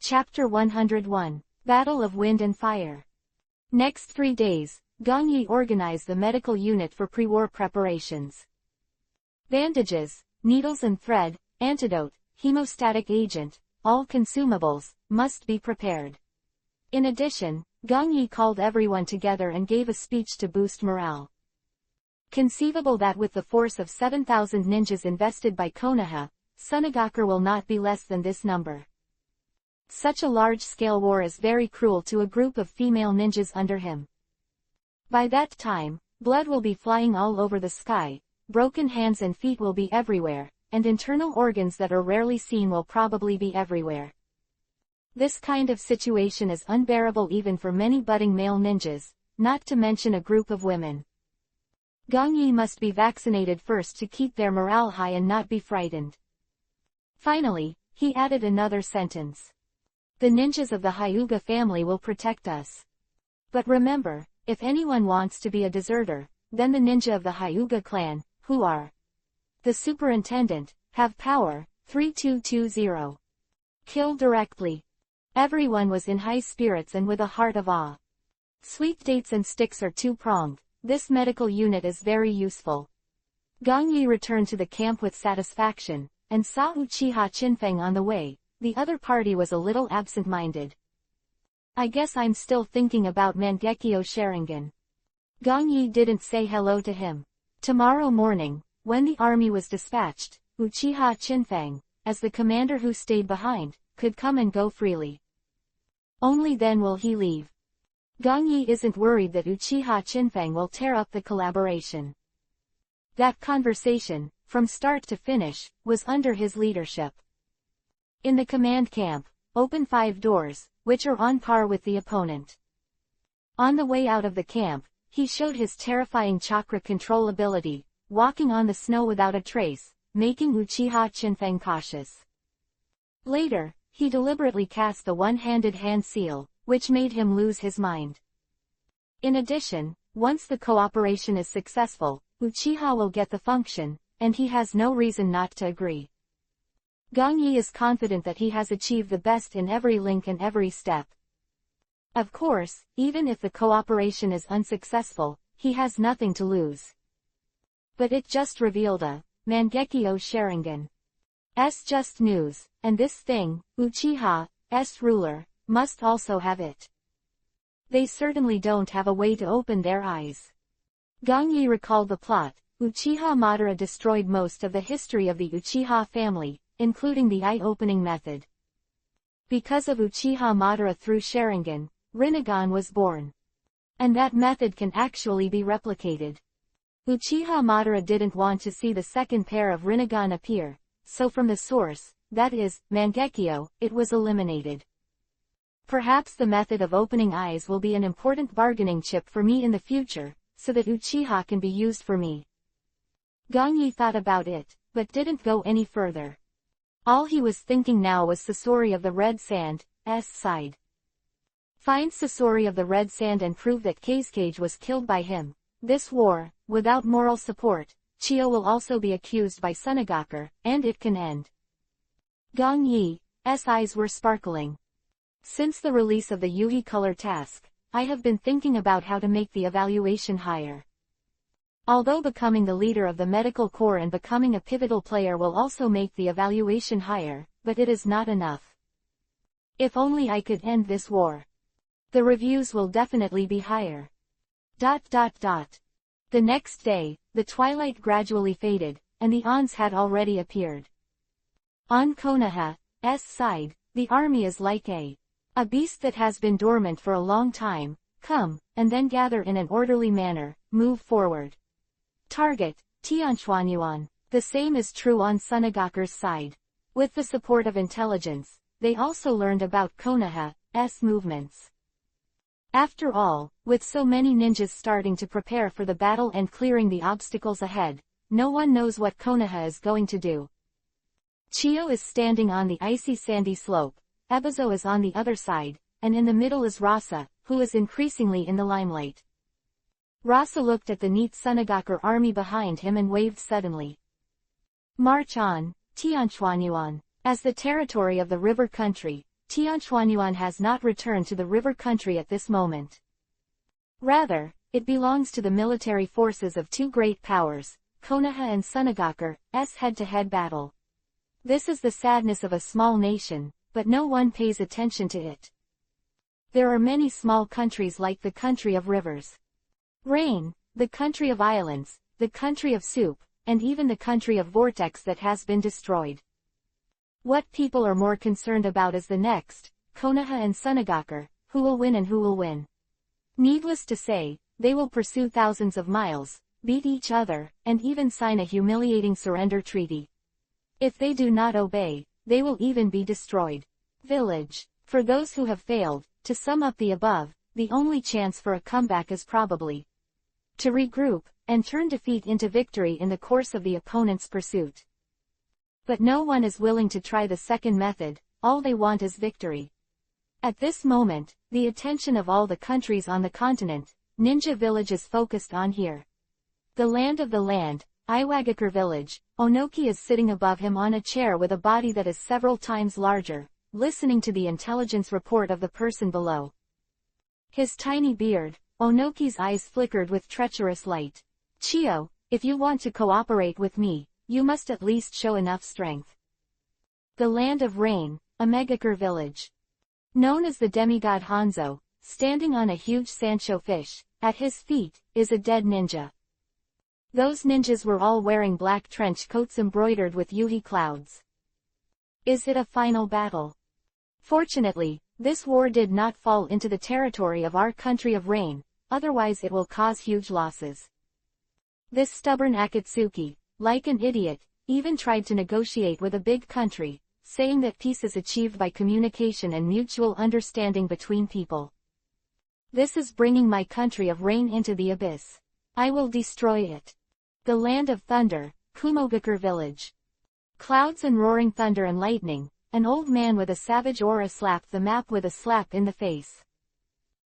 Chapter 101. Battle of Wind and Fire. Next 3 days, Gong Yi organized the medical unit for pre-war preparations. Bandages, needles and thread, antidote, hemostatic agent, all consumables, must be prepared. In addition, Gong Yi called everyone together and gave a speech to boost morale. Conceivable that with the force of 7,000 ninjas invested by Konoha, Sunagaku will not be less than this number. Such a large-scale war is very cruel to a group of female ninjas under him. By that time, blood will be flying all over the sky, broken hands and feet will be everywhere, and internal organs that are rarely seen will probably be everywhere. This kind of situation is unbearable even for many budding male ninjas, not to mention a group of women. Gong Yi must be vaccinated first to keep their morale high and not be frightened. Finally, he added another sentence. The ninjas of the Hyuga family will protect us. But remember, if anyone wants to be a deserter, then the ninja of the Hyuga clan, who are the superintendent, have power, 3220. Kill directly. Everyone was in high spirits and with a heart of awe. Sweet dates and sticks are two-pronged. This medical unit is very useful. Gong Yi returned to the camp with satisfaction, and saw Uchiha Chinfeng on the way. The other party was a little absent-minded. I guess I'm still thinking about Mangekyo Sharingan. Gong Yi didn't say hello to him. Tomorrow morning, when the army was dispatched, Uchiha Chinfeng, as the commander who stayed behind, could come and go freely. Only then will he leave. Gong Yi isn't worried that Uchiha Chinfeng will tear up the collaboration. That conversation, from start to finish, was under his leadership. In the command camp, open 5 doors, which are on par with the opponent. On the way out of the camp, he showed his terrifying chakra control ability, walking on the snow without a trace, making Uchiha Chinfeng cautious. Later, he deliberately cast the one-handed hand seal, which made him lose his mind. In addition, once the cooperation is successful, Uchiha will get the function, and he has no reason not to agree. Gong Yi is confident that he has achieved the best in every link and every step. Of course, even if the cooperation is unsuccessful, he has nothing to lose. But it just revealed a Mangekyo Sharingan. Just news, and this thing, Uchiha's ruler, must also have it. They certainly don't have a way to open their eyes. Gong Yi recalled the plot. Uchiha Madara destroyed most of the history of the Uchiha family, including the eye-opening method. Because of Uchiha Madara through Sharingan, Rinnegan was born. And that method can actually be replicated. Uchiha Madara didn't want to see the second pair of Rinnegan appear, so from the source, that is, Mangekyo, it was eliminated. Perhaps the method of opening eyes will be an important bargaining chip for me in the future, so that Uchiha can be used for me. Gong Yi thought about it, but didn't go any further. All he was thinking now was Sasori of the Red Sand's side. Find Sasori of the Red Sand and prove that Kazekage was killed by him. This war, without moral support, Chiyo will also be accused by Sunagaku, and it can end. Gong Yi's eyes were sparkling. Since the release of the Yuhi color task, I have been thinking about how to make the evaluation higher. Although becoming the leader of the medical corps and becoming a pivotal player will also make the evaluation higher, but it is not enough. If only I could end this war. The reviews will definitely be higher. The next day, the twilight gradually faded, and the Ons had already appeared. On Konoha's side, the army is like a beast that has been dormant for a long time. Come, and then gather in an orderly manner, move forward. Target, Tianchuanyuan. The same is true on Sunagaku's side. With the support of intelligence, they also learned about Konoha's movements. After all, with so many ninjas starting to prepare for the battle and clearing the obstacles ahead, no one knows what Konoha is going to do. Chiyo is standing on the icy sandy slope, Ebizo is on the other side, and in the middle is Rasa, who is increasingly in the limelight. Rasa looked at the neat Sunagaku army behind him and waved suddenly. March on, Tianchuanyuan. As the territory of the river country, Tianchuanyuan has not returned to the river country at this moment. Rather, it belongs to the military forces of two great powers, Konoha and Sunagaku's head-to-head battle. This is the sadness of a small nation, but no one pays attention to it. There are many small countries like the country of rivers, rain, the country of islands, the country of soup, and even the country of vortex that has been destroyed. What people are more concerned about is the next, Konoha and Sunagaku, who will win and who will win. Needless to say, they will pursue thousands of miles, beat each other, and even sign a humiliating surrender treaty. If they do not obey, they will even be destroyed. Village. For those who have failed, to sum up the above, the only chance for a comeback is probably to regroup, and turn defeat into victory in the course of the opponent's pursuit. But no one is willing to try the second method, all they want is victory. At this moment, the attention of all the countries on the continent, Ninja Village is focused on here. The land of the land, Iwagakure Village, Onoki is sitting above him on a chair with a body that is several times larger, listening to the intelligence report of the person below. His tiny beard, Onoki's eyes flickered with treacherous light. Chiyo, if you want to cooperate with me, you must at least show enough strength. The land of rain, Amegakure Village. Known as the demigod Hanzo, standing on a huge Sancho fish, at his feet, is a dead ninja. Those ninjas were all wearing black trench coats embroidered with yuhi clouds. Is it a final battle? Fortunately, this war did not fall into the territory of our country of rain, otherwise it will cause huge losses. This stubborn Akatsuki, like an idiot, even tried to negotiate with a big country, saying that peace is achieved by communication and mutual understanding between people. This is bringing my country of rain into the abyss. I will destroy it. The land of thunder, Kumogakure Village. Clouds and roaring thunder and lightning, an old man with a savage aura slapped the map with a slap in the face.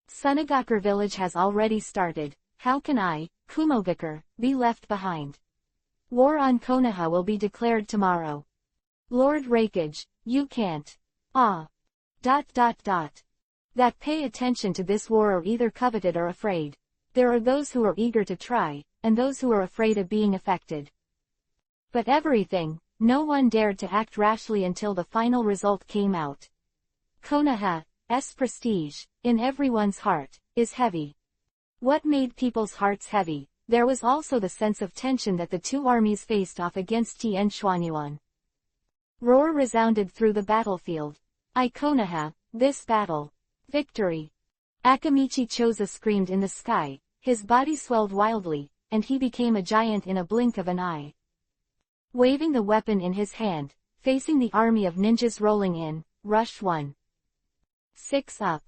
Sunagakure Village has already started, how can I, Kumogakure, be left behind? War on Konoha will be declared tomorrow. Lord Rakage, you can't. That pay attention to this war are either coveted or afraid. There are those who are eager to try, and those who are afraid of being affected. But everything, no one dared to act rashly until the final result came out. Konoha's prestige, in everyone's heart, is heavy. What made people's hearts heavy? There was also the sense of tension that the two armies faced off against Tianchuanyuan. Roar resounded through the battlefield. Konoha, this battle. Victory. Akamichi Choza screamed in the sky, his body swelled wildly, and he became a giant in a blink of an eye. Waving the weapon in his hand, facing the army of ninjas rolling in, rushed 1-6 up.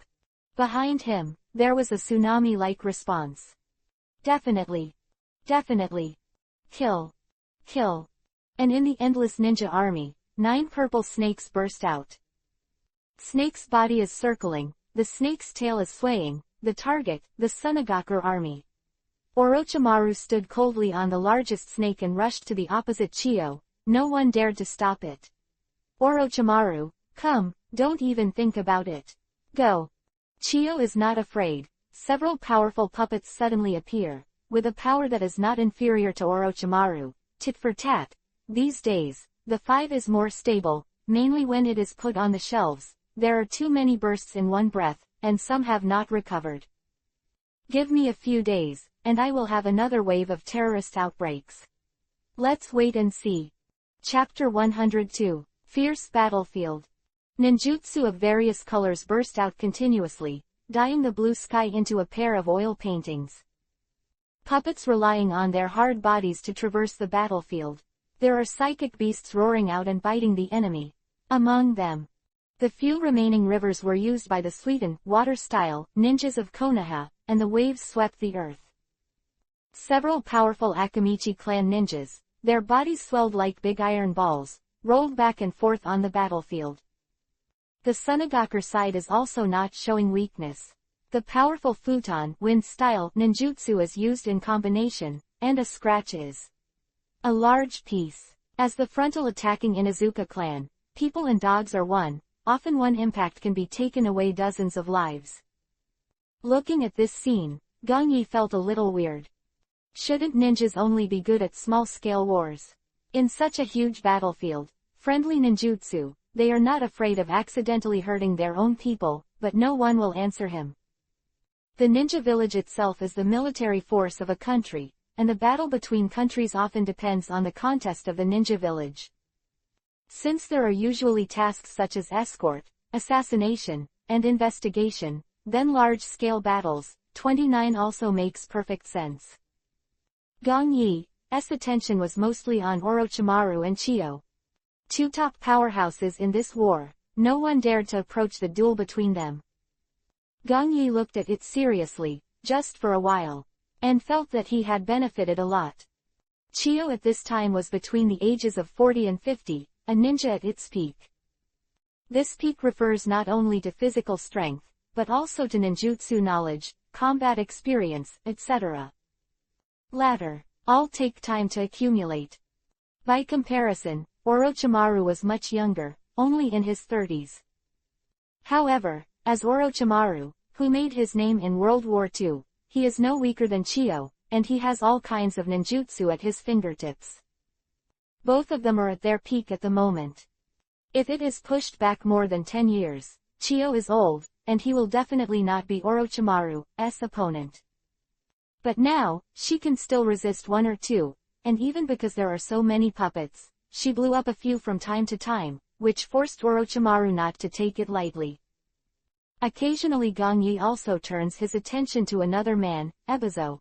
Behind him, there was a tsunami-like response. Definitely. Definitely. Kill. Kill. And in the endless ninja army, 9 purple snakes burst out. Snake's body is circling, the snake's tail is swaying, the target, the Sunagakure army. Orochimaru stood coldly on the largest snake and rushed to the opposite Chiyo, no one dared to stop it. Orochimaru, come, don't even think about it. Go. Chiyo is not afraid. Several powerful puppets suddenly appear, with a power that is not inferior to Orochimaru, tit for tat. These days, the 5 is more stable, mainly when it is put on the shelves. There are too many bursts in one breath, and some have not recovered. Give me a few days, and I will have another wave of terrorist outbreaks. Let's wait and see. Chapter 102. Fierce Battlefield. Ninjutsu of various colors burst out continuously, dyeing the blue sky into a pair of oil paintings. Puppets relying on their hard bodies to traverse the battlefield. There are psychic beasts roaring out and biting the enemy. Among them, the few remaining rivers were used by the Suiten, water-style, ninjas of Konoha, and the waves swept the earth. Several powerful Akamichi clan ninjas, their bodies swelled like big iron balls, rolled back and forth on the battlefield. The Sunagakure side is also not showing weakness. The powerful futon, wind-style, ninjutsu is used in combination, and a scratch is a large piece. As the frontal attacking Inazuka clan, people and dogs are one, often one impact can be taken away dozens of lives. Looking at this scene, Gong Yi felt a little weird. Shouldn't ninjas only be good at small-scale wars? In such a huge battlefield, friendly ninjutsu, they are not afraid of accidentally hurting their own people, but no one will answer him. The ninja village itself is the military force of a country, and the battle between countries often depends on the contest of the ninja village. Since there are usually tasks such as escort, assassination, and investigation, then large-scale battles, 29 also makes perfect sense. Gong Yi's attention was mostly on Orochimaru and Chiyo. Two top powerhouses in this war, no one dared to approach the duel between them. Gong Yi looked at it seriously, just for a while, and felt that he had benefited a lot. Chiyo at this time was between the ages of 40 and 50, a ninja at its peak. This peak refers not only to physical strength, but also to ninjutsu knowledge, combat experience, etc. Latter, all take time to accumulate. By comparison, Orochimaru was much younger, only in his 30s. However, as Orochimaru, who made his name in World War II, he is no weaker than Chiyo, and he has all kinds of ninjutsu at his fingertips. Both of them are at their peak at the moment. If it is pushed back more than 10 years, Chiyo is old, and he will definitely not be Orochimaru's opponent. But now, she can still resist one or two, and even because there are so many puppets, she blew up a few from time to time, which forced Orochimaru not to take it lightly. Occasionally Gong Yi also turns his attention to another man, Ebizo.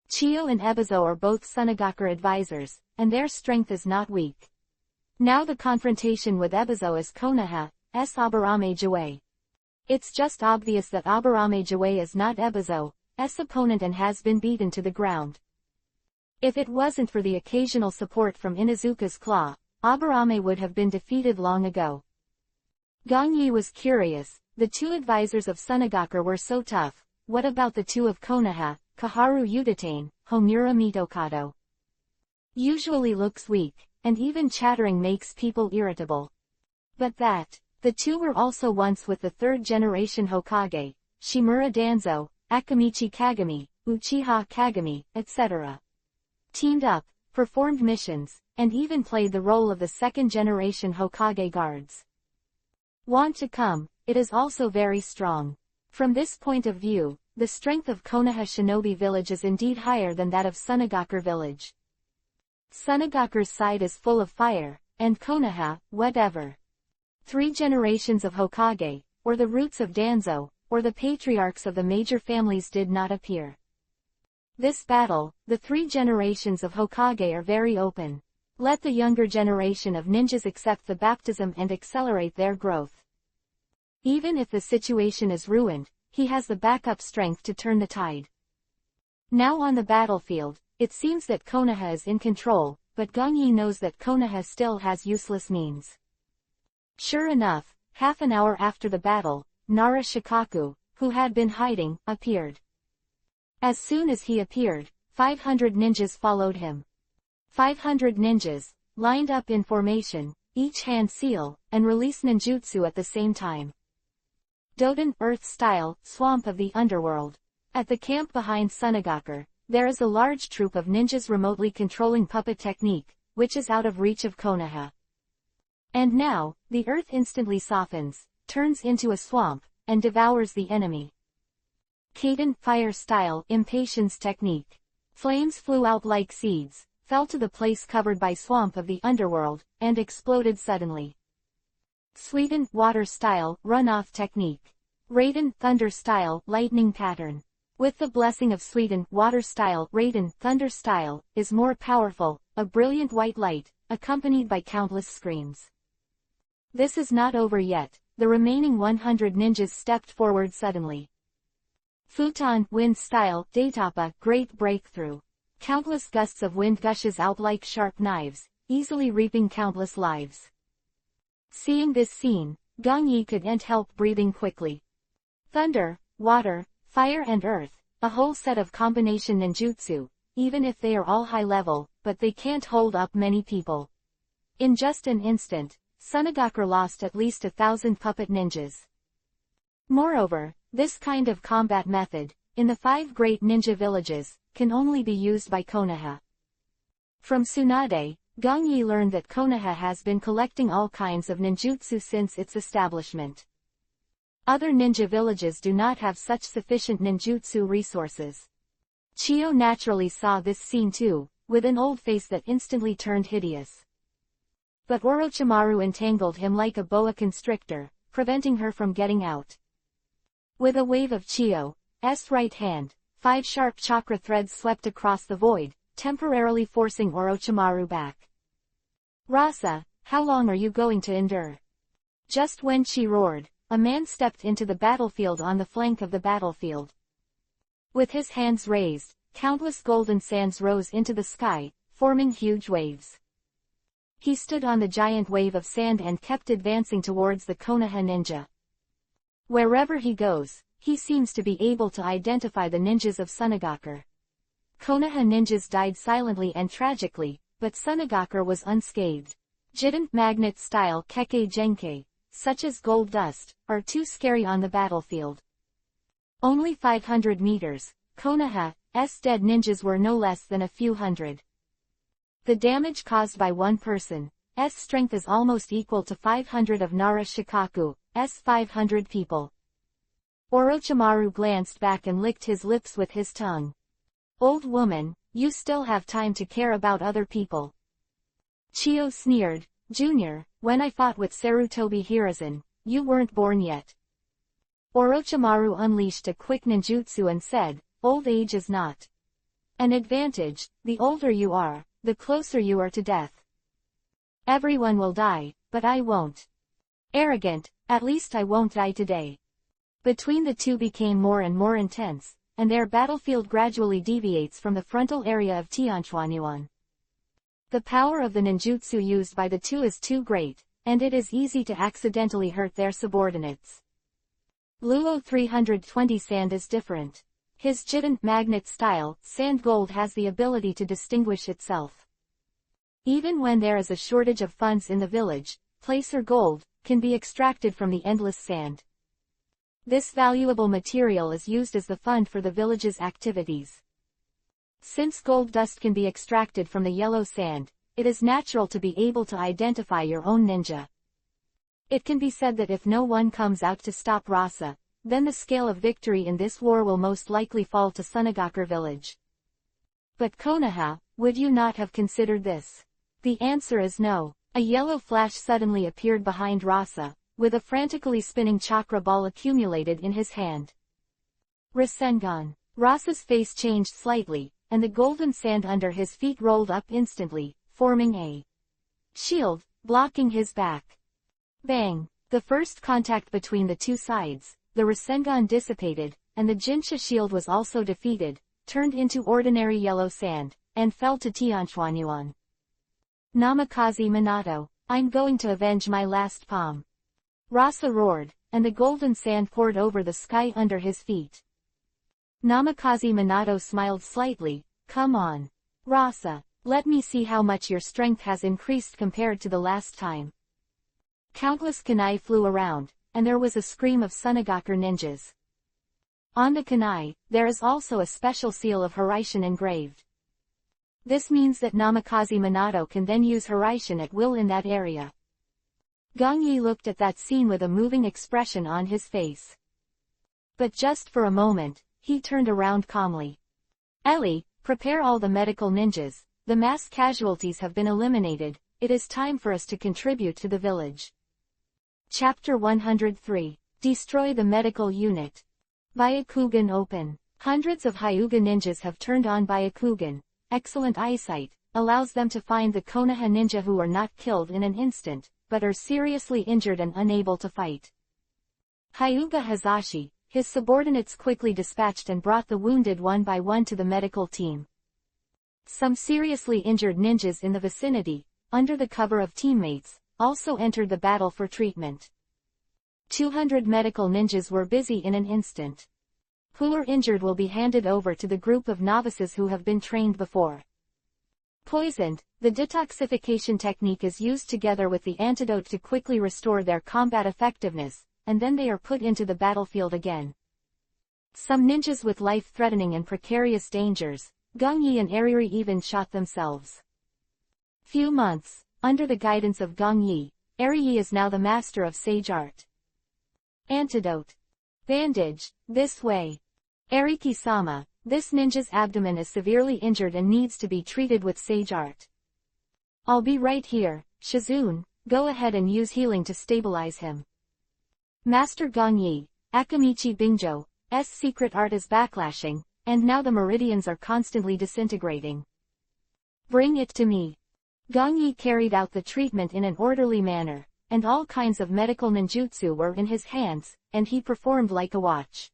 Chiyo and Ebizo are both Sunagaku advisors, and their strength is not weak. Now the confrontation with Ebizo is Konoha's Aburame Jiwei. It's just obvious that Aburame Jiwei is not Ebizo's opponent and has been beaten to the ground. If it wasn't for the occasional support from Inuzuka's claw, Aburame would have been defeated long ago. Gong Yi was curious, the two advisors of Sunagaku were so tough, what about the two of Konoha, Kaharu Udatane, Homura Mitokado? Usually looks weak, and even chattering makes people irritable. But the two were also once with the third-generation Hokage, Shimura Danzo, Akamichi Kagami, Uchiha Kagami, etc. Teamed up, performed missions, and even played the role of the second-generation Hokage guards. Want to come, it is also very strong. From this point of view, the strength of Konoha Shinobi Village is indeed higher than that of Sunagaku Village. Sunagaku's side is full of fire, and Konoha, whatever. 3 generations of Hokage, or the roots of Danzo, or the patriarchs of the major families did not appear. This battle, the 3 generations of Hokage are very open. Let the younger generation of ninjas accept the baptism and accelerate their growth. Even if the situation is ruined, he has the backup strength to turn the tide. Now on the battlefield, it seems that Konoha is in control, but Gong Yi knows that Konoha still has useless means. Sure enough, half an hour after the battle, Nara Shikaku, who had been hiding, appeared. As soon as he appeared, 500 ninjas followed him. 500 ninjas, lined up in formation, each hand seal, and release ninjutsu at the same time. Doden, Earth-style, swamp of the underworld. At the camp behind Sunagaku, there is a large troop of ninjas remotely controlling puppet technique, which is out of reach of Konoha. And now, the earth instantly softens, turns into a swamp, and devours the enemy. Kaden, fire-style, impatience technique. Flames flew out like seeds, fell to the place covered by swamp of the underworld, and exploded suddenly. Suiden, water-style, runoff technique. Raiden, thunder-style, lightning pattern. With the blessing of Suiden, water-style, Raiden, thunder-style, is more powerful, a brilliant white light, accompanied by countless screams. This is not over yet, the remaining 100 ninjas stepped forward suddenly. Futon, wind-style, Daitapa, great breakthrough. Countless gusts of wind gushes out like sharp knives, easily reaping countless lives. Seeing this scene, Gong Yi couldn't help breathing quickly. Thunder, water, fire and earth, a whole set of combination ninjutsu, even if they are all high level, but they can't hold up many people. In just an instant, Sunagakure lost at least 1,000 puppet ninjas. Moreover, this kind of combat method, in the 5 great ninja villages, can only be used by Konoha. From Tsunade, Gongyi learned that Konoha has been collecting all kinds of ninjutsu since its establishment. Other ninja villages do not have such sufficient ninjutsu resources. Chiyo naturally saw this scene too, with an old face that instantly turned hideous. But Orochimaru entangled him like a boa constrictor, preventing her from getting out. With a wave of Chiyo's right hand, 5 sharp chakra threads swept across the void, temporarily forcing Orochimaru back. "Rasa, how long are you going to endure?" Just when she roared, a man stepped into the battlefield on the flank of the battlefield. With his hands raised, countless golden sands rose into the sky, forming huge waves. He stood on the giant wave of sand and kept advancing towards the Konoha ninja. Wherever he goes, he seems to be able to identify the ninjas of Sunagakure. Konoha ninjas died silently and tragically, but Sunagakure was unscathed. Jident magnet-style Kekkei Genkei, such as gold dust, are too scary on the battlefield. Only 500 meters, Konoha's dead ninjas were no less than a few hundred. The damage caused by one person's strength is almost equal to 500 of Nara Shikaku's 500 people. Orochimaru glanced back and licked his lips with his tongue. "Old woman, you still have time to care about other people." Chiyo sneered, "Junior, when I fought with Sarutobi Hiruzen, you weren't born yet." Orochimaru unleashed a quick ninjutsu and said, "Old age is not an advantage. The older you are, the closer you are to death. Everyone will die, but I won't. Arrogant, at least I won't die today." Between the two became more and more intense, and their battlefield gradually deviates from the frontal area of Tianchuanyuan. The power of the ninjutsu used by the two is too great, and it is easy to accidentally hurt their subordinates. Luo 320 Sand is different. His Jident magnet style, Sand Gold has the ability to distinguish itself. Even when there is a shortage of funds in the village, placer gold can be extracted from the endless sand. This valuable material is used as the fund for the village's activities. Since gold dust can be extracted from the yellow sand, it is natural to be able to identify your own ninja. It can be said that if no one comes out to stop Rasa, then the scale of victory in this war will most likely fall to Sunagakure village. But Konoha, would you not have considered this? The answer is no. A yellow flash suddenly appeared behind Rasa, with a frantically spinning chakra ball accumulated in his hand. Rasengan. Rasa's face changed slightly, and the golden sand under his feet rolled up instantly, forming a shield, blocking his back. Bang! The first contact between the two sides, the Rasengan dissipated, and the Jinsha shield was also defeated, turned into ordinary yellow sand, and fell to Tianchuanyuan. "Namikaze Minato, I'm going to avenge my last palm." Rasa roared, and the golden sand poured over the sky under his feet. Namikaze Minato smiled slightly. "Come on, Rasa, let me see how much your strength has increased compared to the last time." Countless kunai flew around, and there was a scream of Sunagakure ninjas. On the kunai, there is also a special seal of Hiraishin engraved. This means that Namikaze Minato can then use Hiraishin at will in that area. Gongyi looked at that scene with a moving expression on his face. But just for a moment, he turned around calmly. "Ellie, prepare all the medical ninjas. The mass casualties have been eliminated. It is time for us to contribute to the village." Chapter 103. Destroy the medical unit. Byakugan open. Hundreds of Hyuga ninjas have turned on Byakugan. Excellent eyesight allows them to find the Konoha ninja who are not killed in an instant, but are seriously injured and unable to fight. Hyuga Hazashi, his subordinates quickly dispatched and brought the wounded one by one to the medical team. Some seriously injured ninjas in the vicinity, under the cover of teammates, also entered the battle for treatment. 200 medical ninjas were busy in an instant. Who are injured will be handed over to the group of novices who have been trained before. Poisoned, the detoxification technique is used together with the antidote to quickly restore their combat effectiveness, and then they are put into the battlefield again. Some ninjas with life-threatening and precarious dangers, Gong Yi and Eriri even shot themselves. Few months, under the guidance of Gong Yi, Eriri is now the master of sage art. Antidote. Bandage, this way. Eriki-sama, this ninja's abdomen is severely injured and needs to be treated with sage art. I'll be right here, Shizune, go ahead and use healing to stabilize him. Master Gong Yi, Akamichi Bingjo's secret art is backlashing, and now the meridians are constantly disintegrating. Bring it to me. Gong Yi carried out the treatment in an orderly manner, and all kinds of medical ninjutsu were in his hands, and he performed like a watch.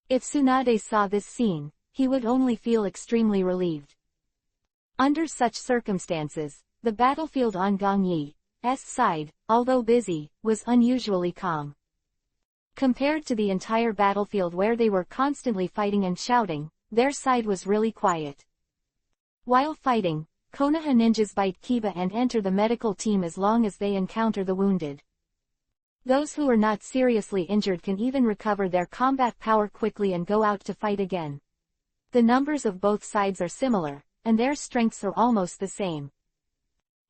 If Tsunade saw this scene, he would only feel extremely relieved. Under such circumstances, the battlefield on Gong Yi's side, although busy, was unusually calm. Compared to the entire battlefield where they were constantly fighting and shouting, their side was really quiet. While fighting, Konoha ninjas bite Kiba and enter the medical team as long as they encounter the wounded. Those who are not seriously injured can even recover their combat power quickly and go out to fight again. The numbers of both sides are similar, and their strengths are almost the same.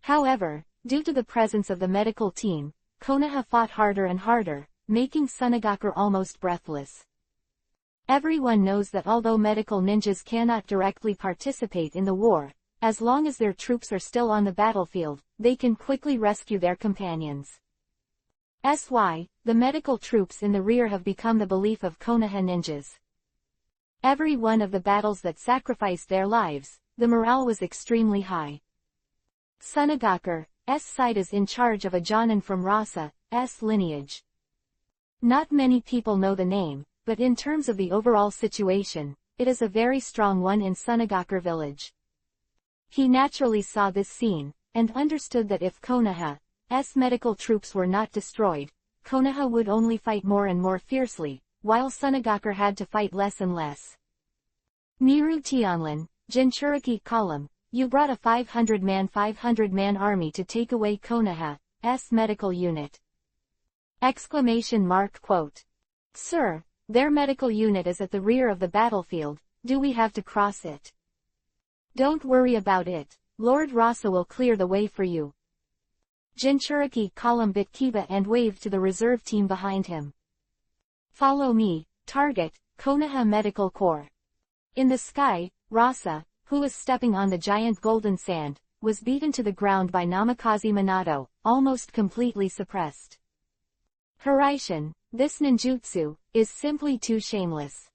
However, due to the presence of the medical team, Konoha fought harder and harder, making Tsunagakure almost breathless. Everyone knows that although medical ninjas cannot directly participate in the war, as long as their troops are still on the battlefield, they can quickly rescue their companions. The medical troops in the rear have become the belief of Konoha ninjas. Every one of the battles that sacrificed their lives, the morale was extremely high. Tsunagakure's side is in charge of a Jonin from Rasa's lineage. Not many people know the name, but in terms of the overall situation, it is a very strong one in Tsunagakure village. He naturally saw this scene, and understood that if Konoha's medical troops were not destroyed, Konoha would only fight more and more fiercely, while Tsunagakure had to fight less and less. Miru Tianlin, Jinchuriki column, you brought a 500-man army to take away Konoha's medical unit. Quote. Sir, their medical unit is at the rear of the battlefield, do we have to cross it? Don't worry about it, Lord Rasa will clear the way for you. Jinchuriki column bit Kiba and waved to the reserve team behind him. Follow me, target, Konoha Medical Corps. In the sky, Rasa, who was stepping on the giant golden sand, was beaten to the ground by Namikaze Minato, almost completely suppressed. Hiraishin, this ninjutsu, is simply too shameless.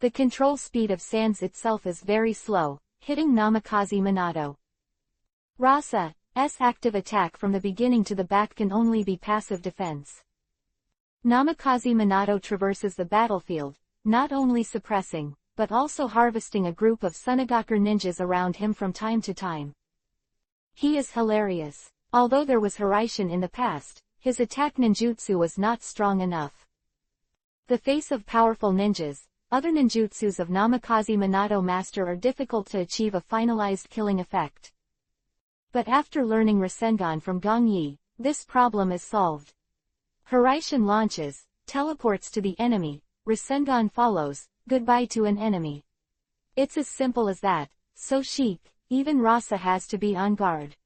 The control speed of sands itself is very slow, hitting Namikaze Minato. Rasa's active attack from the beginning to the back can only be passive defense. Namikaze Minato traverses the battlefield, not only suppressing, but also harvesting a group of Tsunagakure ninjas around him from time to time. He is hilarious. Although there was Hiraishin in the past, his attack ninjutsu was not strong enough. The face of powerful ninjas, other ninjutsus of Namikaze Minato master are difficult to achieve a finalized killing effect. But after learning Rasengan from Gong Yi, this problem is solved. Hiraishin launches, teleports to the enemy, Rasengan follows, goodbye to an enemy. It's as simple as that, so chic, even Rasa has to be on guard.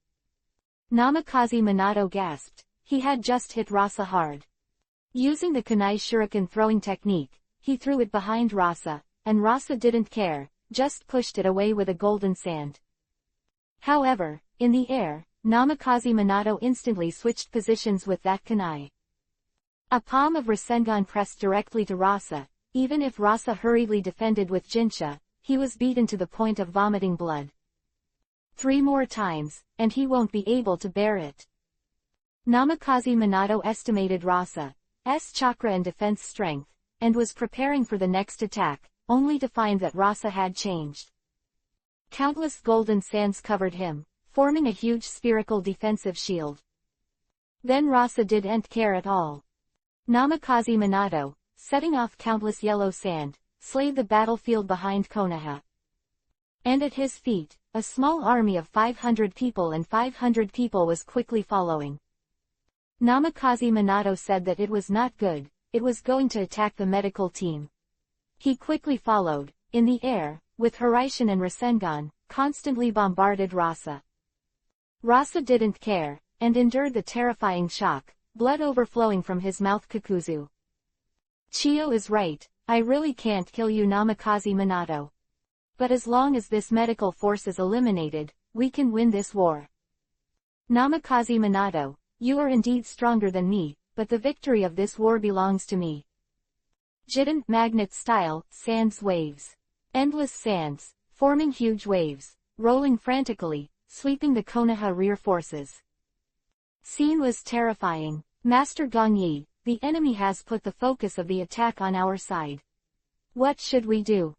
Namikaze Minato gasped, he had just hit Rasa hard. Using the kunai shuriken throwing technique, he threw it behind Rasa, and Rasa didn't care, just pushed it away with a golden sand. However, in the air, Namikaze Minato instantly switched positions with that kunai. A palm of Rasengan pressed directly to Rasa. Even if Rasa hurriedly defended with Jinsha, he was beaten to the point of vomiting blood. 3 more times, and he won't be able to bear it. Namikaze Minato estimated Rasa's chakra and defense strength, and was preparing for the next attack, only to find that Rasa had changed. Countless golden sands covered him, forming a huge spherical defensive shield. Then Rasa didn't care at all. Namikaze Minato, setting off countless yellow sand, slayed the battlefield behind Konoha. And at his feet, a small army of 500 people and 500 people was quickly following. Namikaze Minato said that it was not good, it was going to attack the medical team. He quickly followed, in the air, with Hiraishin and Rasengan, constantly bombarded Rasa. Rasa didn't care, and endured the terrifying shock, blood overflowing from his mouth. Kakuzu. Chiyo is right, I really can't kill you, Namikaze Minato. But as long as this medical force is eliminated, we can win this war. Namikaze Minato, you are indeed stronger than me, but the victory of this war belongs to me. Jidon magnet style, sands waves. Endless sands, forming huge waves, rolling frantically, sweeping the Konoha rear forces. Scene was terrifying. Master Gongyi, the enemy has put the focus of the attack on our side. What should we do?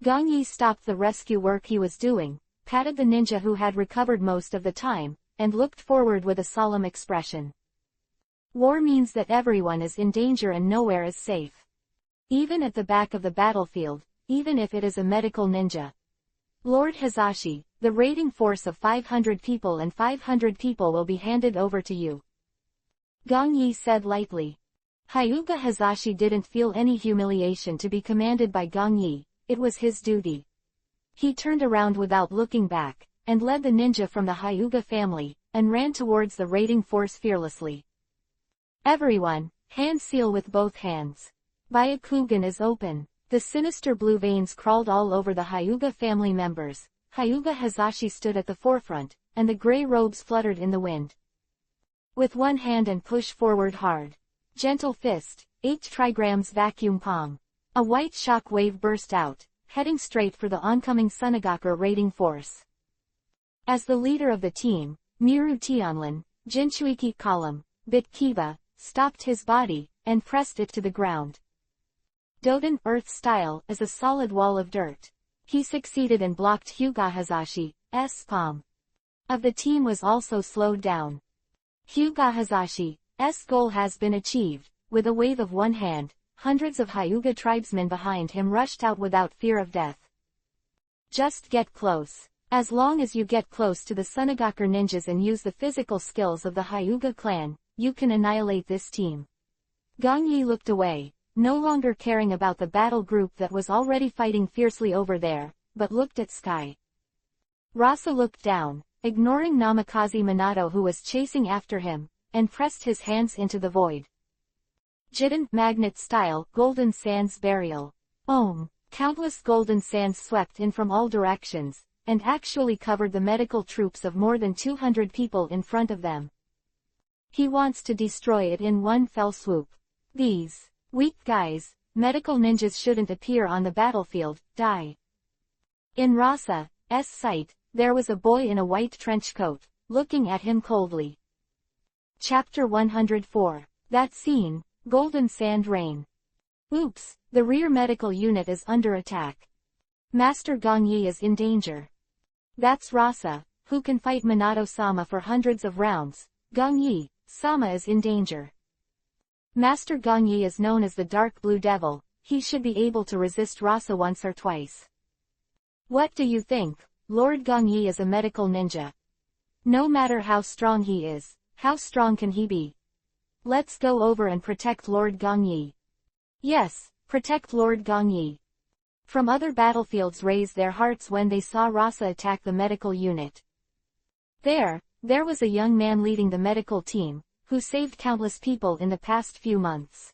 Gongyi stopped the rescue work he was doing, patted the ninja who had recovered most of the time, and looked forward with a solemn expression. War means that everyone is in danger and nowhere is safe. Even at the back of the battlefield, even if it is a medical ninja. Lord Hazashi, the raiding force of 500 people and 500 people will be handed over to you. Gongyi said lightly. Hyuga Hazashi didn't feel any humiliation to be commanded by Gongyi, it was his duty. He turned around without looking back, and led the ninja from the Hyuga family, and ran towards the raiding force fearlessly. Everyone, hand seal with both hands. Byakugan is open. The sinister blue veins crawled all over the Hyuga family members. Hyuga Hazashi stood at the forefront, and the gray robes fluttered in the wind. With one hand and push forward hard. Gentle fist, 8 trigrams vacuum palm. A white shock wave burst out, heading straight for the oncoming Sunagaku raiding force. As the leader of the team, Miru Tianlin, Jinchuiki column, bit Kiba, stopped his body, and pressed it to the ground. Doden Earth style is a solid wall of dirt. He succeeded and blocked Hyuga Hazashi's palm. Of the team was also slowed down. Hyuga Hazashi's goal has been achieved. With a wave of one hand, hundreds of Hyuga tribesmen behind him rushed out without fear of death. Just get close. As long as you get close to the Sunagaku ninjas and use the physical skills of the Hyuga clan, you can annihilate this team. Gongyi looked away, no longer caring about the battle group that was already fighting fiercely over there, but looked at sky. Rasa looked down, ignoring Namikaze Minato who was chasing after him, and pressed his hands into the void. Jidon magnet style, golden sands burial. Countless golden sands swept in from all directions, and actually covered the medical troops of more than 200 people in front of them. He wants to destroy it in one fell swoop. These weak guys, medical ninjas shouldn't appear on the battlefield, die. In Rasa's sight, there was a boy in a white trench coat, looking at him coldly. Chapter 104. That scene, golden sand rain. Oops, the rear medical unit is under attack. Master Gongyi is in danger. That's Rasa, who can fight Minato-sama for hundreds of rounds. Gongyi-sama is in danger. Master Gongyi is known as the Dark Blue Devil, he should be able to resist Rasa once or twice. What do you think? Lord Gongyi is a medical ninja. No matter how strong he is, how strong can he be? Let's go over and protect Lord Gongyi. Yes, protect Lord Gongyi. From other battlefields raised their hearts when they saw Rasa attack the medical unit. There was a young man leading the medical team, who saved countless people in the past few months.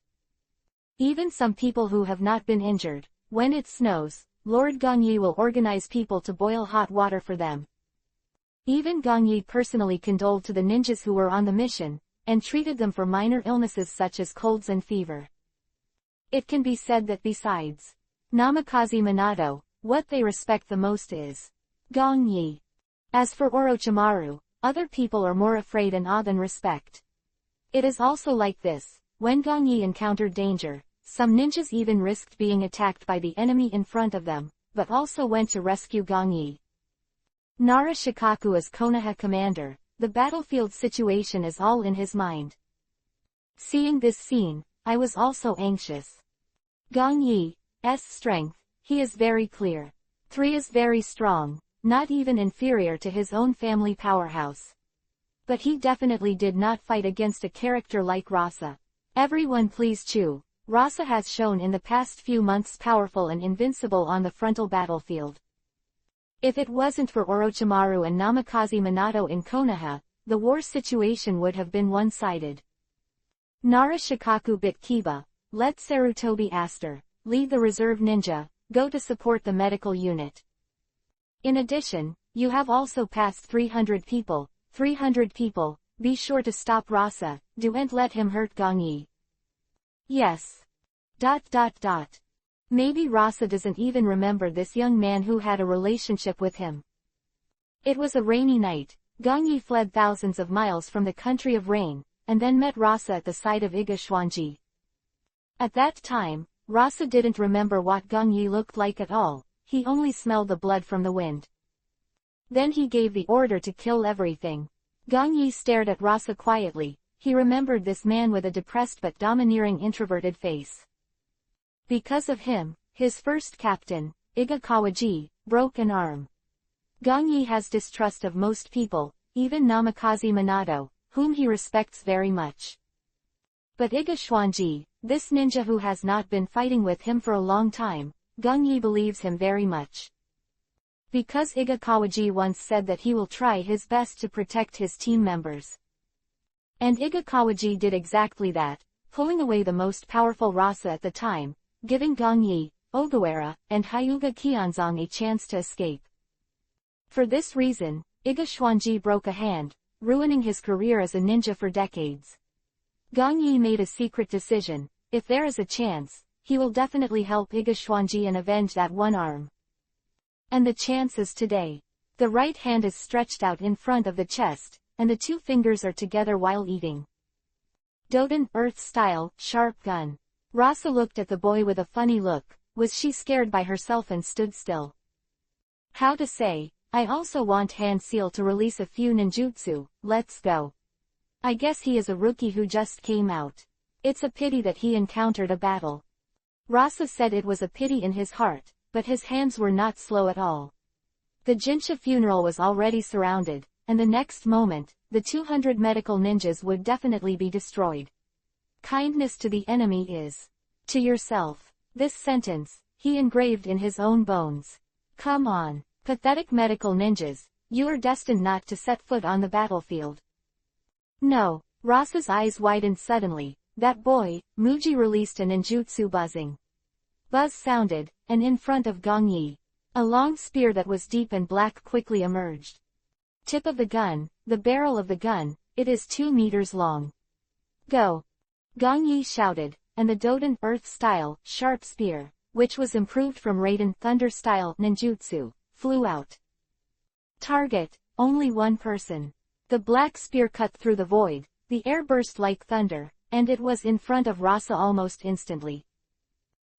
Even some people who have not been injured. When it snows, Lord Gongyi will organize people to boil hot water for them. Even Gongyi personally condoled to the ninjas who were on the mission, and treated them for minor illnesses such as colds and fever. It can be said that besides Namikaze Minato, what they respect the most is Gongyi. As for Orochimaru, other people are more afraid and awe than respect. It is also like this, when Gongyi encountered danger, some ninjas even risked being attacked by the enemy in front of them, but also went to rescue Gongyi. Nara Shikaku is Konoha commander, the battlefield situation is all in his mind. Seeing this scene, I was also anxious. Gongyi's strength, he is very clear. 3 is very strong, not even inferior to his own family powerhouse. But he definitely did not fight against a character like Rasa. Everyone please chew. Rasa has shown in the past few months powerful and invincible on the frontal battlefield. If it wasn't for Orochimaru and Namikaze Minato in Konoha, the war situation would have been one-sided. Nara Shikaku bit Kiba, let Sarutobi Aster, lead the reserve ninja, go to support the medical unit. In addition, you have also passed 300 people, be sure to stop Rasa, don't let him hurt Gongyi. Yes. Maybe Rasa doesn't even remember this young man who had a relationship with him. It was a rainy night. Gongyi fled thousands of miles from the country of rain, and then met Rasa at the site of Igashwanji. At that time, Rasa didn't remember what Gongyi looked like at all, he only smelled the blood from the wind. Then he gave the order to kill everything. Gongyi stared at Rasa quietly, he remembered this man with a depressed but domineering introverted face. Because of him, his first captain, Iga Kawaji, broke an arm. Gongyi has distrust of most people, even Namikaze Minato, whom he respects very much. But Iga Shwanji, this ninja who has not been fighting with him for a long time, Gongyi believes him very much. Because Iga Kawaji once said that he will try his best to protect his team members. And Iga Kawaji did exactly that, pulling away the most powerful Rasa at the time, giving Gongyi, Ogawara, and Hyuga Kionzong a chance to escape. For this reason, Iga Shwanji broke a hand, ruining his career as a ninja for decades. Gongyi made a secret decision, if there is a chance, he will definitely help Iga Shwanji and avenge that one arm. And the chance is today. The right hand is stretched out in front of the chest, and the 2 fingers are together while eating. Doden, Earth-style, sharp gun. Rasa looked at the boy with a funny look, was she scared by herself and stood still. How to say, I also want Hand Seal to release a few ninjutsu, let's go. I guess he is a rookie who just came out. It's a pity that he encountered a battle. Rasa said it was a pity in his heart, but his hands were not slow at all. The Jinsha funeral was already surrounded, and the next moment, the 200 medical ninjas would definitely be destroyed. Kindness to the enemy is to yourself. This sentence, he engraved in his own bones. Come on, pathetic medical ninjas, you are destined not to set foot on the battlefield. No, Rasa's eyes widened suddenly. That boy, Muji released a ninjutsu buzzing. Buzz sounded, and in front of Gongyi, a long spear that was deep and black quickly emerged. Tip of the gun, the barrel of the gun, it is 2 meters long. Go! Gongyi shouted, and the Doden Earth-style, sharp spear, which was improved from Raiden Thunder-style ninjutsu, flew out. Target, only one person. The black spear cut through the void, the air burst like thunder, and it was in front of Rasa almost instantly.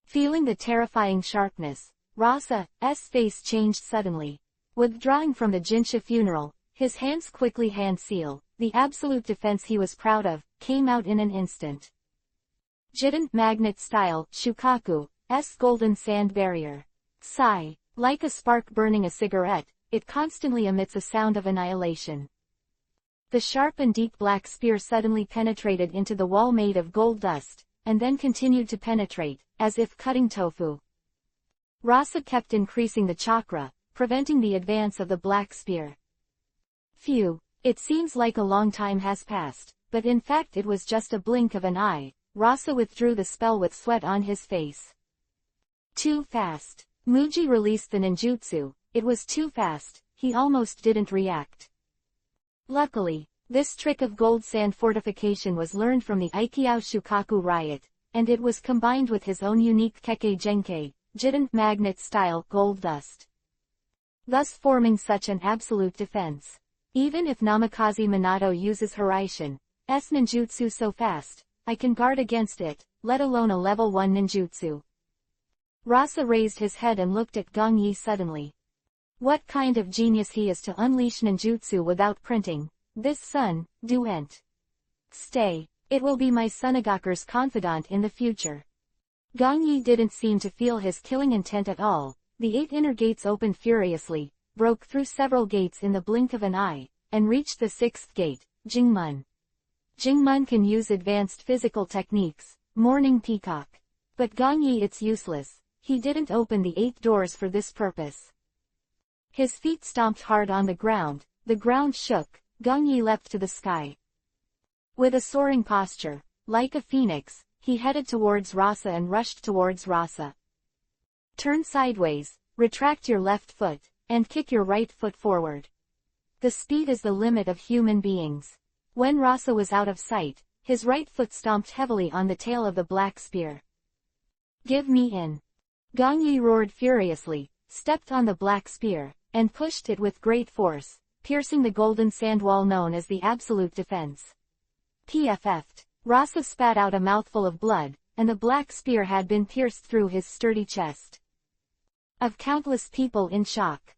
Feeling the terrifying sharpness, Rasa's face changed suddenly. Withdrawing from the Jinsha funeral, his hands quickly Hand Seal, the absolute defense he was proud of, came out in an instant. Jiden Magnet-style, Shukaku's golden sand barrier. Sigh. Like a spark burning a cigarette, it constantly emits a sound of annihilation. The sharp and deep black spear suddenly penetrated into the wall made of gold dust, and then continued to penetrate, as if cutting tofu. Rasa kept increasing the chakra, preventing the advance of the black spear. Phew, it seems like a long time has passed, but in fact it was just a blink of an eye. Rasa withdrew the spell with sweat on his face. Too fast. Muji released the ninjutsu, it was too fast, he almost didn't react. Luckily, this trick of gold sand fortification was learned from the Aikyo Shukaku riot, and it was combined with his own unique Kekkei Genkei, Jiden Magnet-style gold dust. Thus forming such an absolute defense. Even if Namikaze Minato uses Hiraishin's ninjutsu so fast, I can guard against it, let alone a level 1 ninjutsu. Rasa raised his head and looked at Gongyi suddenly. What kind of genius he is to unleash ninjutsu without printing. This son, Duent. Stay, it will be my Sunagaku's confidant in the future. Gongyi didn't seem to feel his killing intent at all, the 8 inner gates opened furiously, broke through several gates in the blink of an eye, and reached the 6th gate, Jingmun. Jingmun can use advanced physical techniques, Morning Peacock. But Gongyi, it's useless, he didn't open the 8 doors for this purpose. His feet stomped hard on the ground shook, Gongyi leapt to the sky. With a soaring posture, like a phoenix, he headed towards Rasa and rushed towards Rasa. Turn sideways, retract your left foot, and kick your right foot forward. The speed is the limit of human beings. When Rasa was out of sight, his right foot stomped heavily on the tail of the black spear. Give me in. Gongyi roared furiously, stepped on the black spear, and pushed it with great force, piercing the golden sand wall known as the absolute defense. PFF'd. Rasa spat out a mouthful of blood, and the black spear had been pierced through his sturdy chest. Of countless people in shock.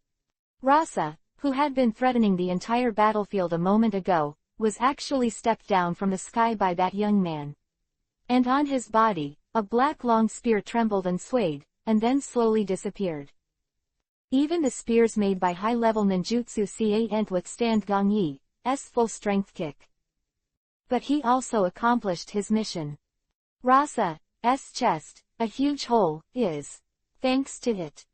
Rasa, who had been threatening the entire battlefield a moment ago, was actually stepped down from the sky by that young man. And on his body, a black long spear trembled and swayed, and then slowly disappeared. Even the spears made by high-level ninjutsu can't withstand Gongyi's full-strength kick. But he also accomplished his mission. Rasa's chest, a huge hole, is. Thanks to it.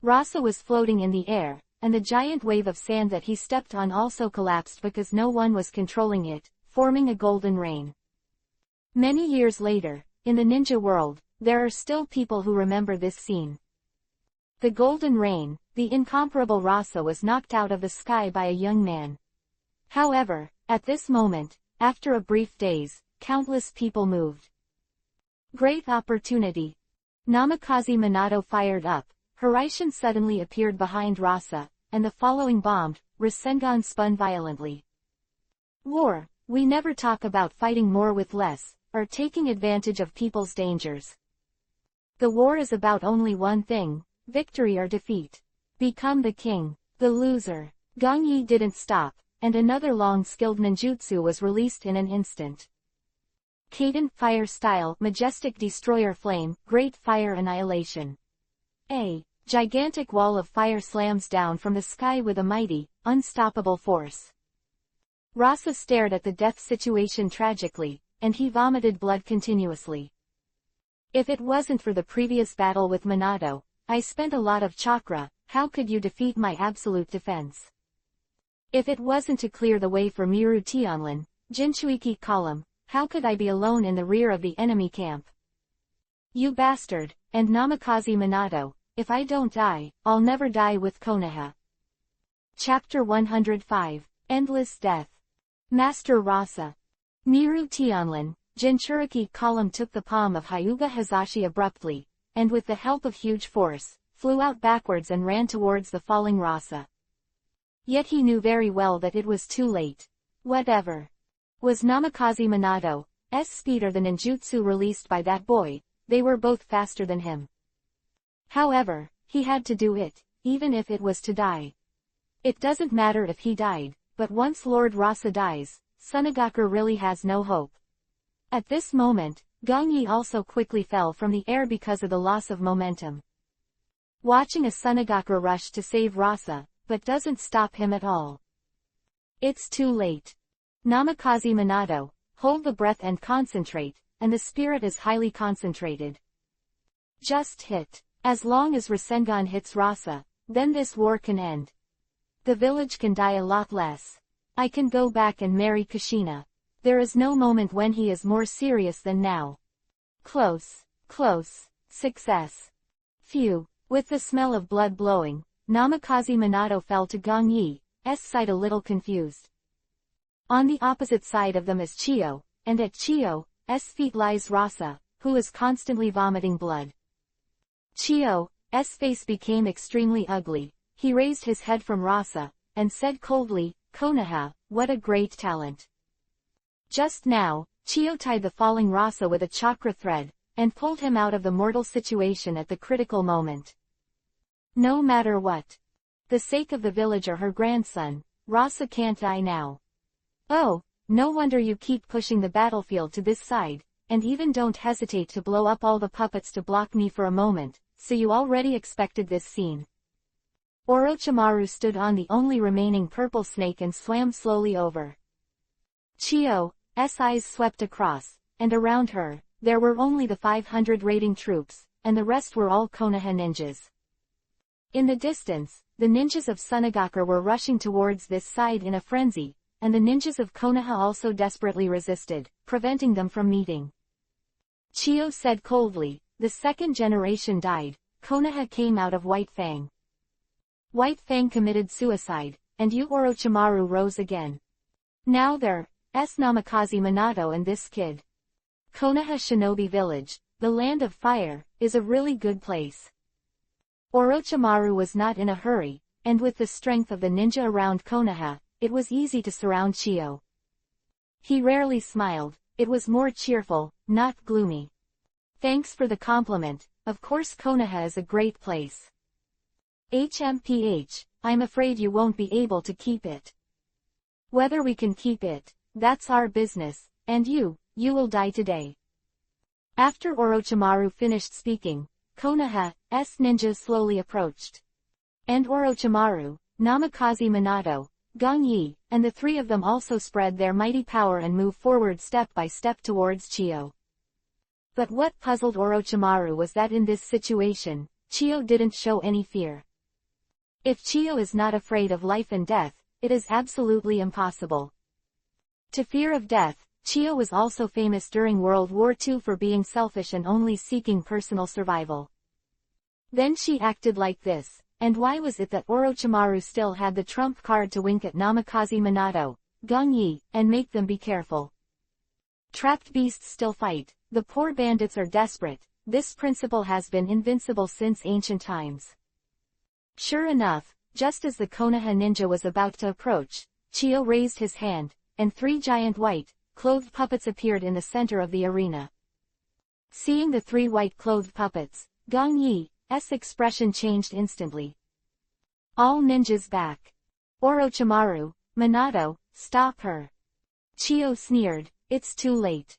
Rasa was floating in the air, and the giant wave of sand that he stepped on also collapsed because no one was controlling it, forming a golden rain. Many years later, in the ninja world, there are still people who remember this scene. The golden rain, the incomparable Rasa was knocked out of the sky by a young man. However, at this moment, after a brief daze, countless people moved. Great opportunity. Namikaze Minato fired up, Hiraishin suddenly appeared behind Rasa, and the following bombed, Rasengan spun violently. War, we never talk about fighting more with less, or taking advantage of people's dangers. The war is about only one thing, victory or defeat. Become the king, the loser. Gongyi didn't stop, and another long-skilled ninjutsu was released in an instant. Kaden Fire Style, Majestic Destroyer Flame, Great Fire Annihilation. A gigantic wall of fire slams down from the sky with a mighty, unstoppable force. Rasa stared at the death situation tragically, and he vomited blood continuously. If it wasn't for the previous battle with Minato, I spent a lot of chakra, how could you defeat my absolute defense? If it wasn't to clear the way for Miru Tianlin, Jinchuiki column, how could I be alone in the rear of the enemy camp? You bastard, and Namikaze Minato, if I don't die, I'll never die with Konoha. Chapter 105, Endless Death. Master Rasa. Miru Tianlin, Jinchuiki column took the palm of Hyuga Hazashi abruptly, and with the help of huge force, flew out backwards and ran towards the falling Rasa. Yet he knew very well that it was too late. Whatever. Was Namikaze Minato's speed or the ninjutsu released by that boy, they were both faster than him. However, he had to do it, even if it was to die. It doesn't matter if he died, but once Lord Rasa dies, Sunagaku really has no hope. At this moment, Gongyi also quickly fell from the air because of the loss of momentum. Watching a Sunagaku rush to save Rasa, but doesn't stop him at all. It's too late. Namikaze Minato, hold the breath and concentrate, and the spirit is highly concentrated. Just hit. As long as Rasengan hits Rasa, then this war can end. The village can die a lot less. I can go back and marry Kushina. There is no moment when he is more serious than now. Close. Success. Phew. With the smell of blood blowing, Namikaze Minato fell to Gongyi's side a little confused. On the opposite side of them is Chiyo, and at Chiyo's feet lies Rasa, who is constantly vomiting blood. Chiyo's face became extremely ugly. He raised his head from Rasa, and said coldly, Konoha, what a great talent. Just now, Chiyo tied the falling Rasa with a chakra thread, and pulled him out of the mortal situation at the critical moment. No matter what. The sake of the village or her grandson, Rasa can't die now. Oh, no wonder you keep pushing the battlefield to this side, and even don't hesitate to blow up all the puppets to block me for a moment, so you already expected this scene. Orochimaru stood on the only remaining purple snake and swam slowly over. Chiyo's eyes swept across, and around her, there were only the 500 raiding troops, and the rest were all Konoha ninjas. In the distance, the ninjas of Sunagakure were rushing towards this side in a frenzy, and the ninjas of Konoha also desperately resisted, preventing them from meeting. Chiyo said coldly, "The second generation died, Konoha came out of White Fang. White Fang committed suicide, and you Orochimaru rose again. Now there's Namikaze Minato and this kid. Konoha Shinobi Village, the land of fire, is a really good place." Orochimaru was not in a hurry, and with the strength of the ninja around Konoha, it was easy to surround Chiyo. He rarely smiled, it was more cheerful, not gloomy. "Thanks for the compliment, of course Konoha is a great place. I'm afraid you won't be able to keep it. Whether we can keep it, that's our business, and you will die today." After Orochimaru finished speaking, Konoha's ninjas slowly approached. And Orochimaru, Namikaze Minato, Gong Yi, and the three of them also spread their mighty power and moved forward step by step towards Chiyo. But what puzzled Orochimaru was that in this situation, Chiyo didn't show any fear. If Chiyo is not afraid of life and death, it is absolutely impossible. To fear of death, Chiyo was also famous during World War II for being selfish and only seeking personal survival. Then she acted like this, and why was it that Orochimaru still had the trump card to wink at Namikaze Minato, Gong Yi, and make them be careful? Trapped beasts still fight, the poor bandits are desperate, this principle has been invincible since ancient times. Sure enough, just as the Konoha ninja was about to approach, Chiyo raised his hand, and three giant white-clothed puppets appeared in the center of the arena. Seeing the three white-clothed puppets, Gong Yi's expression changed instantly. "All ninjas back. Orochimaru, Minato, stop her." Chiyo sneered, "It's too late."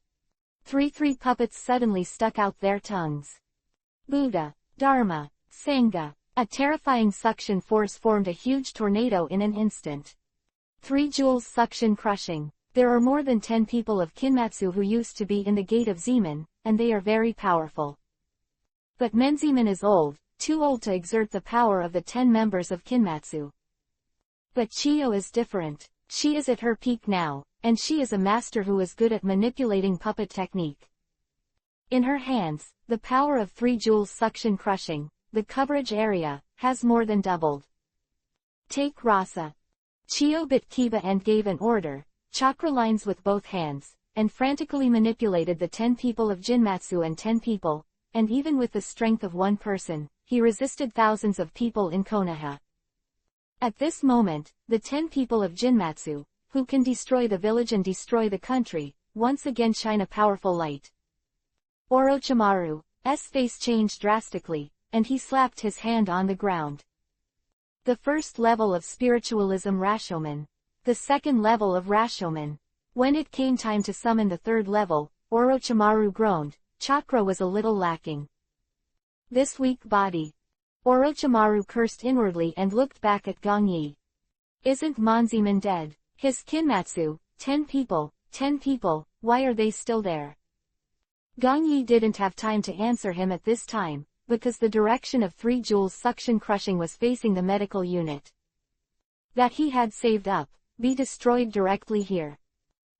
Three puppets suddenly stuck out their tongues. Buddha, Dharma, Sangha. A terrifying suction force formed a huge tornado in an instant. 3 joules suction crushing. There are more than 10 people of Kinmatsu who used to be in the gate of Zeman, and they are very powerful. But Menzeman is old, too old to exert the power of the 10 members of Kinmatsu. But Chiyo is different. She is at her peak now, and she is a master who is good at manipulating puppet technique. In her hands, the power of 3 joules suction crushing, the coverage area, has more than doubled. Take Rasa. Chiyo bit Kiba and gave an order, chakra lines with both hands, and frantically manipulated the 10 people of Jinmatsu and 10 people, and even with the strength of one person, he resisted thousands of people in Konoha. At this moment, the 10 people of Jinmatsu, who can destroy the village and destroy the country, once again shine a powerful light. Orochimaru's face changed drastically, and he slapped his hand on the ground. The first level of spiritualism Rashomon. The second level of Rashomon. When it came time to summon the third level, Orochimaru groaned, chakra was a little lacking. This weak body. Orochimaru cursed inwardly and looked back at Gong Yi. Isn't Menzeman dead? His Kinmatsu, 10 people, why are they still there? Gong Yi didn't have time to answer him at this time, because the direction of 3 joules suction crushing was facing the medical unit. That he had saved up, be destroyed directly here.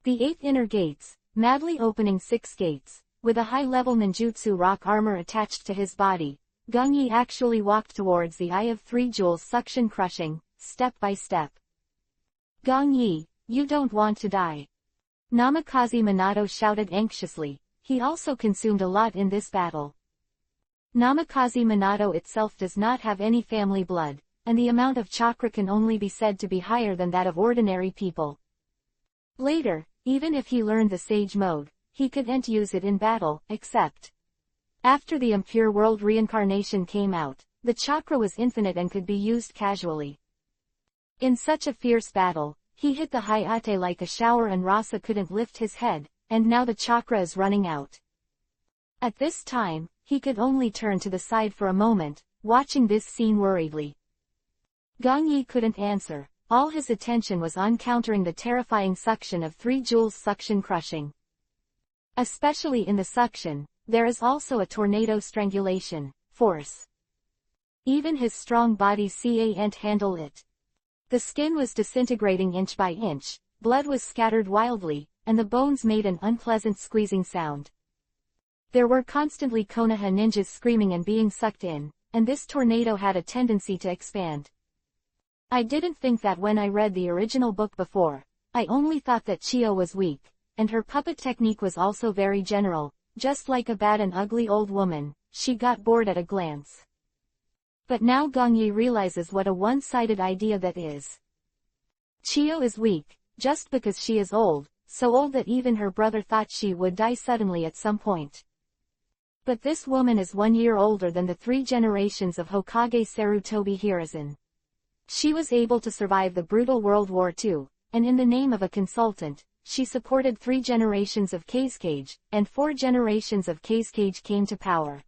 The 8 inner gates, madly opening 6 gates, with a high-level ninjutsu rock armor attached to his body, Gong Yi actually walked towards the eye of 3 joules suction crushing, step by step. Gong Yi, you don't want to die. Namikaze Minato shouted anxiously, he also consumed a lot in this battle. Namikaze Minato itself does not have any family blood, and the amount of chakra can only be said to be higher than that of ordinary people. Later, even if he learned the sage mode, he couldn't use it in battle, except after the impure world reincarnation came out, the chakra was infinite and could be used casually. In such a fierce battle, he hit the Hayate like a shower and Rasa couldn't lift his head, and now the chakra is running out. At this time, he could only turn to the side for a moment, watching this scene worriedly. Gong Yi couldn't answer. All his attention was on countering the terrifying suction of 3 joules suction crushing. Especially in the suction, there is also a tornado strangulation force. Even his strong body can't handle it. The skin was disintegrating inch by inch, blood was scattered wildly, and the bones made an unpleasant squeezing sound. There were constantly Konoha ninjas screaming and being sucked in, and this tornado had a tendency to expand. I didn't think that when I read the original book before. I only thought that Chiyo was weak, and her puppet technique was also very general, just like a bad and ugly old woman. She got bored at a glance. But now Gong Yi realizes what a one-sided idea that is. Chiyo is weak, just because she is old, so old that even her brother thought she would die suddenly at some point. But this woman is 1 year older than the 3 generations of Hokage Sarutobi Hiruzen. She was able to survive the brutal World War II, and in the name of a consultant, she supported 3 generations of Kazekage, and 4 generations of Kazekage came to power.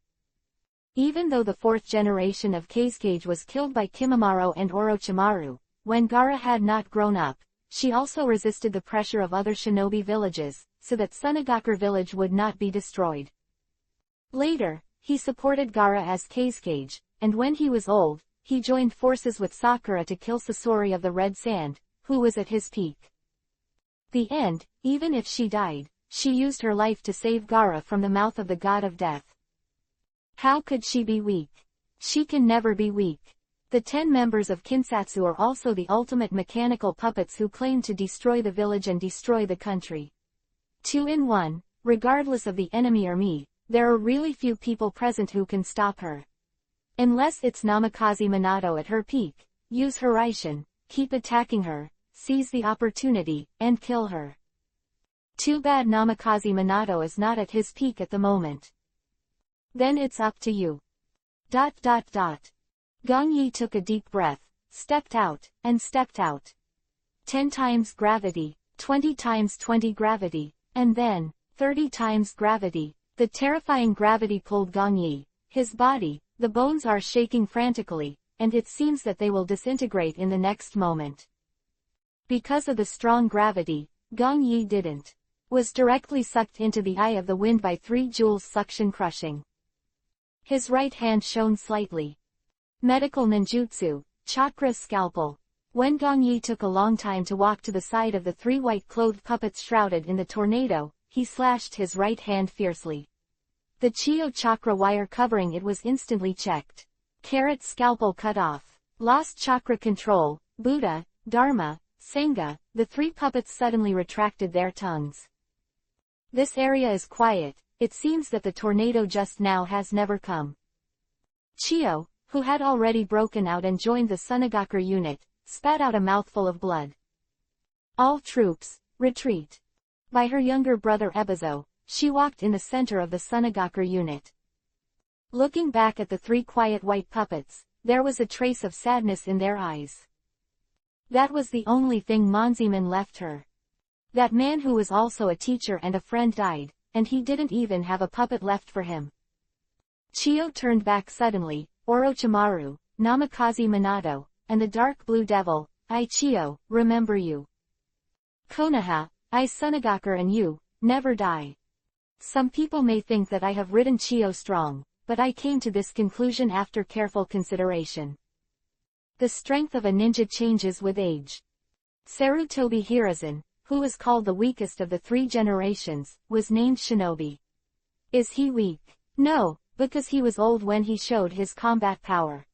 Even though the 4th generation of Kazekage was killed by Kimimaro and Orochimaru, when Gaara had not grown up, she also resisted the pressure of other shinobi villages, so that Sunagakure village would not be destroyed. Later, he supported Gaara as Kazekage, and when he was old, he joined forces with Sakura to kill Sasori of the Red Sand, who was at his peak. The end, even if she died, she used her life to save Gaara from the mouth of the god of death. How could she be weak? She can never be weak. The 10 members of Kinsatsu are also the ultimate mechanical puppets who claim to destroy the village and destroy the country. 2 in 1, regardless of the enemy or me, there are really few people present who can stop her. Unless it's Namikaze Minato at her peak, use Hiraishin, keep attacking her, seize the opportunity, and kill her. Too bad Namikaze Minato is not at his peak at the moment. Then it's up to you. Gong Yi took a deep breath, stepped out, and stepped out. 10 times gravity, 20 times 20 gravity, and then, 30 times gravity. The terrifying gravity pulled Gong Yi. His body, the bones are shaking frantically, and it seems that they will disintegrate in the next moment. Because of the strong gravity, Gong Yi was directly sucked into the eye of the wind by 3 joules suction crushing. His right hand shone slightly. Medical ninjutsu, chakra scalpel. When Gong Yi took a long time to walk to the side of the 3 white-clothed puppets shrouded in the tornado, he slashed his right hand fiercely. The Chiyo chakra wire covering it was instantly checked. Scalpel cut off. Lost chakra control. Buddha, Dharma, Sangha. The 3 puppets suddenly retracted their tongues. This area is quiet. It seems that the tornado just now has never come. Chiyo, who had already broken out and joined the Sunagakure unit, spat out a mouthful of blood. All troops, retreat. By her younger brother Ebizo, she walked in the center of the Sunagakure unit. Looking back at the 3 quiet white puppets, there was a trace of sadness in their eyes. That was the only thing Monziman left her. That man who was also a teacher and a friend died, and he didn't even have a puppet left for him. Chiyo turned back suddenly. Orochimaru, Namikaze Minato, and the Dark Blue Devil. I Chiyo, remember you. Konoha, I Sunagakure and you, never die. Some people may think that I have ridden Chiyo strong, but I came to this conclusion after careful consideration. The strength of a ninja changes with age. Sarutobi Hiruzen, who was called the weakest of the 3 generations, was named Shinobi. Is he weak? No, because he was old when he showed his combat power.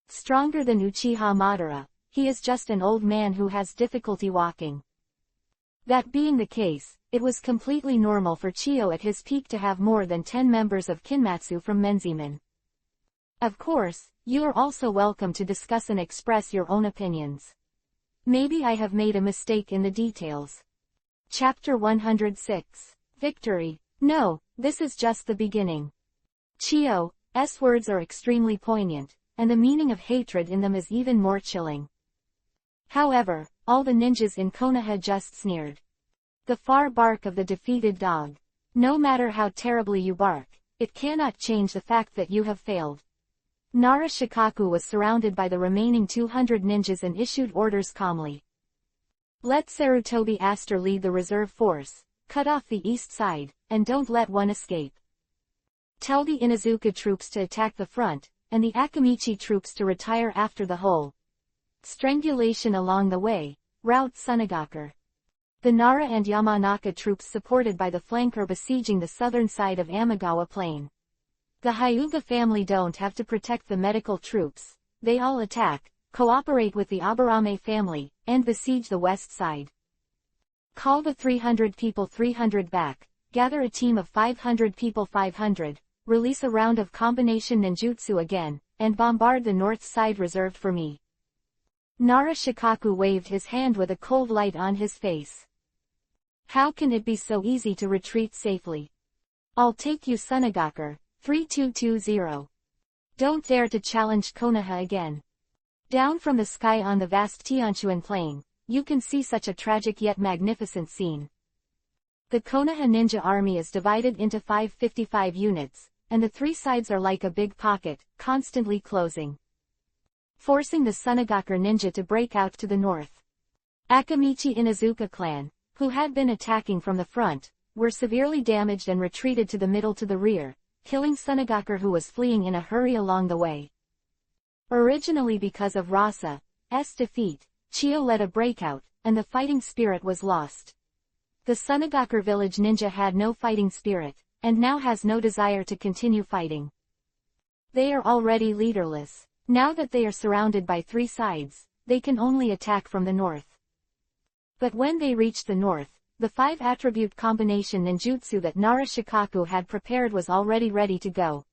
Stronger than Uchiha Madara, he is just an old man who has difficulty walking. That being the case, it was completely normal for Chiyo at his peak to have more than 10 members of Kinmatsu from Menziman. Of course, you are also welcome to discuss and express your own opinions. Maybe I have made a mistake in the details. Chapter 106. Victory. No, this is just the beginning. Chiyo's words are extremely poignant, and the meaning of hatred in them is even more chilling. However, all the ninjas in Konoha just sneered. The far bark of the defeated dog. No matter how terribly you bark, it cannot change the fact that you have failed. Nara Shikaku was surrounded by the remaining 200 ninjas and issued orders calmly. Let Sarutobi Aster lead the reserve force, cut off the east side, and don't let one escape. Tell the Inuzuka troops to attack the front, and the Akamichi troops to retire after the whole. Strangulation along the way, rout Sunagakure. The Nara and Yamanaka troops supported by the flank are besieging the southern side of Amagawa Plain. The Hyuga family don't have to protect the medical troops, they all attack, cooperate with the Aburame family, and besiege the west side. Call the 300 people 300 back, gather a team of 500 people 500, release a round of combination ninjutsu again, and bombard the north side reserved for me. Nara Shikaku waved his hand with a cold light on his face. How can it be so easy to retreat safely? I'll take you Sunagakure, 3220. Don't dare to challenge Konoha again. Down from the sky on the vast Tianchuan plain, you can see such a tragic yet magnificent scene. The Konoha ninja army is divided into 555 units, and the three sides are like a big pocket, constantly closing, forcing the Sunagakure ninja to break out to the north. Akamichi Inuzuka clan, who had been attacking from the front, were severely damaged and retreated to the middle to the rear, killing Sunagakure who was fleeing in a hurry along the way. Originally because of Rasa's defeat, Chiyo led a breakout, and the fighting spirit was lost. The Sunagakure village ninja had no fighting spirit, and now has no desire to continue fighting. They are already leaderless. Now that they are surrounded by three sides, they can only attack from the north. But when they reached the north, the 5-attribute combination ninjutsu that Nara Shikaku had prepared was already ready to go.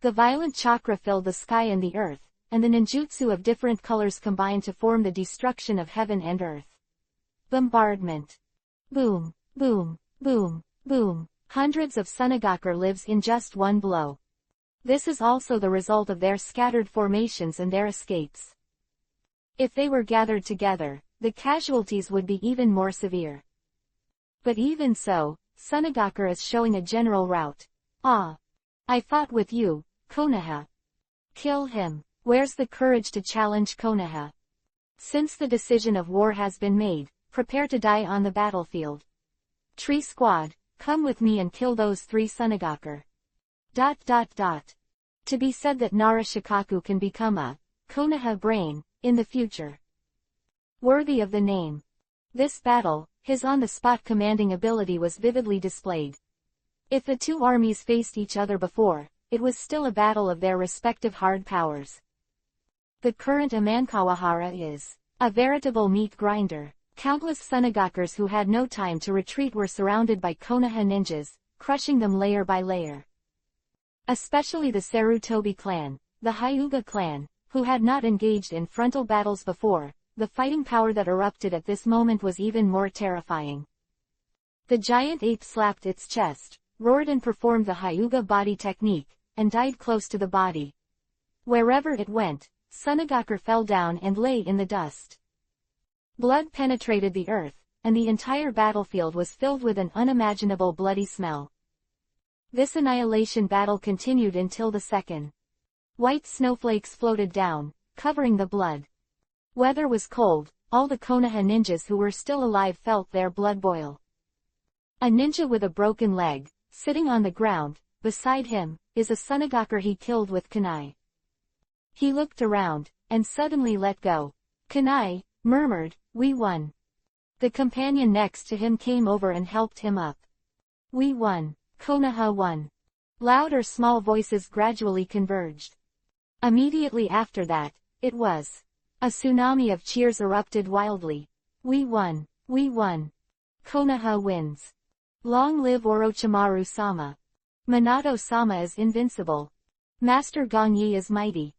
The violent chakra filled the sky and the earth, and the ninjutsu of different colors combined to form the destruction of heaven and earth. Bombardment. Boom, boom, boom, boom. Hundreds of Sunagakure lives in just one blow. This is also the result of their scattered formations and their escapes. If they were gathered together, the casualties would be even more severe. But even so, Sunagakure is showing a general rout. Ah! I fought with you, Konoha. Kill him. Where's the courage to challenge Konoha? Since the decision of war has been made, prepare to die on the battlefield. Tree Squad, come with me and kill those three Sunagakure. ... To be said that Nara Shikaku can become a Konoha brain in the future. Worthy of the name. This battle, his on-the-spot commanding ability was vividly displayed. If the two armies faced each other before, it was still a battle of their respective hard powers. The current Amankawahara is a veritable meat grinder. Countless Sunagakures who had no time to retreat were surrounded by Konoha ninjas, crushing them layer by layer. Especially the Sarutobi clan, the Hyuga clan, who had not engaged in frontal battles before. The fighting power that erupted at this moment was even more terrifying. The giant ape slapped its chest, roared and performed the Hyuga body technique, and died close to the body. Wherever it went, Sunagakure fell down and lay in the dust. Blood penetrated the earth, and the entire battlefield was filled with an unimaginable bloody smell. This annihilation battle continued until the second. White snowflakes floated down, covering the blood. Weather was cold, all the Konoha ninjas who were still alive felt their blood boil. A ninja with a broken leg, sitting on the ground, beside him, is a Sunagakure he killed with kunai. He looked around, and suddenly let go. Kunai, murmured, we won. The companion next to him came over and helped him up. We won. Konoha won. Loud or small voices gradually converged. Immediately after that, it was. A tsunami of cheers erupted wildly. We won. We won. Konoha wins. Long live Orochimaru-sama. Minato-sama is invincible. Master Gongyi is mighty. ...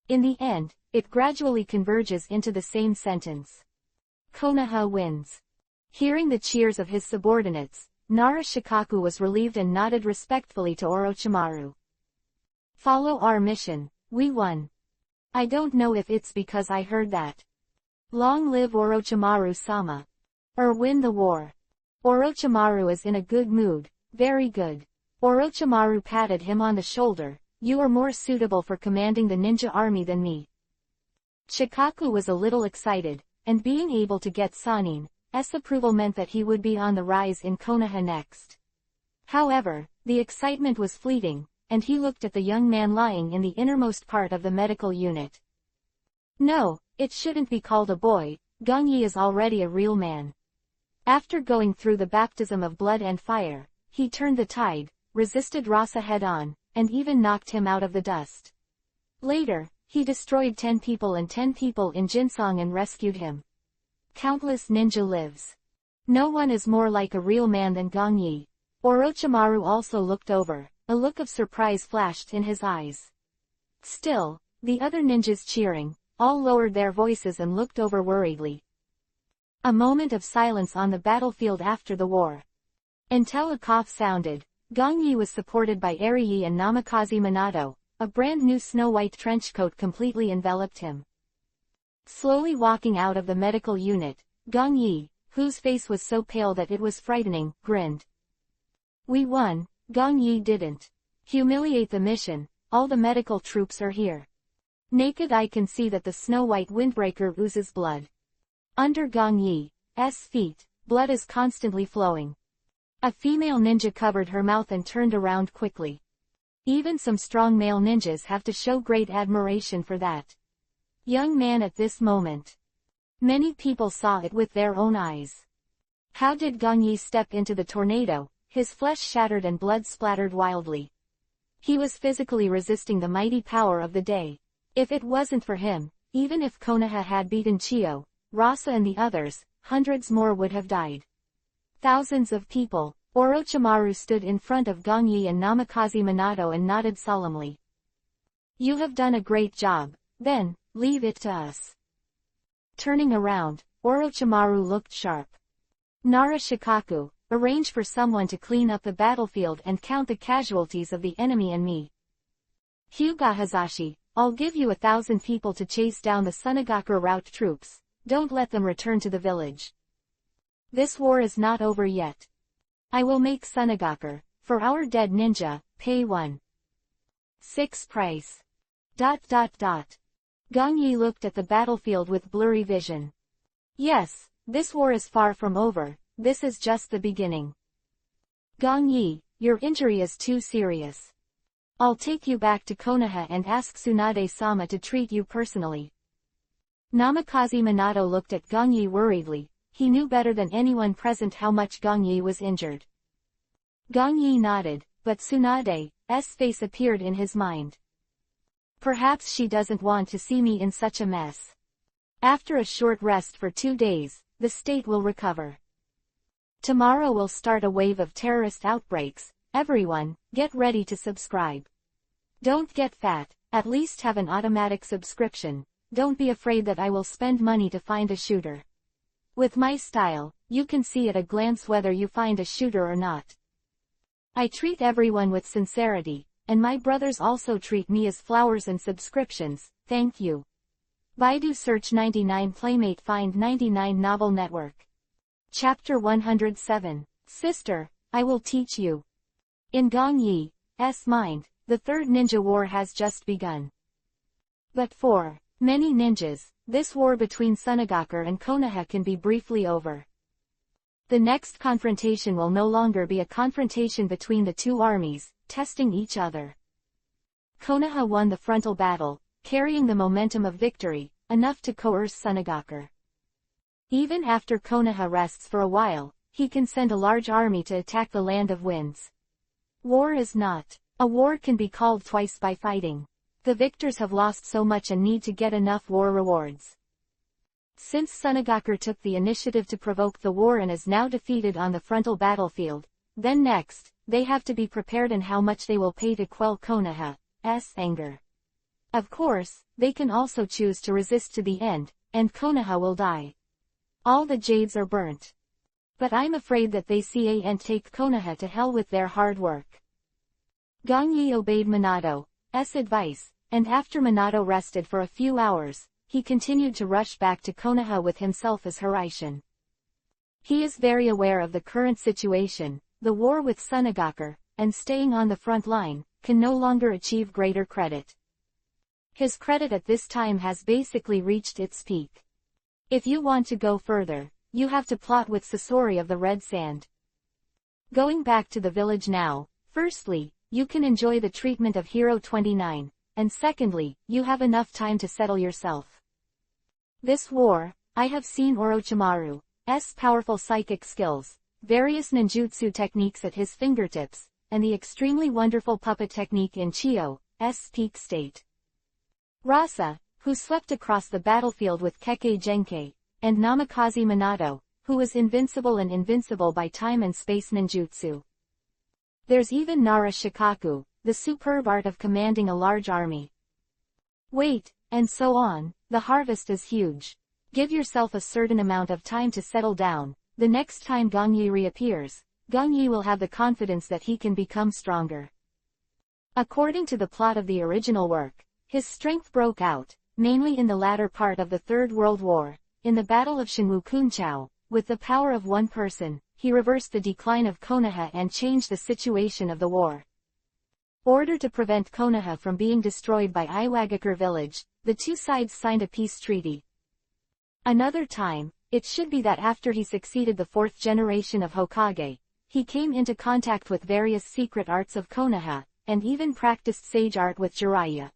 In the end, it gradually converges into the same sentence. Konoha wins. Hearing the cheers of his subordinates, Nara Shikaku was relieved and nodded respectfully to Orochimaru. Follow our mission, we won. I don't know if it's because I heard that. Long live Orochimaru-sama. Or win the war. Orochimaru is in a good mood, very good. Orochimaru patted him on the shoulder. You are more suitable for commanding the ninja army than me. Shikaku was a little excited, and being able to get Sanin's approval meant that he would be on the rise in Konoha next. However, the excitement was fleeting, and he looked at the young man lying in the innermost part of the medical unit. No, it shouldn't be called a boy. Gongyi is already a real man. After going through the baptism of blood and fire, he turned the tide, resisted Rasa head-on, and even knocked him out of the dust. Later, he destroyed 10 people and 10 people in Jinsong and rescued him. Countless ninja lives. No one is more like a real man than Gongyi. Orochimaru also looked over. A look of surprise flashed in his eyes. Still, the other ninjas cheering, all lowered their voices and looked over worriedly. A moment of silence on the battlefield after the war. Until a cough sounded, Gongyi was supported by Ariyi and Namikaze Minato. A brand new snow-white trenchcoat completely enveloped him. Slowly walking out of the medical unit, Gongyi, whose face was so pale that it was frightening, grinned. We won. Gongyi didn't humiliate the mission. All the medical troops are here. Naked eye can see that the snow-white windbreaker oozes blood. Under Gongyi's feet, blood is constantly flowing. A female ninja covered her mouth and turned around quickly. Even some strong male ninjas have to show great admiration for that young man at this moment. Many people saw it with their own eyes. How did Gongyi step into the tornado? His flesh shattered and blood splattered wildly. He was physically resisting the mighty power of the day. If it wasn't for him, even if Konoha had beaten Chiyo, Rasa and the others, hundreds more would have died. Thousands of people. Orochimaru stood in front of Gongyi and Namikaze Minato and nodded solemnly. You have done a great job. Then, leave it to us. Turning around, Orochimaru looked sharp. Nara Shikaku, arrange for someone to clean up the battlefield and count the casualties of the enemy and me. Hyuga Hazashi, I'll give you 1,000 people to chase down the Sunagakure route troops. Don't let them return to the village. This war is not over yet. I will make Sunagakure, for our dead ninja, pay 1/6 price. Gongyi looked at the battlefield with blurry vision. Yes, this war is far from over. This is just the beginning. Gongyi, your injury is too serious. I'll take you back to Konoha and ask Tsunade-sama to treat you personally. Namikaze Minato looked at Gongyi worriedly. He knew better than anyone present how much Gongyi was injured. Gongyi nodded, but Tsunade's face appeared in his mind. Perhaps she doesn't want to see me in such a mess. After a short rest for 2 days, the state will recover. Tomorrow will start a wave of terrorist outbreaks. Everyone, get ready to subscribe. Don't get fat, at least have an automatic subscription. Don't be afraid that I will spend money to find a shooter. With my style, you can see at a glance whether you find a shooter or not. I treat everyone with sincerity, and my brothers also treat me as flowers and subscriptions, thank you. Baidu search 99 Playmate find 99 Novel Network. Chapter 107. Sister, I will teach you. In Gongyi's mind, the third ninja war has just begun. But for many ninjas, this war between Sunagakure and Konoha can be briefly over. The next confrontation will no longer be a confrontation between the two armies, testing each other. Konoha won the frontal battle, carrying the momentum of victory, enough to coerce Sunagakure. Even after Konoha rests for a while, he can send a large army to attack the Land of Winds. War is not. A war can be called twice by fighting. The victors have lost so much and need to get enough war rewards. Since Sunagakure took the initiative to provoke the war and is now defeated on the frontal battlefield, then next, they have to be prepared in how much they will pay to quell Konoha's anger. Of course, they can also choose to resist to the end, and Konoha will die. All the jades are burnt. But I'm afraid that they see and take Konoha to hell with their hard work. Gongyi obeyed Minato's advice, and after Minato rested for a few hours, he continued to rush back to Konoha with himself as Hiraishin. He is very aware of the current situation, the war with Sunagakure, and staying on the front line, can no longer achieve greater credit. His credit at this time has basically reached its peak. If you want to go further, you have to plot with Sasori of the Red Sand. Going back to the village now, firstly, you can enjoy the treatment of Hero 29, and secondly, you have enough time to settle yourself. This war, I have seen Orochimaru's powerful psychic skills, various ninjutsu techniques at his fingertips, and the extremely wonderful puppet technique in Chiyo's peak state. Rasa, who swept across the battlefield with Kekkei Genkai, and Namikaze Minato, who was invincible by time and space ninjutsu. There's even Nara Shikaku, the superb art of commanding a large army. Wait, and so on. The harvest is huge. Give yourself a certain amount of time to settle down. The next time Gong Yi reappears, Gong Yi will have the confidence that he can become stronger. According to the plot of the original work, his strength broke out, mainly in the latter part of the Third World War, in the Battle of Shinwu Kunchao. With the power of one person, he reversed the decline of Konoha and changed the situation of the war. Order to prevent Konoha from being destroyed by Iwagakure village, the two sides signed a peace treaty. Another time, it should be that after he succeeded the fourth generation of Hokage, he came into contact with various secret arts of Konoha, and even practiced sage art with Jiraiya.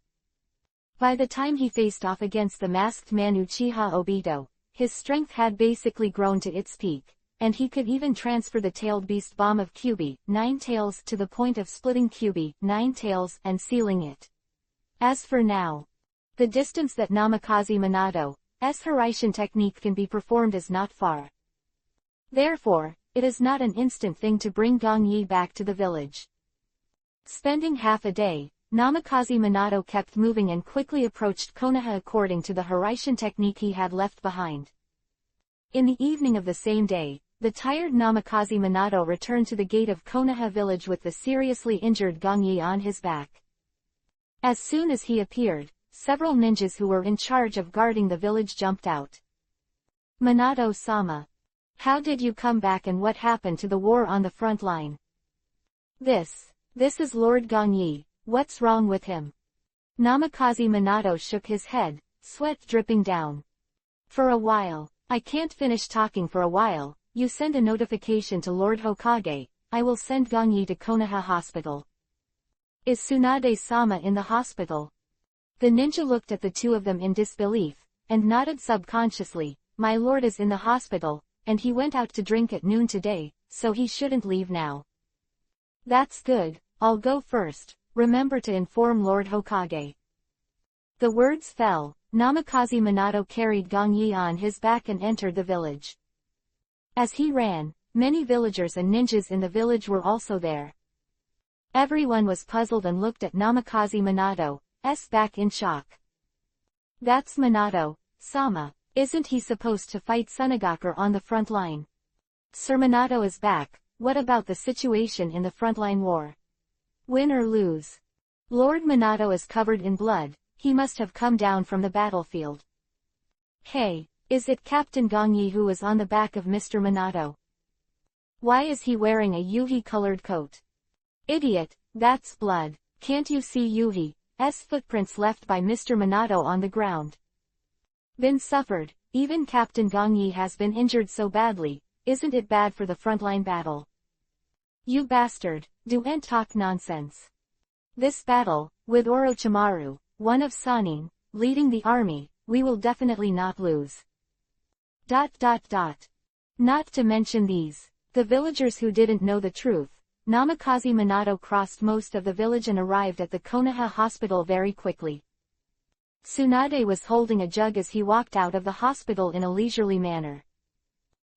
By the time he faced off against the masked man Uchiha Obito, his strength had basically grown to its peak, and he could even transfer the tailed beast bomb of Kyuubi, 9 tails to the point of splitting Kyuubi, 9 tails, and sealing it. As for now, the distance that Namikaze Minato's Hiraishin technique can be performed is not far. Therefore, it is not an instant thing to bring Gong Yi back to the village. Spending half a day, Namikaze Minato kept moving and quickly approached Konoha according to the Hiraishin technique he had left behind. In the evening of the same day, the tired Namikaze Minato returned to the gate of Konoha village with the seriously injured Gong Yi on his back. As soon as he appeared, several ninjas who were in charge of guarding the village jumped out. Minato-sama, how did you come back and what happened to the war on the front line? This is Lord Gong Yi. What's wrong with him? Namikaze Minato shook his head, sweat dripping down. For a while, I can't finish talking for a while. You send a notification to Lord Hokage. I will send Gong Yi to Konoha Hospital. Is Tsunade-sama in the hospital? The ninja looked at the two of them in disbelief, and nodded subconsciously. My lord is in the hospital, and he went out to drink at noon today, so he shouldn't leave now. That's good, I'll go first. Remember to inform Lord Hokage. The words fell. Namikaze Minato carried Gong Yi on his back and entered the village. As he ran, many villagers and ninjas in the village were also there. Everyone was puzzled and looked at Namikaze Minato's back in shock. That's Minato-sama. Isn't he supposed to fight Sunagakure on the front line? Sir Minato is back. What about the situation in the frontline war? Win or lose? Lord Minato is covered in blood. He must have come down from the battlefield. Hey, is it Captain Gong Yi who is on the back of Mr. Minato? Why is he wearing a Yuhi-colored coat? Idiot, that's blood. Can't you see Yuhi's footprints left by Mr. Minato on the ground? Been suffered. Even Captain Gong Yi has been injured so badly. Isn't it bad for the frontline battle? You bastard, don't talk nonsense. This battle, with Orochimaru, one of Sannin, leading the army, we will definitely not lose. ... Not to mention these, the villagers who didn't know the truth. Namikaze Minato crossed most of the village and arrived at the Konoha hospital very quickly. Tsunade was holding a jug as he walked out of the hospital in a leisurely manner.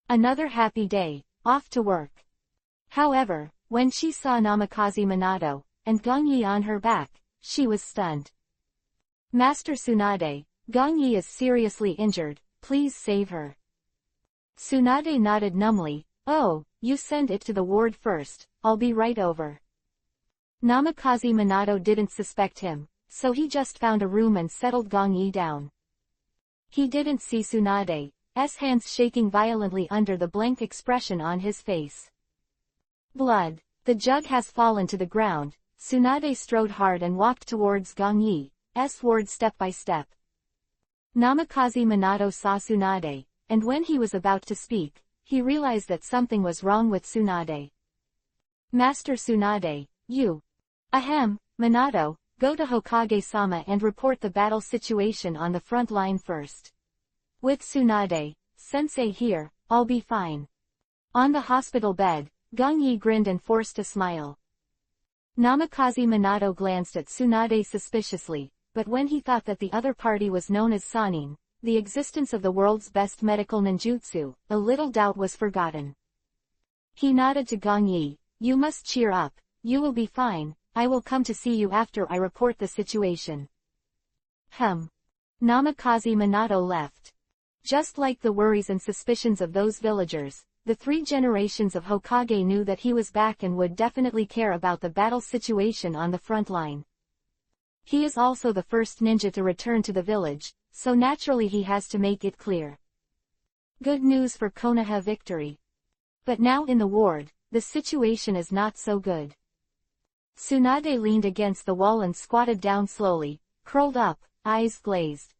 Another happy day, off to work. However, when she saw Namikaze Minato, and Gong Yi on her back, she was stunned. Master Tsunade, Gong Yi is seriously injured, please save her. Tsunade nodded numbly. Oh, you send it to the ward first, I'll be right over. Namikaze Minato didn't suspect him, so he just found a room and settled Gong Yi down. He didn't see Tsunade's hands shaking violently under the blank expression on his face. Blood. The jug has fallen to the ground. Tsunade strode hard and walked towards Gong Yi's ward step by step. Namikaze Minato saw Tsunade, and when he was about to speak, he realized that something was wrong with Tsunade. Master Tsunade, you. Ahem, Minato, go to Hokage-sama and report the battle situation on the front line first. With Tsunade-sensei here, I'll be fine. On the hospital bed, Gong Yi grinned and forced a smile. Namikaze Minato glanced at Tsunade suspiciously, but when he thought that the other party was known as Sanin, the existence of the world's best medical ninjutsu, a little doubt was forgotten. He nodded to Gong Yi, you must cheer up, you will be fine, I will come to see you after I report the situation. Namikaze Minato left. Just like the worries and suspicions of those villagers, the 3 generations of Hokage knew that he was back and would definitely care about the battle situation on the front line. He is also the first ninja to return to the village, so naturally he has to make it clear. Good news for Konoha victory. But now in the ward, the situation is not so good. Tsunade leaned against the wall and squatted down slowly, curled up, eyes glazed.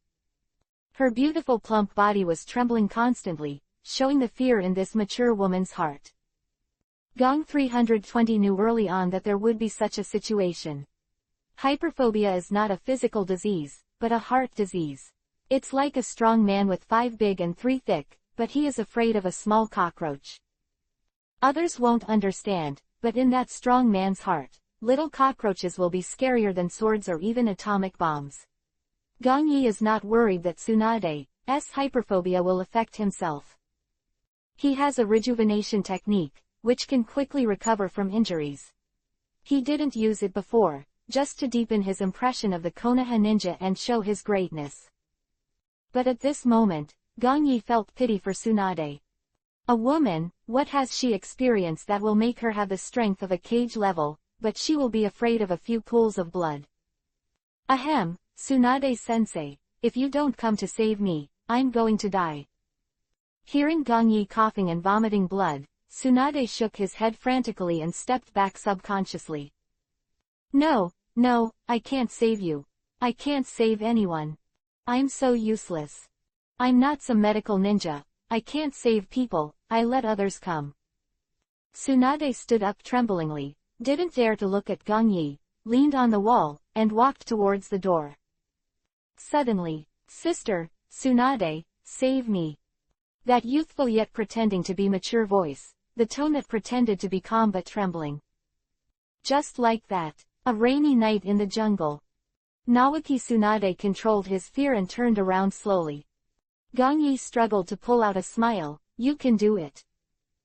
Her beautiful plump body was trembling constantly, showing the fear in this mature woman's heart. Gong 320 knew early on that there would be such a situation. Hyperphobia is not a physical disease, but a heart disease. It's like a strong man with 5 big and 3 thick, but he is afraid of a small cockroach. Others won't understand, but in that strong man's heart, little cockroaches will be scarier than swords or even atomic bombs. Gong Yi is not worried that Tsunade's hyperphobia will affect himself. He has a rejuvenation technique, which can quickly recover from injuries. He didn't use it before, just to deepen his impression of the Konoha ninja and show his greatness. But at this moment, Gong Yi felt pity for Tsunade. A woman, what has she experienced that will make her have the strength of a cage level, but she will be afraid of a few pools of blood? Ahem, Tsunade-sensei, if you don't come to save me, I'm going to die. Hearing Gong Yi coughing and vomiting blood, Tsunade shook his head frantically and stepped back subconsciously. No, I can't save you. I can't save anyone. I'm so useless. I'm not some medical ninja. I can't save people, I let others come. Tsunade stood up tremblingly, didn't dare to look at Gong Yi, leaned on the wall, and walked towards the door. Suddenly, Sister, Tsunade, save me. That youthful yet pretending to be mature voice, the tone that pretended to be calm but trembling. Just like that, a rainy night in the jungle. Naoki Tsunade controlled his fear and turned around slowly. Gong Yi struggled to pull out a smile, you can do it.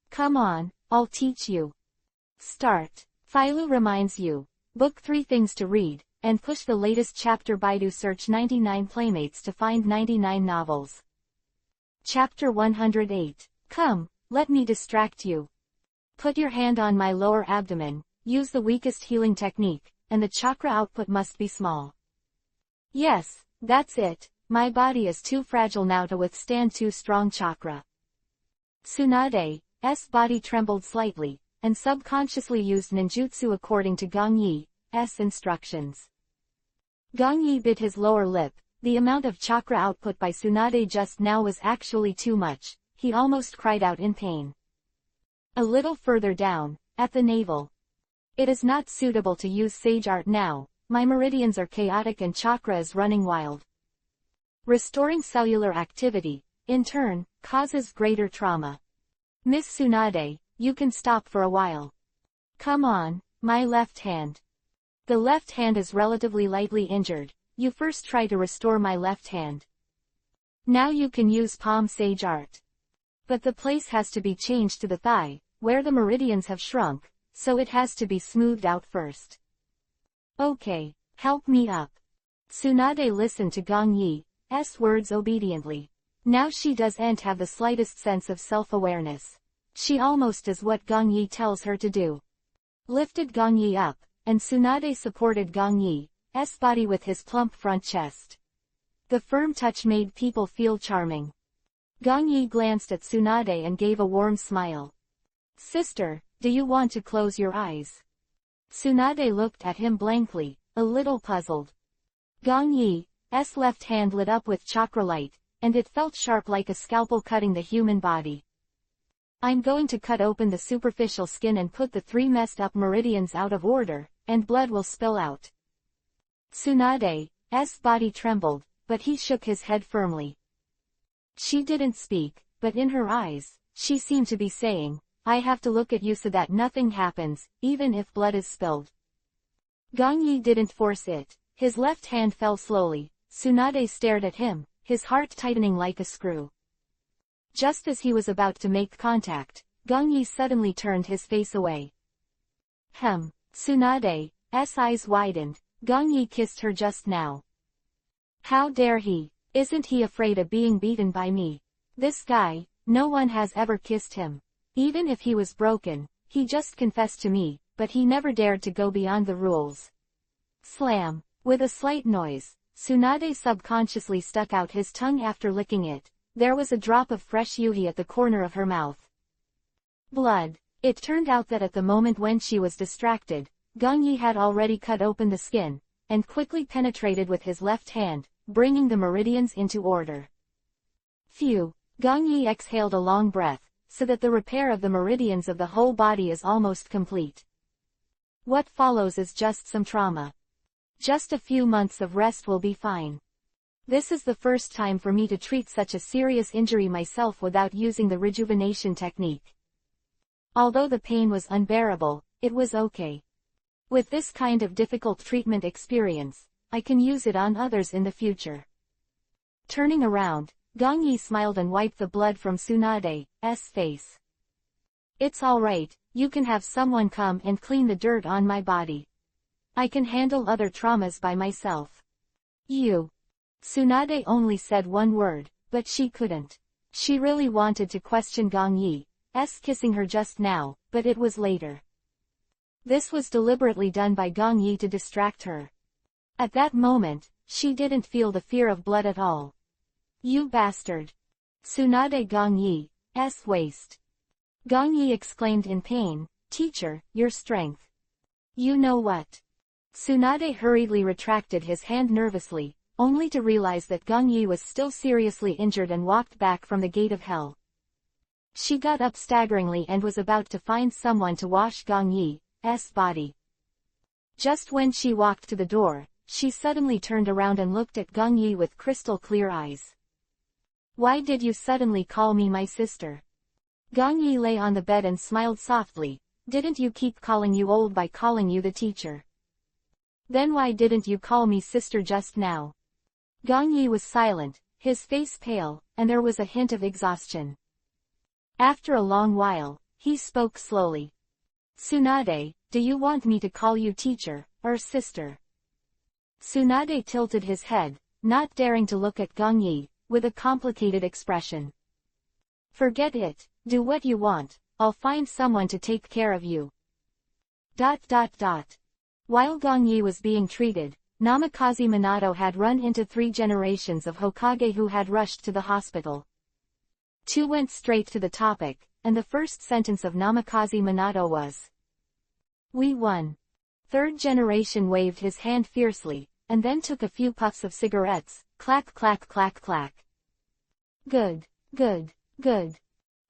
Come on, I'll teach you. Start. Philo reminds you, book 3 things to read, and push the latest chapter. Baidu search 99 playmates to find 99 novels. Chapter 108. Come, let me distract you. Put your hand on my lower abdomen, use the weakest healing technique, and the chakra output must be small. Yes, that's it, my body is too fragile now to withstand too strong chakra. Tsunade's body trembled slightly, and subconsciously used ninjutsu according to Gong Yi's instructions. Gong Yi bit his lower lip. The amount of chakra output by Tsunade just now was actually too much, he almost cried out in pain. A little further down, at the navel. It is not suitable to use sage art now, my meridians are chaotic and chakra is running wild. Restoring cellular activity, in turn, causes greater trauma. Miss Tsunade, you can stop for a while. Come on, my left hand. The left hand is relatively lightly injured. You first try to restore my left hand. Now you can use palm sage art. But the place has to be changed to the thigh, where the meridians have shrunk, so it has to be smoothed out first. Okay, help me up. Tsunade listened to Gong Yi's words obediently. Now she doesn't have the slightest sense of self-awareness. She almost does what Gong Yi tells her to do. Lifted Gong Yi up, and Tsunade supported Gong Yi's body with his plump front chest. The firm touch made people feel charming. Gong Yi glanced at Tsunade and gave a warm smile. Sister, do you want to close your eyes? Tsunade looked at him blankly, a little puzzled. Gong Yi's left hand lit up with chakra light, and it felt sharp like a scalpel cutting the human body. I'm going to cut open the superficial skin and put the 3 messed up meridians out of order, and blood will spill out. Tsunade's body trembled, but he shook his head firmly. She didn't speak, but in her eyes, she seemed to be saying, I have to look at you so that nothing happens, even if blood is spilled. Gong Yi didn't force it. His left hand fell slowly. Tsunade stared at him, his heart tightening like a screw. Just as he was about to make contact, Gong Yi suddenly turned his face away. Tsunade's eyes widened. Gong Yi kissed her just now. How dare he? Isn't he afraid of being beaten by me? This guy, no one has ever kissed him. Even if he was broken, he just confessed to me, but he never dared to go beyond the rules. Slam. With a slight noise, Tsunade subconsciously stuck out his tongue after licking it. There was a drop of fresh yuhi at the corner of her mouth. Blood. It turned out that at the moment when she was distracted, Gong Yi had already cut open the skin, and quickly penetrated with his left hand, bringing the meridians into order. Phew. Gong Yi exhaled a long breath, so that the repair of the meridians of the whole body is almost complete. What follows is just some trauma. Just a few months of rest will be fine. This is the first time for me to treat such a serious injury myself without using the rejuvenation technique. Although the pain was unbearable, it was okay. With this kind of difficult treatment experience, I can use it on others in the future. Turning around, Gong Yi smiled and wiped the blood from Tsunade's face. It's alright, you can have someone come and clean the dirt on my body. I can handle other traumas by myself. You. Tsunade only said one word, but she couldn't. She really wanted to question Gong Yi's kissing her just now, but it was later. This was deliberately done by Gong Yi to distract her. At that moment, she didn't feel the fear of blood at all. You bastard. Tsunade Gong Yi's waist. Gong Yi exclaimed in pain, Teacher, your strength. You know what? Tsunade hurriedly retracted his hand nervously, only to realize that Gong Yi was still seriously injured and walked back from the gate of hell. She got up staggeringly and was about to find someone to wash Gong Yi's body. Just when she walked to the door, she suddenly turned around and looked at Gong Yi with crystal clear eyes. Why did you suddenly call me my sister? Gong Yi lay on the bed and smiled softly. Didn't you keep calling you old by calling you the teacher? Then why didn't you call me sister just now? Gong Yi was silent, his face pale, and there was a hint of exhaustion. After a long while, he spoke slowly. Tsunade, do you want me to call you teacher, or sister? Tsunade tilted his head, not daring to look at Gong Yi, with a complicated expression. Forget it, do what you want, I'll find someone to take care of you. ... While Gong Yi was being treated, Namikaze Minato had run into 3 generations of Hokage who had rushed to the hospital. 2 went straight to the topic, and the first sentence of Namikaze Minato was, We won. 3rd generation waved his hand fiercely, and then took a few puffs of cigarettes, clack clack clack clack. Good, good, good.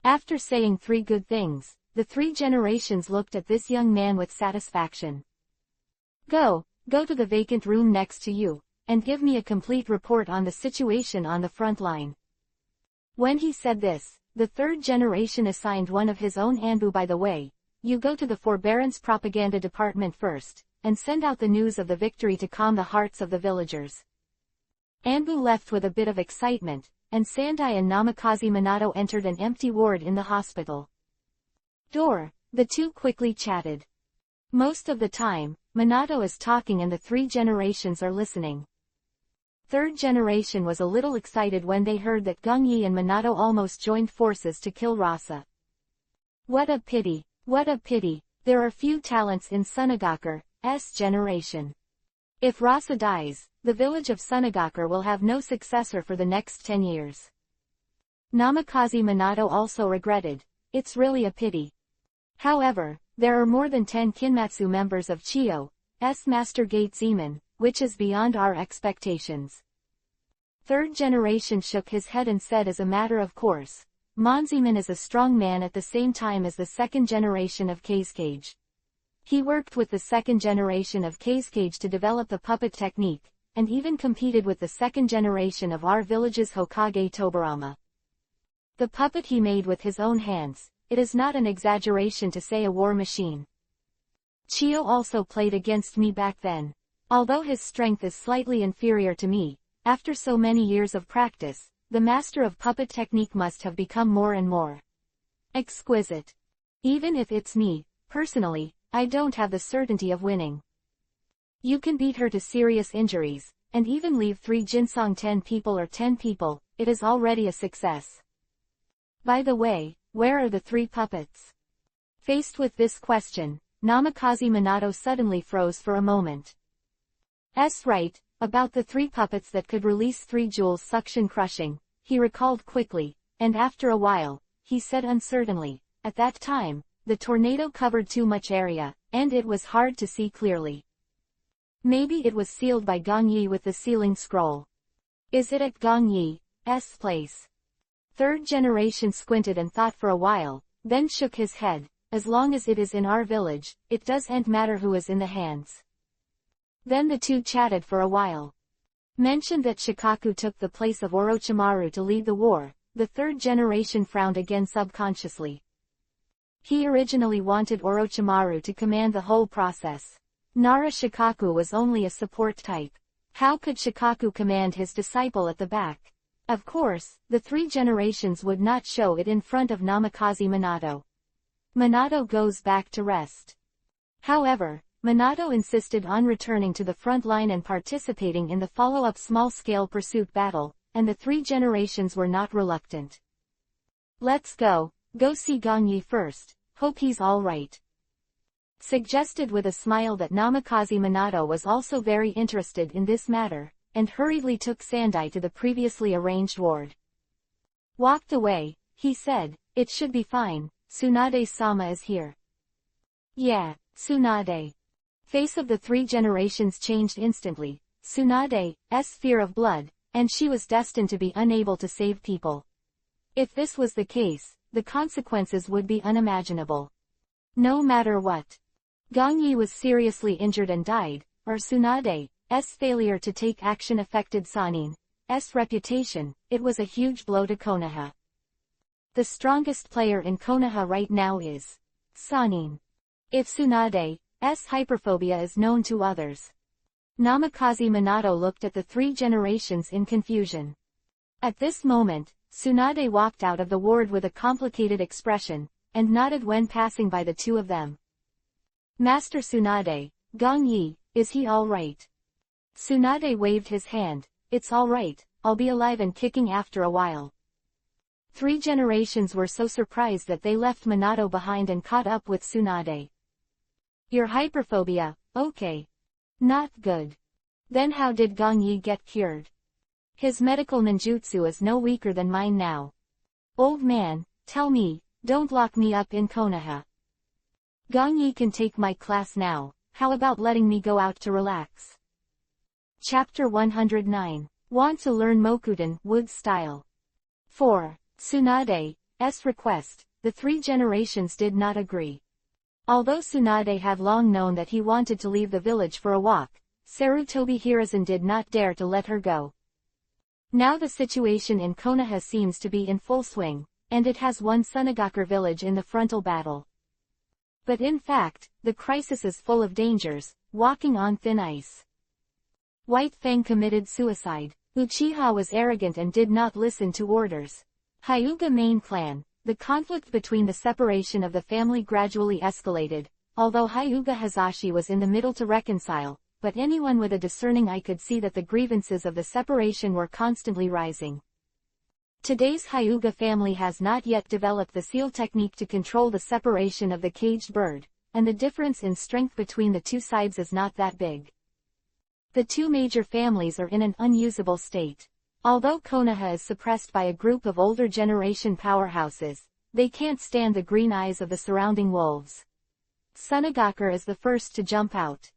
After saying 3 good things, the 3 generations looked at this young man with satisfaction. Go to the vacant room next to you, and give me a complete report on the situation on the front line. When he said this, the 3rd generation assigned one of his own Anbu. By the way, you go to the forbearance propaganda department first, and send out the news of the victory to calm the hearts of the villagers. Anbu left with a bit of excitement, and Sandai and Namikaze Minato entered an empty ward in the hospital. The 2 quickly chatted. Most of the time, Minato is talking and the 3 generations are listening. 3rd generation was a little excited when they heard that Gong Yi and Minato almost joined forces to kill Rasa. What a pity, what a pity, there are few talents in Sunagaku's generation. If Rasa dies, the village of Sunagaku will have no successor for the next 10 years. Namikaze Minato also regretted, it's really a pity. However, there are more than 10 Kinmatsu members of Chiyo's Master Gate Zeman, which is beyond our expectations. Third generation shook his head and said as a matter of course, Monzeman is a strong man at the same time as the second generation of Cage. He worked with the second generation of Cage to develop the puppet technique, and even competed with the second generation of our village's Hokage Tobarama. The puppet he made with his own hands, it is not an exaggeration to say a war machine. Chiyo also played against me back then. Although his strength is slightly inferior to me, after so many years of practice, the master of puppet technique must have become more and more exquisite. Even if it's me, personally, I don't have the certainty of winning. You can beat her to serious injuries, and even leave 3 Jinsong 10 people or 10 people, it is already a success. By the way, where are the 3 puppets? Faced with this question, Namikaze Minato suddenly froze for a moment. Right, about the 3 puppets that could release 3 joules suction crushing, he recalled quickly, and after a while, he said uncertainly, at that time, the tornado covered too much area, and it was hard to see clearly. Maybe it was sealed by Gong Yi with the sealing scroll. Is it at Gong Yi's place? Third generation squinted and thought for a while, then shook his head. As long as it is in our village, it doesn't matter who is in the hands. Then the two chatted for a while. Mentioned that Shikaku took the place of Orochimaru to lead the war. The third generation frowned again subconsciously. He originally wanted Orochimaru to command the whole process. Nara Shikaku was only a support type. How could Shikaku command his disciple at the back? Of course, the 3 generations would not show it in front of Namikaze Minato. Minato goes back to rest. However, Minato insisted on returning to the front line and participating in the follow-up small-scale pursuit battle, and the 3 generations were not reluctant. Let's go see Gong Yi first, hope he's alright. Suggested with a smile that Namikaze Minato was also very interested in this matter, and hurriedly took Sandai to the previously arranged ward. Walked away, he said, it should be fine, Tsunade-sama is here. Yeah, Tsunade. Face of the 3 generations changed instantly, Tsunade's fear of blood, and she was destined to be unable to save people. If this was the case, the consequences would be unimaginable. No matter what. Gong Yi was seriously injured and died, or Tsunade's failure to take action affected Sanin's reputation. It was a huge blow to Konoha. The strongest player in Konoha right now is Sanin. If Tsunade's hyperphobia is known to others. Namikaze Minato looked at the 3 generations in confusion. At this moment, Tsunade walked out of the ward with a complicated expression, and nodded when passing by the 2 of them. Master Tsunade, Gong Yi, is he alright? Tsunade waved his hand, it's alright, I'll be alive and kicking after a while. 3 generations were so surprised that they left Minato behind and caught up with Tsunade. Your hyperphobia, okay. Not good. Then how did Gong Yi get cured? His medical ninjutsu is no weaker than mine now. Old man, tell me, don't lock me up in Konoha. Gong Yi can take my class now, how about letting me go out to relax? Chapter 109. Want to learn Mokuden wood style. 4. Tsunade's request, the 3 generations did not agree. Although Tsunade had long known that he wanted to leave the village for a walk, Sarutobi Hiruzen did not dare to let her go. Now the situation in Konoha seems to be in full swing, and it has one Sunagakur village in the frontal battle. But in fact, the crisis is full of dangers, walking on thin ice. White Fang committed suicide. Uchiha was arrogant and did not listen to orders. Hyuga main clan. The conflict between the separation of the family gradually escalated, although Hyuga Hazashi was in the middle to reconcile, but anyone with a discerning eye could see that the grievances of the separation were constantly rising. Today's Hyuga family has not yet developed the seal technique to control the separation of the caged bird, and the difference in strength between the 2 sides is not that big. The 2 major families are in an unusable state. Although Konoha is suppressed by a group of older generation powerhouses, They can't stand the green eyes of the surrounding wolves. Sunagakure is the first to jump out.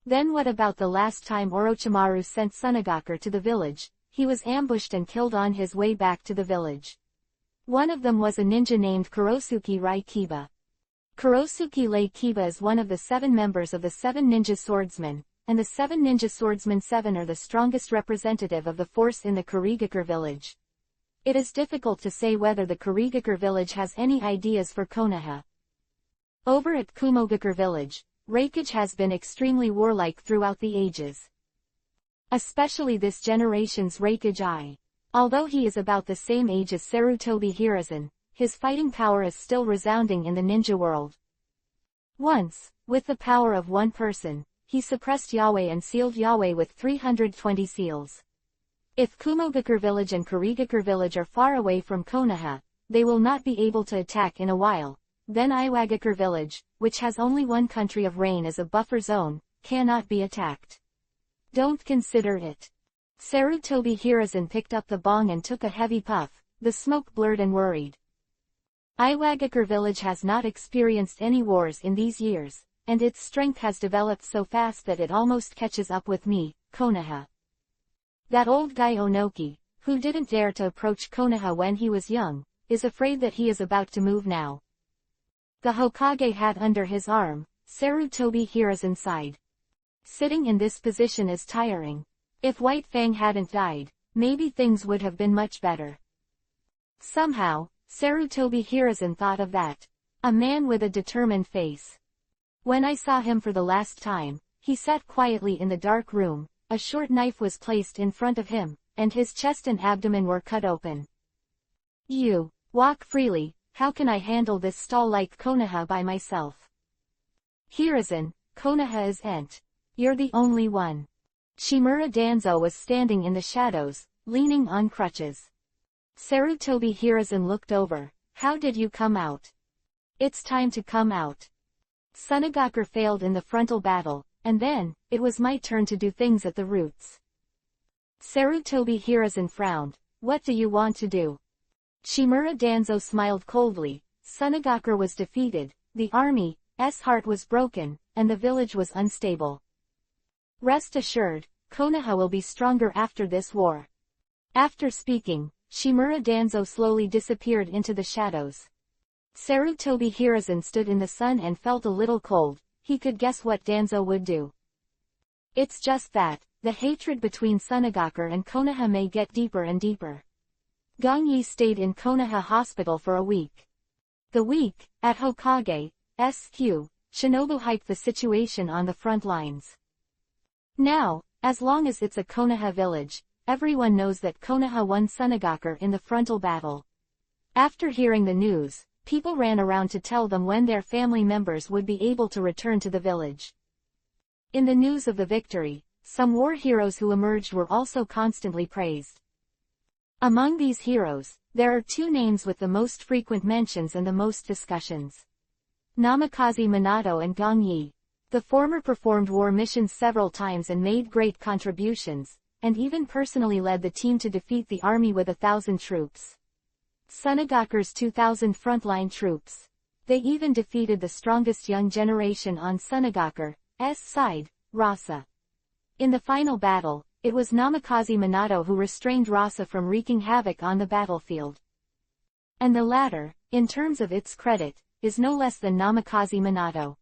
Then what about the last time Orochimaru sent Sunagakure to the village? He was ambushed and killed on his way back to the village. One of them was a ninja named Kurosuke Rai Kiba. Kurosuke Rai Kiba is one of the 7 members of the 7 ninja swordsmen, and the 7 ninja swordsmen 7 are the strongest representative of the force in the Kurigakure village. It is difficult to say whether the Kurigakure village has any ideas for Konoha. Over at Kumogakure village, Raikage has been extremely warlike throughout the ages. Especially this generation's Raikage. Although he is about the same age as Sarutobi Hiruzen, his fighting power is still resounding in the ninja world. Once, with the power of one person, he suppressed Yahweh and sealed Yahweh with 320 seals. If Kumogakure village and Kurigakure village are far away from Konoha, they will not be able to attack in a while. Then Iwagakure village, which has only one country of rain as a buffer zone, cannot be attacked. Don't consider it. Sarutobi Hiruzen picked up the bong and took a heavy puff, the smoke blurred and worried. Iwagakure village has not experienced any wars in these years, and its strength has developed so fast that it almost catches up with me, Konoha. That old guy Onoki, who didn't dare to approach Konoha when he was young, is afraid that he is about to move now. The Hokage hat under his arm, Sarutobi Hiruzen sighed. Sitting in this position is tiring. If White Fang hadn't died, maybe things would have been much better. Somehow, Sarutobi Hiruzen thought of that. A man with a determined face. When I saw him for the last time, he sat quietly in the dark room, a short knife was placed in front of him, and his chest and abdomen were cut open. You, walk freely, how can I handle this stall like Konoha by myself? Hiruzen, Konoha is ent. You're the only one. Shimura Danzo was standing in the shadows, leaning on crutches. Sarutobi Hiruzen looked over. How did you come out? It's time to come out. Sunagakure failed in the frontal battle, and then, it was my turn to do things at the roots. Sarutobi Hiruzen frowned. What do you want to do? Shimura Danzo smiled coldly. Sunagakure was defeated, the army's heart was broken, and the village was unstable. Rest assured, Konoha will be stronger after this war. After speaking, Shimura Danzo slowly disappeared into the shadows. Sarutobi Hiruzen stood in the sun and felt a little cold. He could guess what Danzo would do. It's just that, the hatred between Sunagakure and Konoha may get deeper and deeper. Gongyi stayed in Konoha Hospital for a week. The week, at Hokage's Shinobu hyped the situation on the front lines. Now, as long as it's a Konoha village, everyone knows that Konoha won Sunagakure in the frontal battle. After hearing the news, people ran around to tell them when their family members would be able to return to the village. In the news of the victory, some war heroes who emerged were also constantly praised. Among these heroes, there are 2 names with the most frequent mentions and the most discussions. Namikaze Minato and Gongyi. The former performed war missions several times and made great contributions, and even personally led the team to defeat the army with 1,000 troops. Sunagakure's 2,000 frontline troops. They even defeated the strongest young generation on Sunagakure's side, Rasa. In the final battle, it was Namikaze Minato who restrained Rasa from wreaking havoc on the battlefield. And the latter, in terms of its credit, is no less than Namikaze Minato.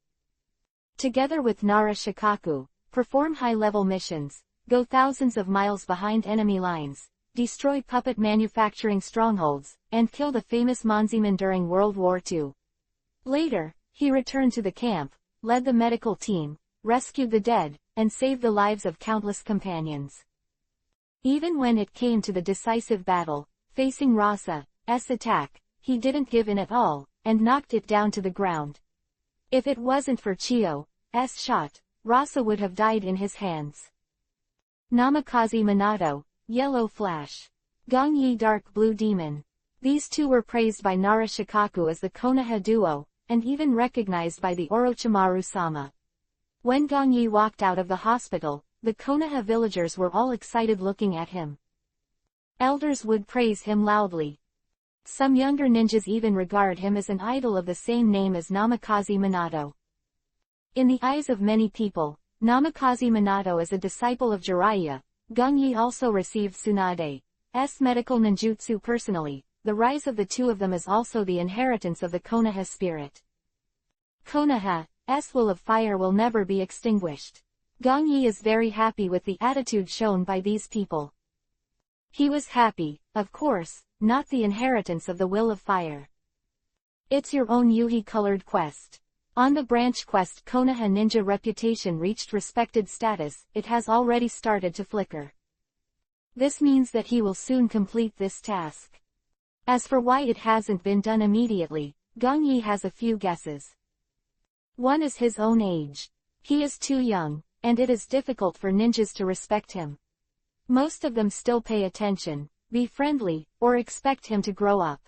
Together with Nara Shikaku, perform high-level missions, go thousands of miles behind enemy lines, destroy puppet manufacturing strongholds, and kill the famous Monziman during World War II. Later, he returned to the camp, led the medical team, rescued the dead, and saved the lives of countless companions. Even when it came to the decisive battle, facing Rasa's attack, he didn't give in at all, and knocked it down to the ground. If it wasn't for Chiyo's shot, Rasa would have died in his hands. Namikaze Minato, Yellow Flash. Gongyi Dark Blue Demon. These 2 were praised by Nara Shikaku as the Konoha duo, and even recognized by the Orochimaru-sama. When Gongyi walked out of the hospital, the Konoha villagers were all excited looking at him. Elders would praise him loudly. Some younger ninjas even regard him as an idol of the same name as Namikaze Minato. In the eyes of many people, Namikaze Minato is a disciple of Jiraiya. Gongyi also received Tsunade's medical ninjutsu personally. The rise of the two of them is also the inheritance of the Konoha spirit. Konoha's will of fire will never be extinguished. Gongyi is very happy with the attitude shown by these people. He was happy, of course, not the inheritance of the will of fire. It's your own Yuhi-colored quest. On the branch quest, Konoha ninja reputation reached respected status. It has already started to flicker. This means that he will soon complete this task. As for why it hasn't been done immediately, Gongyi has a few guesses. One is his own age. He is too young, and it is difficult for ninjas to respect him. Most of them still pay attention, be friendly, or expect him to grow up.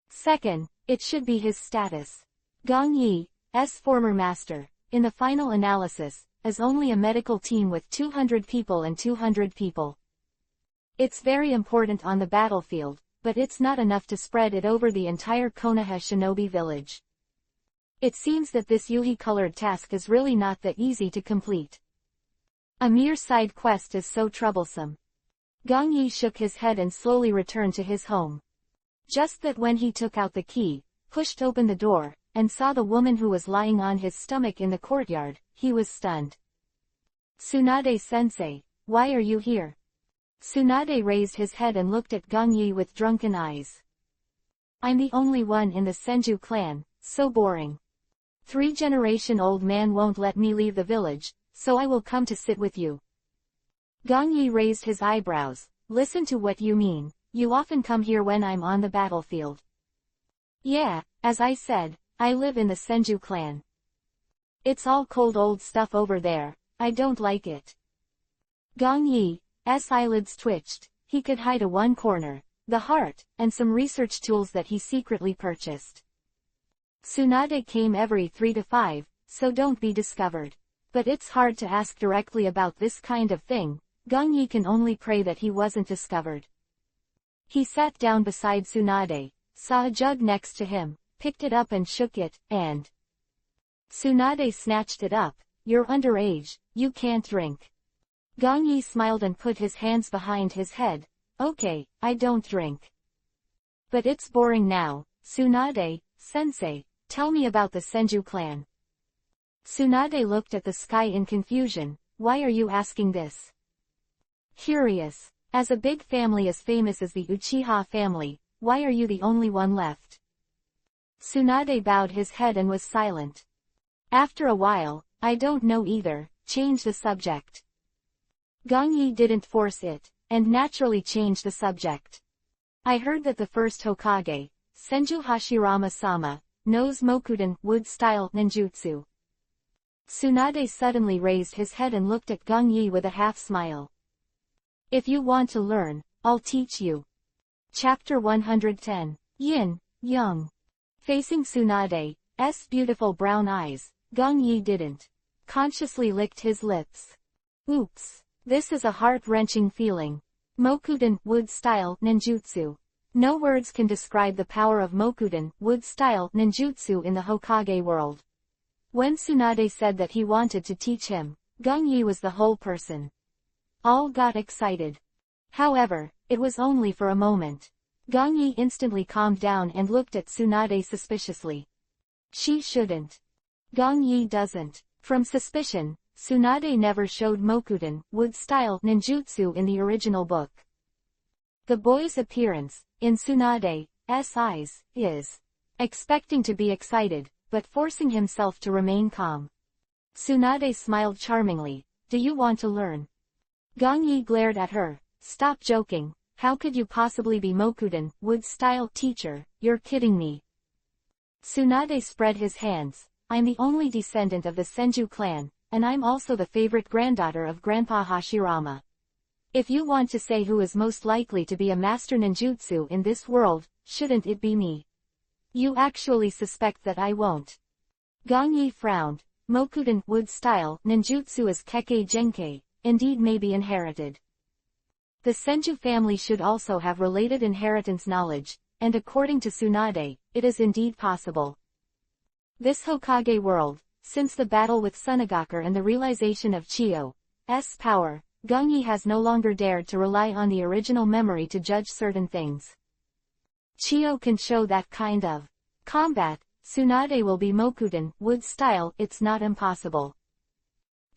Second, it should be his status. Gongyi's former master, in the final analysis, is only a medical team with 200 people and 200 people. It's very important on the battlefield, but it's not enough to spread it over the entire Konoha shinobi village. It seems that this Yuhi-colored task is really not that easy to complete. A mere side quest is so troublesome. Gongyi shook his head and slowly returned to his home. Just that when he took out the key, pushed open the door, and saw the woman who was lying on his stomach in the courtyard, he was stunned. Tsunade-sensei, why are you here? Tsunade raised his head and looked at Gongyi with drunken eyes. I'm the only one in the Senju clan, so boring. 3-generation-old man won't let me leave the village, so I will come to sit with you. Gongyi raised his eyebrows. Listen to what you mean, you often come here when I'm on the battlefield. Yeah, as I said, I live in the Senju clan. It's all cold old stuff over there, I don't like it. Gongyi's eyelids twitched. He could hide one corner, the heart, and some research tools that he secretly purchased. Tsunade came every 3 to 5, so don't be discovered. But it's hard to ask directly about this kind of thing. Gongyi can only pray that he wasn't discovered. He sat down beside Tsunade, saw a jug next to him, picked it up and shook it, and Tsunade snatched it up. You're underage, you can't drink. Gongyi smiled and put his hands behind his head. Okay, I don't drink. But it's boring now. Tsunade-sensei, tell me about the Senju clan. Tsunade looked at the sky in confusion. Why are you asking this? Curious. As a big family as famous as the Uchiha family, why are you the only one left? Tsunade bowed his head and was silent. After a while, I don't know either, change the subject. Gongyi didn't force it, and naturally changed the subject. I heard that the first Hokage, Senju Hashirama-sama, knows Mokuden wood-style ninjutsu. Tsunade suddenly raised his head and looked at Gongyi with a half-smile. If you want to learn, I'll teach you. Chapter 110. Yin, Yang. Facing Tsunade's beautiful brown eyes, Gongyi didn't consciously licked his lips. Oops. This is a heart-wrenching feeling. Mokuden wood-style ninjutsu. No words can describe the power of Mokuden wood-style ninjutsu in the Hokage world. When Tsunade said that he wanted to teach him, Gongyi was the whole person. All got excited. However, it was only for a moment. Gongyi instantly calmed down and looked at Tsunade suspiciously. She shouldn't. Gongyi doesn't. From suspicion, Tsunade never showed Mokuden wood-style ninjutsu in the original book. The boy's appearance, in Tsunade's eyes, is expecting to be excited, but forcing himself to remain calm. Tsunade smiled charmingly. Do you want to learn? Gongyi glared at her. Stop joking, how could you possibly be Mokuden wood-style teacher, you're kidding me. Tsunade spread his hands. I'm the only descendant of the Senju clan, and I'm also the favorite granddaughter of Grandpa Hashirama. If you want to say who is most likely to be a master ninjutsu in this world, shouldn't it be me? You actually suspect that I won't? Gongyi frowned. Mokuden wood-style ninjutsu is Kekkei Genkei, indeed may be inherited. The Senju family should also have related inheritance knowledge, and according to Tsunade, it is indeed possible. This Hokage world, since the battle with Tsunagakure and the realization of Chiyo's power, Gongyi has no longer dared to rely on the original memory to judge certain things. Chiyo can show that kind of combat. Tsunade will be Mokuden, wood style, it's not impossible.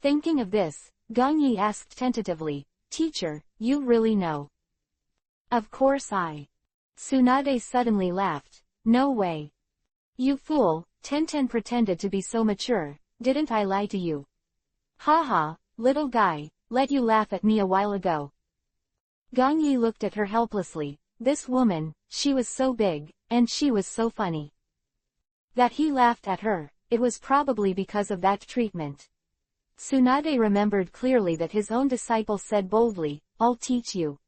Thinking of this, Gongyi asked tentatively, "Teacher, you really know?" "Of course I." Tsunade suddenly laughed. "No way. You fool." Tenten pretended to be so mature. "Didn't I lie to you?" "Haha, little guy, let you laugh at me a while ago." Gongyi looked at her helplessly. This woman, she was so big, and she was so funny. That he laughed at her, it was probably because of that treatment. Tsunade remembered clearly that his own disciple said boldly, "I'll teach you."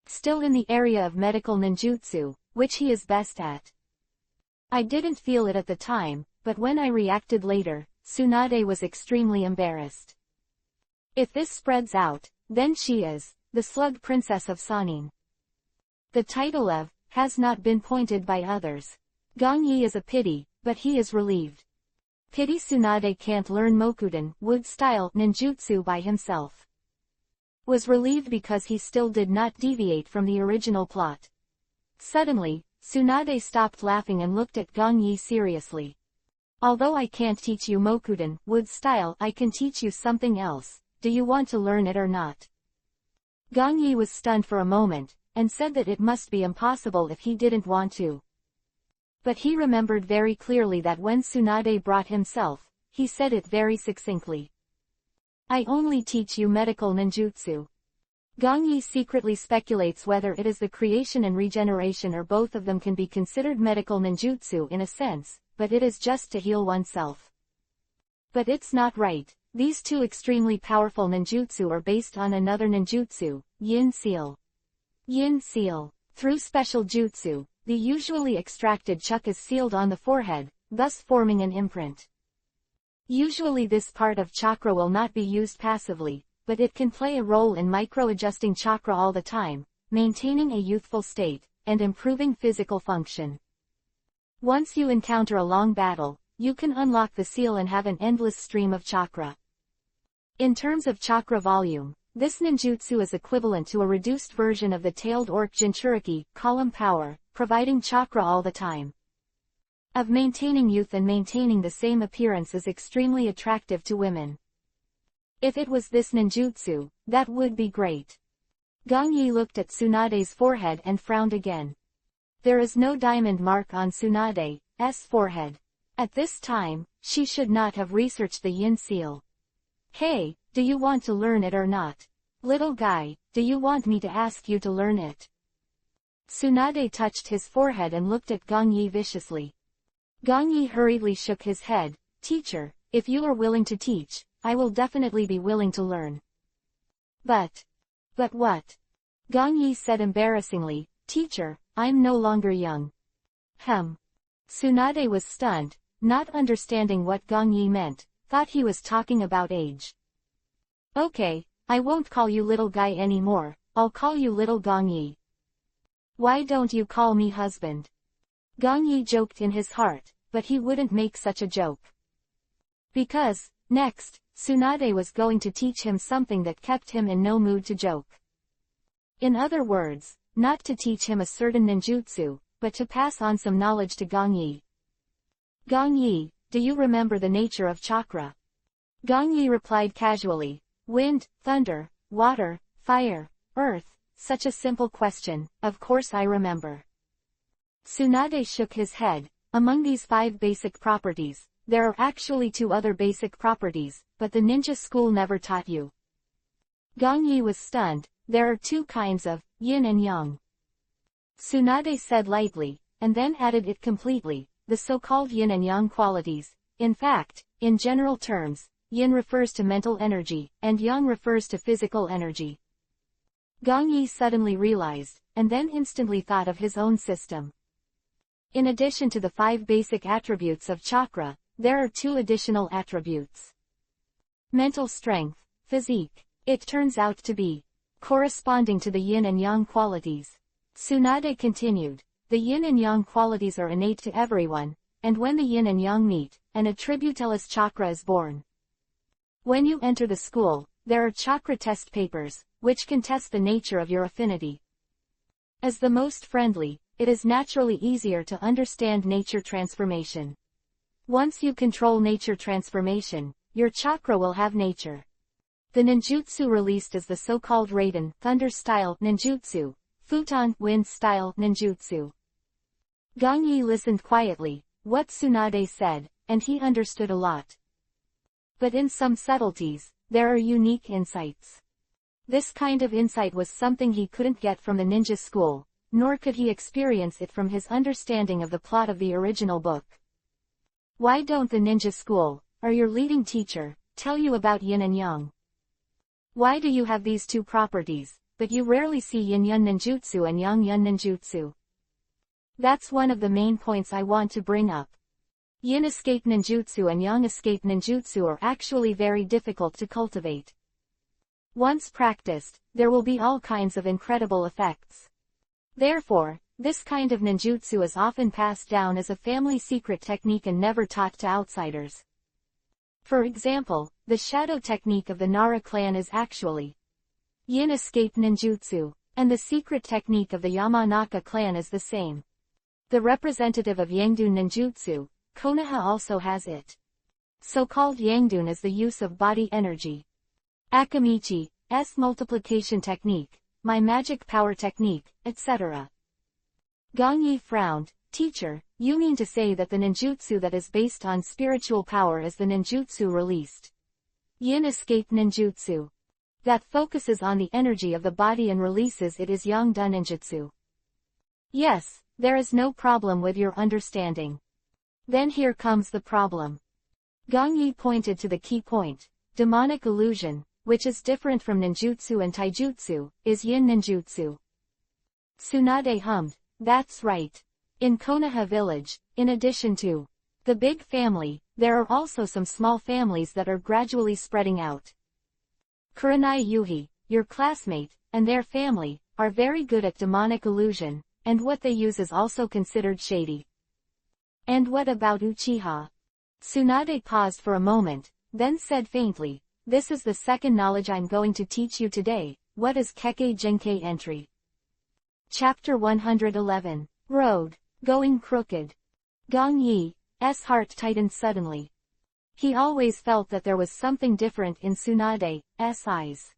Still in the area of medical ninjutsu, which he is best at. I didn't feel it at the time, but when I reacted later, Tsunade was extremely embarrassed. If this spreads out, then she is the Slug Princess of Sanin. The title of has not been pointed by others. Gongyi is a pity, but he is relieved. Pity Tsunade can't learn Mokuden, wood-style, ninjutsu by himself. Was relieved because he still did not deviate from the original plot. Suddenly, Tsunade stopped laughing and looked at Gongyi seriously. "Although I can't teach you Mokuden, wood-style, I can teach you something else. Do you want to learn it or not?" Gongyi was stunned for a moment, and said that it must be impossible if he didn't want to. But he remembered very clearly that when Tsunade brought himself, he said it very succinctly. "I only teach you medical ninjutsu." Gongyi secretly speculates whether it is the creation and regeneration or both of them can be considered medical ninjutsu in a sense, but it is just to heal oneself. But it's not right. These two extremely powerful ninjutsu are based on another ninjutsu, Yin Seal. Yin Seal. Through special jutsu, the usually extracted chakra is sealed on the forehead, thus forming an imprint. Usually this part of chakra will not be used passively, but it can play a role in micro-adjusting chakra all the time, maintaining a youthful state, and improving physical function. Once you encounter a long battle, you can unlock the seal and have an endless stream of chakra. In terms of chakra volume, this ninjutsu is equivalent to a reduced version of the tailed orc Jinchuriki, column power, providing chakra all the time. Of maintaining youth and maintaining the same appearance is extremely attractive to women. If it was this ninjutsu, that would be great. Gongyi looked at Tsunade's forehead and frowned again. There is no diamond mark on Tsunade's forehead. At this time, she should not have researched the Yin Seal. "Hey, do you want to learn it or not? Little guy, do you want me to ask you to learn it?" Tsunade touched his forehead and looked at Gongyi viciously. Gongyi hurriedly shook his head. "Teacher, if you are willing to teach, I will definitely be willing to learn." But what?" Gongyi said embarrassingly. "Teacher, I'm no longer young." Tsunade was stunned, not understanding what Gongyi meant, thought he was talking about age. "Okay, I won't call you little guy anymore, I'll call you little Gongyi." "Why don't you call me husband?" Gongyi joked in his heart, but he wouldn't make such a joke. Because, next, Tsunade was going to teach him something that kept him in no mood to joke. In other words, not to teach him a certain ninjutsu, but to pass on some knowledge to Gongyi. "Gongyi, do you remember the nature of chakra?" Gongyi replied casually. "Wind, thunder, water, fire, earth," such a simple question, of course I remember. Tsunade shook his head. "Among these 5 basic properties, there are actually 2 other basic properties, but the ninja school never taught you." Gongyi was stunned. "There are 2 kinds of yin and yang." Tsunade said lightly, and then added it completely, the so-called yin and yang qualities. In fact, in general terms, yin refers to mental energy, and yang refers to physical energy. Gongyi suddenly realized, and then instantly thought of his own system. In addition to the 5 basic attributes of chakra, there are 2 additional attributes. Mental strength, physique. It turns out to be corresponding to the yin and yang qualities. Tsunade continued. The yin and yang qualities are innate to everyone, and when the yin and yang meet, an attributellus chakra is born. When you enter the school, there are chakra test papers, which can test the nature of your affinity. As the most friendly, it is naturally easier to understand nature transformation. Once you control nature transformation, your chakra will have nature. The ninjutsu released is the so-called Raiden, thunder-style, ninjutsu, futon, wind-style, ninjutsu. Gong Yi listened quietly, what Tsunade said, and he understood a lot. But in some subtleties, there are unique insights. This kind of insight was something he couldn't get from the ninja school, nor could he experience it from his understanding of the plot of the original book. Why don't the ninja school, or your leading teacher, tell you about yin and yang? Why do you have these two properties, but you rarely see yin-yun ninjutsu and yang-yun ninjutsu? That's one of the main points I want to bring up. Yin escape ninjutsu and yang escape ninjutsu are actually very difficult to cultivate. Once practiced, there will be all kinds of incredible effects. Therefore, this kind of ninjutsu is often passed down as a family secret technique and never taught to outsiders. For example, the shadow technique of the Nara clan is actually yin escape ninjutsu, and the secret technique of the Yamanaka clan is the same. The representative of Yangdun ninjutsu, Konoha, also has it. So-called Yangdun is the use of body energy. Akamichi's multiplication technique, my magic power technique, etc. Gong Yi frowned. Teacher, you mean to say that the ninjutsu that is based on spiritual power is the ninjutsu released yin escape ninjutsu. That focuses on the energy of the body and releases it is Yangdun ninjutsu. Yes, there is no problem with your understanding. Then here comes the problem. Gong Yi pointed to the key point. Demonic illusion, which is different from ninjutsu and taijutsu, is yin ninjutsu. Tsunade hummed. That's right. In Konoha village, in addition to the big family, there are also some small families that are gradually spreading out. Kurenai Yuhi, your classmate, and their family, are very good at demonic illusion, and what they use is also considered shady. And what about Uchiha? Tsunade paused for a moment, then said faintly, this is the second knowledge I'm going to teach you today. What is Kekkei Genkei entry? Chapter 111. Road. Going crooked. Gong Yi's heart tightened suddenly. He always felt that there was something different in Tsunade's eyes.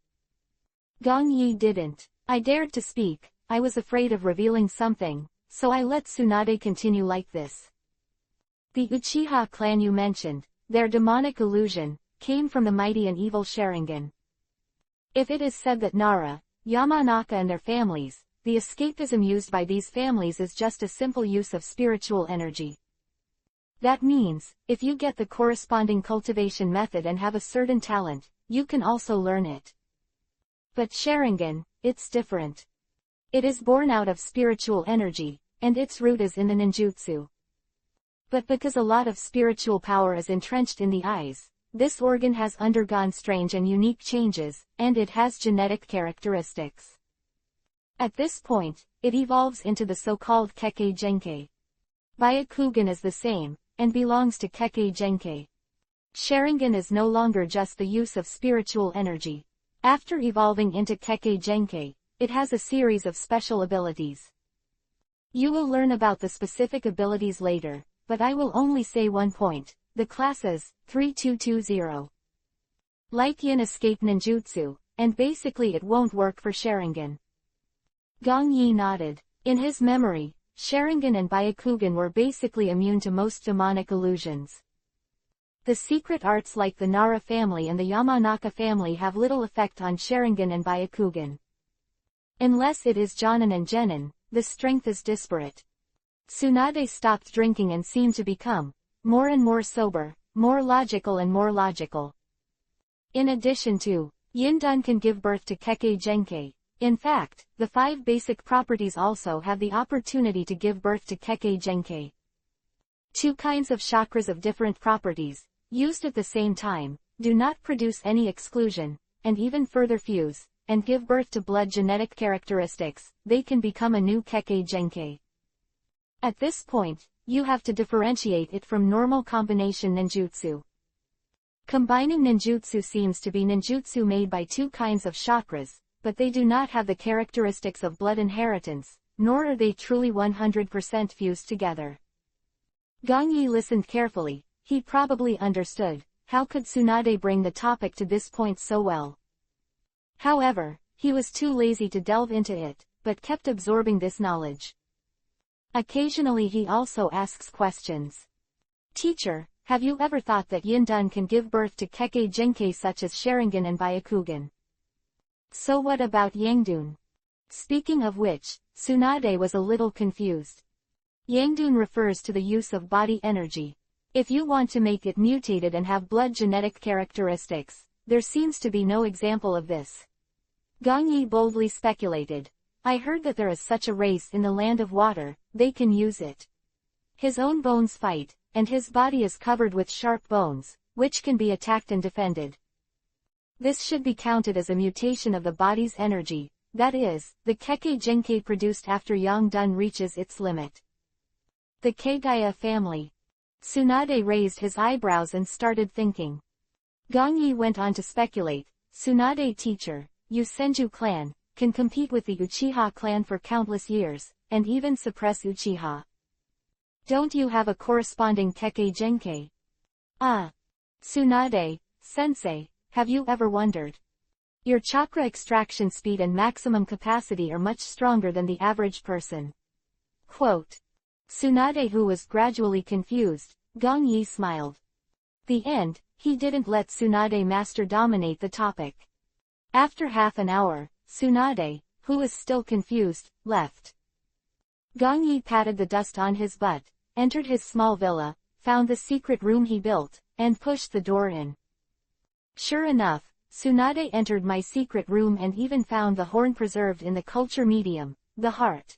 Gong Yi didn't. I dared to speak, I was afraid of revealing something, so I let Tsunade continue like this. The Uchiha clan you mentioned, their demonic illusion, came from the mighty and evil Sharingan. If it is said that Nara, Yamanaka and their families, the escapism used by these families is just a simple use of spiritual energy. That means, if you get the corresponding cultivation method and have a certain talent, you can also learn it. But Sharingan, it's different. It is born out of spiritual energy, and its root is in the ninjutsu. But because a lot of spiritual power is entrenched in the eyes, this organ has undergone strange and unique changes, and it has genetic characteristics. At this point, it evolves into the so-called Kekkei Genkei. Byakugan is the same, and belongs to Kekkei Genkei. Sharingan is no longer just the use of spiritual energy. After evolving into Kekkei Genkei, it has a series of special abilities. You will learn about the specific abilities later, but I will only say one point. The class is 3220. Like yin escape ninjutsu, and basically it won't work for Sharingan. Gong Yi nodded. In his memory, Sharingan and Byakugan were basically immune to most demonic illusions. The secret arts like the Nara family and the Yamanaka family have little effect on Sharingan and Byakugan. Unless it is Jonin and Genin, the strength is disparate. Tsunade stopped drinking and seemed to become more and more sober, more logical and more logical. In addition to, Yindun can give birth to Kekkei Genkei. In fact, the 5 basic properties also have the opportunity to give birth to Kekkei Genkei. 2 kinds of chakras of different properties, used at the same time, do not produce any exclusion, and even further fuse, and give birth to blood genetic characteristics. They can become a new Kekkei Genkei. At this point, you have to differentiate it from normal combination ninjutsu. Combining ninjutsu seems to be ninjutsu made by two kinds of chakras, but they do not have the characteristics of blood inheritance, nor are they truly 100% fused together. Gong Yi listened carefully. He probably understood. How could Tsunade bring the topic to this point so well? However, he was too lazy to delve into it, but kept absorbing this knowledge. Occasionally he also asks questions. Teacher, have you ever thought that Yindun can give birth to Kekkei Genkai such as Sharingan and Byakugan? So what about Yangdun? Speaking of which, Tsunade was a little confused. Yangdun refers to the use of body energy. If you want to make it mutated and have blood genetic characteristics, there seems to be no example of this. Gong Yi boldly speculated. I heard that there is such a race in the land of water, they can use it. His own bones fight, and his body is covered with sharp bones, which can be attacked and defended. This should be counted as a mutation of the body's energy, that is, the Kekkei Genkai produced after Yangdun reaches its limit. The Keigaya family. Tsunade raised his eyebrows and started thinking. Gong Yi went on to speculate. Tsunade teacher, you Senju clan, can compete with the Uchiha clan for countless years, and even suppress Uchiha. Don't you have a corresponding Kekkei Genkai? Tsunade, sensei, have you ever wondered? Your chakra extraction speed and maximum capacity are much stronger than the average person. Quote. Tsunade, who was gradually confused, Gong Yi smiled. The end, he didn't let Tsunade master dominate the topic. After half an hour, Tsunade, who was still confused, left. Gong Yi patted the dust on his butt, entered his small villa, found the secret room he built, and pushed the door in. Sure enough, Tsunade entered my secret room and even found the horn preserved in the culture medium, the heart.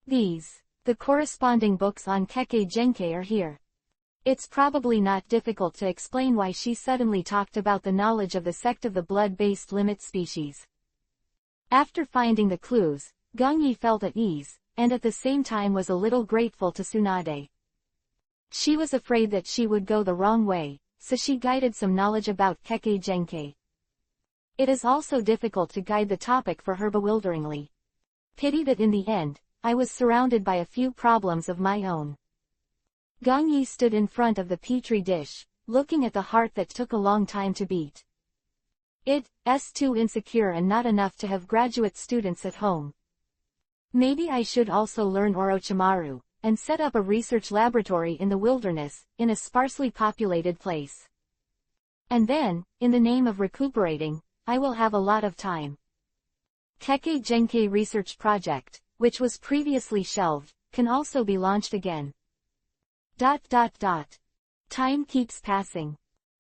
The corresponding books on Kekkei Genkai are here. It's probably not difficult to explain why she suddenly talked about the knowledge of the sect of the blood-based limit species. After finding the clues, Gong Yi felt at ease, and at the same time was a little grateful to Tsunade. She was afraid that she would go the wrong way, so she guided some knowledge about Kekkei Genkai. It is also difficult to guide the topic for her bewilderingly. Pity that in the end, I was surrounded by a few problems of my own. Gong Yi stood in front of the petri dish, looking at the heart that took a long time to beat. It's too insecure and not enough to have graduate students at home. Maybe I should also learn Orochimaru, and set up a research laboratory in the wilderness, in a sparsely populated place. And then, in the name of recuperating, I will have a lot of time. Kekkei Genkai Research Project, which was previously shelved, can also be launched again. Time keeps passing.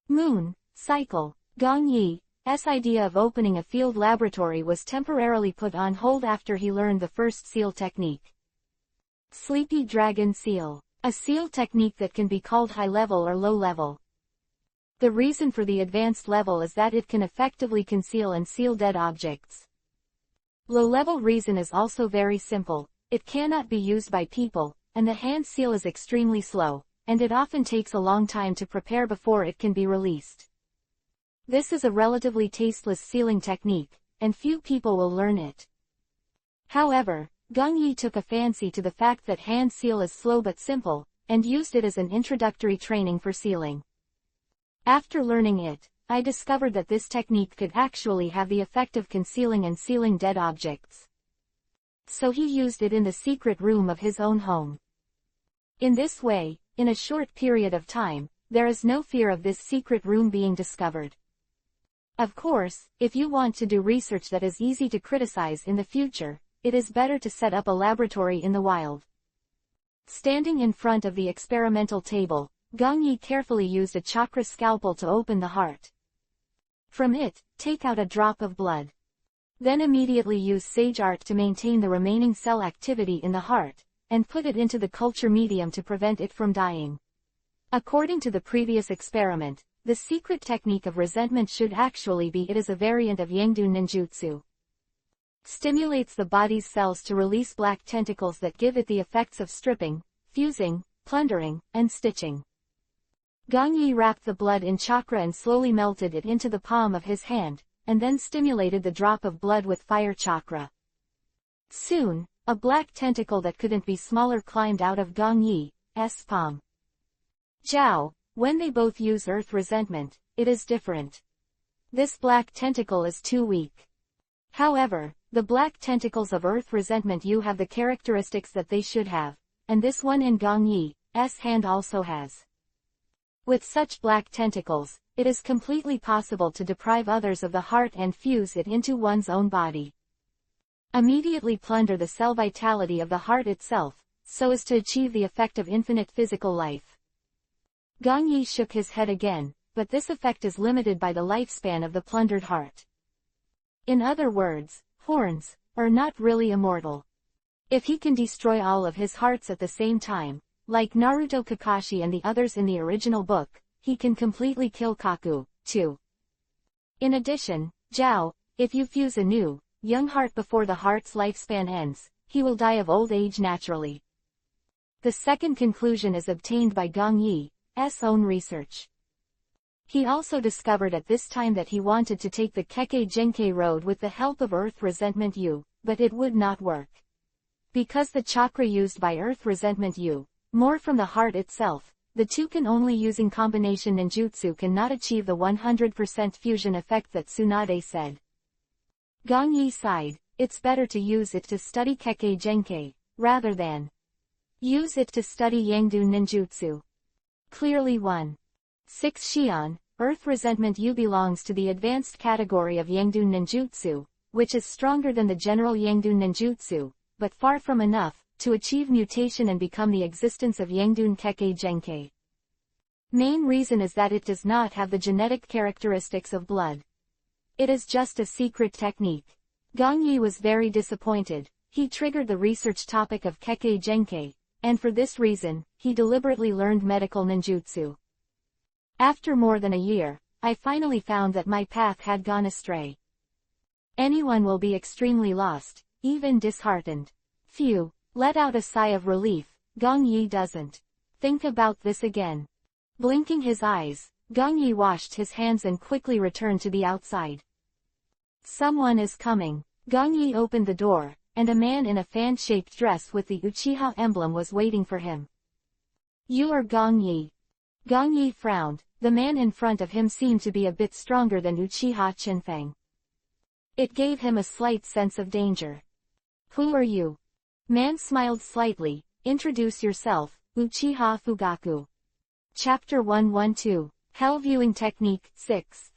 Moon, cycle. Gong Yi's idea of opening a field laboratory was temporarily put on hold after he learned the first seal technique. Sleepy Dragon Seal. A seal technique that can be called high level or low level. The reason for the advanced level is that it can effectively conceal and seal dead objects. Low-level reason is also very simple. It cannot be used by people, and the hand seal is extremely slow, and it often takes a long time to prepare before it can be released. This is a relatively tasteless sealing technique, and few people will learn it. However, Gong Yi took a fancy to the fact that hand seal is slow but simple, and used it as an introductory training for sealing. After learning it, I discovered that this technique could actually have the effect of concealing and sealing dead objects. So he used it in the secret room of his own home. In this way, in a short period of time, there is no fear of this secret room being discovered. Of course, if you want to do research that is easy to criticize in the future, it is better to set up a laboratory in the wild. Standing in front of the experimental table, Gong Yi carefully used a chakra scalpel to open the heart. From it, take out a drop of blood. Then immediately use sage art to maintain the remaining cell activity in the heart, and put it into the culture medium to prevent it from dying. According to the previous experiment, the secret technique of resentment should actually be it is a variant of Yangdun ninjutsu. Stimulates the body's cells to release black tentacles that give it the effects of stripping, fusing, plundering, and stitching. Gong Yi wrapped the blood in chakra and slowly melted it into the palm of his hand, and then stimulated the drop of blood with fire chakra. Soon, a black tentacle that couldn't be smaller climbed out of Gong Yi's palm. Zhao, when they both use earth resentment, it is different. This black tentacle is too weak. However, the black tentacles of earth resentment you have the characteristics that they should have, and this one in Gong Yi's hand also has. With such black tentacles, it is completely possible to deprive others of the heart and fuse it into one's own body. Immediately plunder the cell vitality of the heart itself, so as to achieve the effect of infinite physical life. Gong Yi shook his head again, but this effect is limited by the lifespan of the plundered heart. In other words, horns are not really immortal. If he can destroy all of his hearts at the same time, like Naruto Kakashi and the others in the original book, he can completely kill Kaku, too. In addition, Zhao, if you fuse a new, young heart before the heart's lifespan ends, he will die of old age naturally. The second conclusion is obtained by Gong Yi's own research. He also discovered at this time that he wanted to take the Kekkei Genkai road with the help of Earth Resentment U, but it would not work. Because the chakra used by Earth Resentment U, more from the heart itself, the two can only using combination ninjutsu cannot achieve the 100% fusion effect that Tsunade said. Gong Yi sighed, it's better to use it to study Kekkei Genkai, rather than use it to study Yangdun ninjutsu. Clearly 1. 6 Xian, Earth Resentment U belongs to the advanced category of Yangdun ninjutsu, which is stronger than the general Yangdun ninjutsu, but far from enough to achieve mutation and become the existence of Yangdun Kekkei Genkai. Main reason is that it does not have the genetic characteristics of blood. It is just a secret technique. Gong Yi was very disappointed. He triggered the research topic of Kekkei Genkai, and for this reason, he deliberately learned medical ninjutsu. After more than a year, I finally found that my path had gone astray. Anyone will be extremely lost, even disheartened. Phew, let out a sigh of relief. Gong Yi doesn't think about this again. Blinking his eyes, Gong Yi washed his hands and quickly returned to the outside. Someone is coming. Gong Yi opened the door, and a man in a fan-shaped dress with the Uchiha emblem was waiting for him. You are Gong Yi. Gong Yi frowned. The man in front of him seemed to be a bit stronger than Uchiha Qinfeng. It gave him a slight sense of danger. Who are you? Man smiled slightly. Introduce yourself, Uchiha Fugaku. Chapter 112, Hell Viewing Technique, 6th.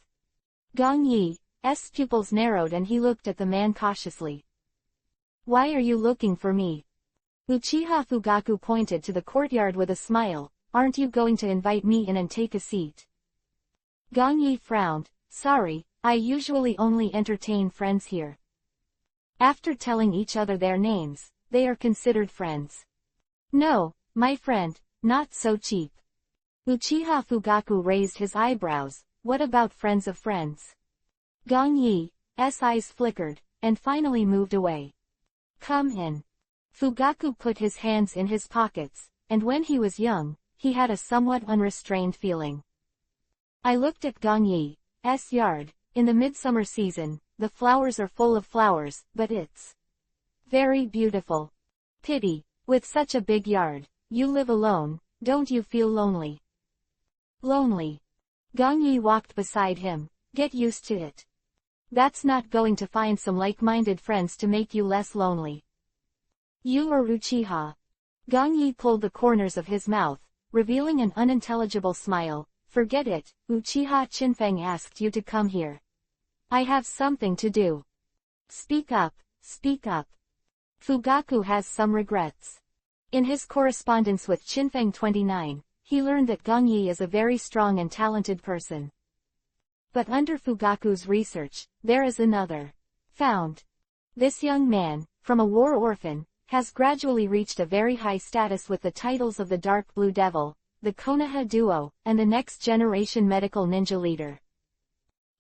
Gong Yi's pupils narrowed and he looked at the man cautiously. Why are you looking for me? Uchiha Fugaku pointed to the courtyard with a smile. Aren't you going to invite me in and take a seat? Gong Yi frowned. Sorry, I usually only entertain friends here. After telling each other their names, they are considered friends. No, my friend, not so cheap. Uchiha Fugaku raised his eyebrows. What about friends of friends? Gong Yi's eyes flickered, and finally moved away. Come in. Fugaku put his hands in his pockets, and when he was young, he had a somewhat unrestrained feeling. I looked at Gong Yi's yard. In the midsummer season, the flowers are full of flowers, but it's very beautiful. Pity, with such a big yard, you live alone, don't you feel lonely? Lonely. Gong Yi walked beside him. Get used to it. That's not going to find some like-minded friends to make you less lonely. You are Uchiha. Gong Yi pulled the corners of his mouth, revealing an unintelligible smile. Forget it, Uchiha Qinfeng asked you to come here. I have something to do. Speak up, speak up. Fugaku has some regrets. In his correspondence with Qinfeng 29, he learned that Gong Yi is a very strong and talented person. But under Fugaku's research, there is another found. This young man, from a war orphan, has gradually reached a very high status with the titles of the Dark Blue Devil, the Konoha Duo, and the next generation medical ninja leader.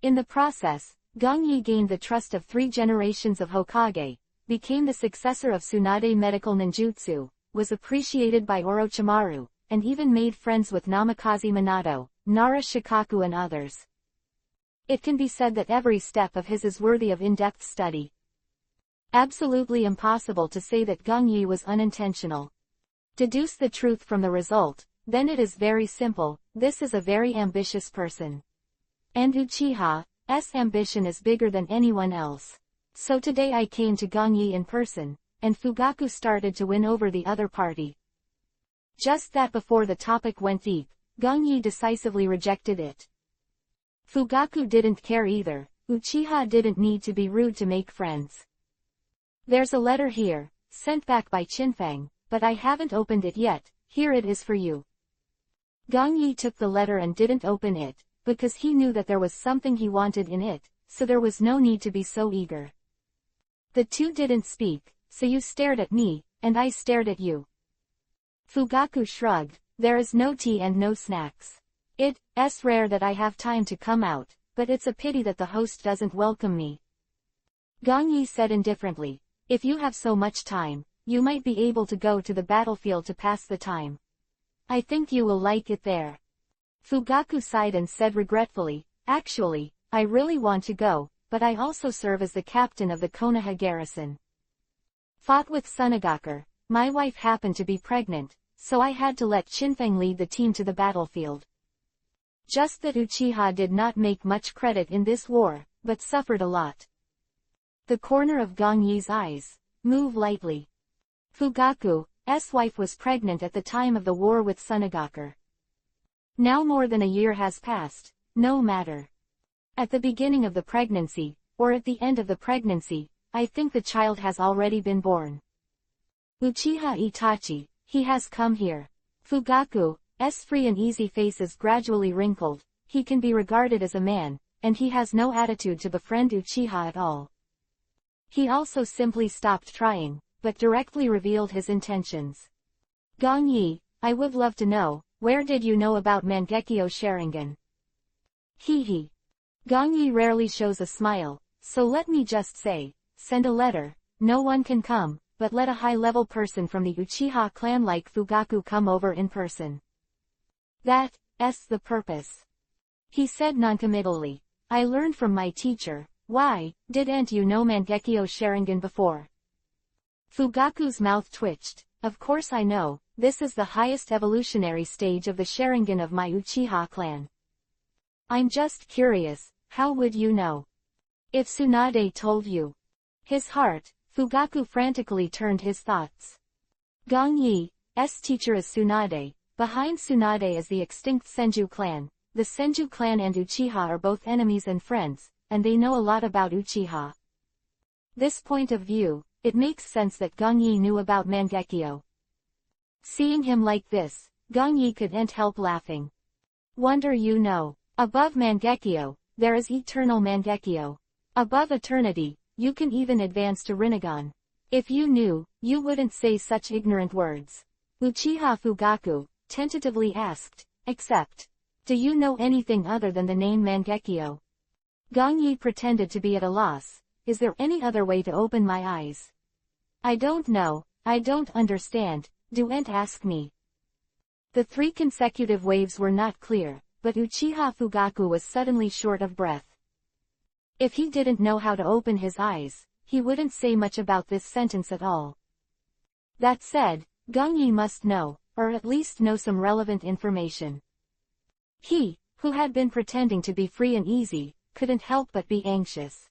In the process, Gongyi gained the trust of 3 generations of Hokage, became the successor of Tsunade medical ninjutsu, was appreciated by Orochimaru, and even made friends with Namikaze Minato, Nara Shikaku and others. It can be said that every step of his is worthy of in-depth study. Absolutely impossible to say that Gongyi was unintentional. Deduce the truth from the result, then it is very simple, this is a very ambitious person. And Uchiha's ambition is bigger than anyone else. So today I came to Gongyi in person, and Fugaku started to win over the other party. Just that before the topic went deep, Gongyi decisively rejected it. Fugaku didn't care either, Uchiha didn't need to be rude to make friends. There's a letter here, sent back by Chinfeng, but I haven't opened it yet, here it is for you. Gongyi took the letter and didn't open it, because he knew that there was something he wanted in it, so there was no need to be so eager. The two didn't speak, so you stared at me, and I stared at you. Fugaku shrugged, there is no tea and no snacks. It's rare that I have time to come out, but it's a pity that the host doesn't welcome me. Gongyi said indifferently, if you have so much time, you might be able to go to the battlefield to pass the time. I think you will like it there. Fugaku sighed and said regretfully, actually, I really want to go, but I also serve as the captain of the Konoha garrison. Fought with Sunagaku, my wife happened to be pregnant, so I had to let Chinfeng lead the team to the battlefield. Just that Uchiha did not make much credit in this war, but suffered a lot. The corner of Gongyi's eyes moved lightly. Fugaku's wife was pregnant at the time of the war with Sunagaku. Now more than a year has passed, no matter. At the beginning of the pregnancy, or at the end of the pregnancy, I think the child has already been born. Uchiha Itachi, he has come here. Fugaku's free and easy faces gradually wrinkled, he can be regarded as a man, and he has no attitude to befriend Uchiha at all. He also simply stopped trying, but directly revealed his intentions. Gongyi, I would love to know, where did you know about Mangekyo Sharingan? Hee. Gongyi rarely shows a smile, so let me just say, send a letter, no one can come, but let a high-level person from the Uchiha clan like Fugaku come over in person. That's the purpose. He said noncommittally, I learned from my teacher, why, didn't you know Mangekyo Sharingan before? Fugaku's mouth twitched, of course I know, this is the highest evolutionary stage of the Sharingan of my Uchiha clan. I'm just curious, how would you know? If Tsunade told you. His heart, Fugaku frantically turned his thoughts. Gongyi's teacher is Tsunade, behind Tsunade is the extinct Senju clan. The Senju clan and Uchiha are both enemies and friends, and they know a lot about Uchiha. This point of view, it makes sense that Gongyi knew about Mangekyo. Seeing him like this, Gongyi couldn't help laughing. Wonder you know. Above Mangekyo, there is eternal Mangekyo. Above eternity, you can even advance to Rinnegan. If you knew, you wouldn't say such ignorant words. Uchiha Fugaku tentatively asked, except, do you know anything other than the name Mangekyo? Gongyi pretended to be at a loss, is there any other way to open my eyes? I don't know, I don't understand, don't ask me. The 3 consecutive waves were not clear, but Uchiha Fugaku was suddenly short of breath. If he didn't know how to open his eyes, he wouldn't say much about this sentence at all. That said, Gongyi must know, or at least know some relevant information. He, who had been pretending to be free and easy, couldn't help but be anxious.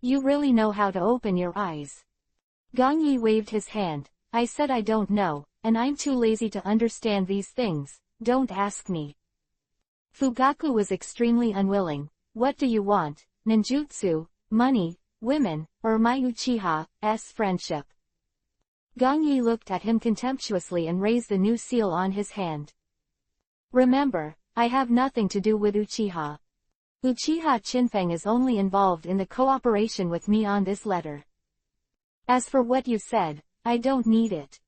You really know how to open your eyes? Gongyi waved his hand, I said I don't know, and I'm too lazy to understand these things, don't ask me. Fugaku was extremely unwilling. What do you want, ninjutsu, money, women, or my Uchiha's friendship? Gongyi looked at him contemptuously and raised the new seal on his hand. Remember, I have nothing to do with Uchiha. Uchiha Chinfeng is only involved in the cooperation with me on this letter. As for what you said, I don't need it.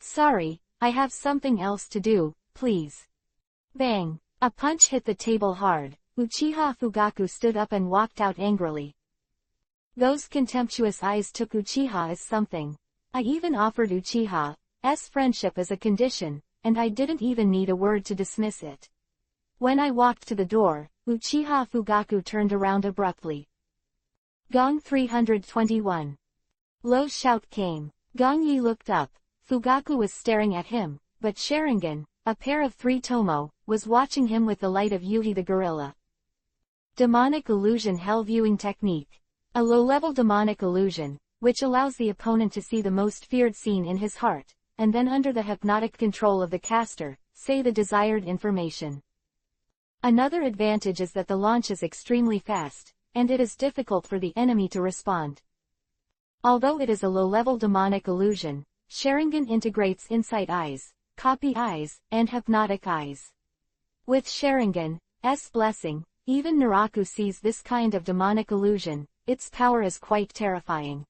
Sorry, I have something else to do, please. Bang! A punch hit the table hard, Uchiha Fugaku stood up and walked out angrily. Those contemptuous eyes took Uchiha as something. I even offered Uchiha's friendship as a condition, and I didn't even need a word to dismiss it. When I walked to the door, Uchiha Fugaku turned around abruptly. Gong 321. Lo's shout came. Gong Yi looked up. Fugaku was staring at him, but Sharingan, a pair of 3 tomo, was watching him with the light of Yuhi the gorilla. Demonic illusion hell viewing technique. A low-level demonic illusion, which allows the opponent to see the most feared scene in his heart, and then under the hypnotic control of the caster, say the desired information. Another advantage is that the launch is extremely fast, and it is difficult for the enemy to respond. Although it is a low-level demonic illusion, Sharingan integrates insight eyes, copy eyes, and hypnotic eyes. With Sharingan's blessing, even Naraku sees this kind of demonic illusion. Its power is quite terrifying.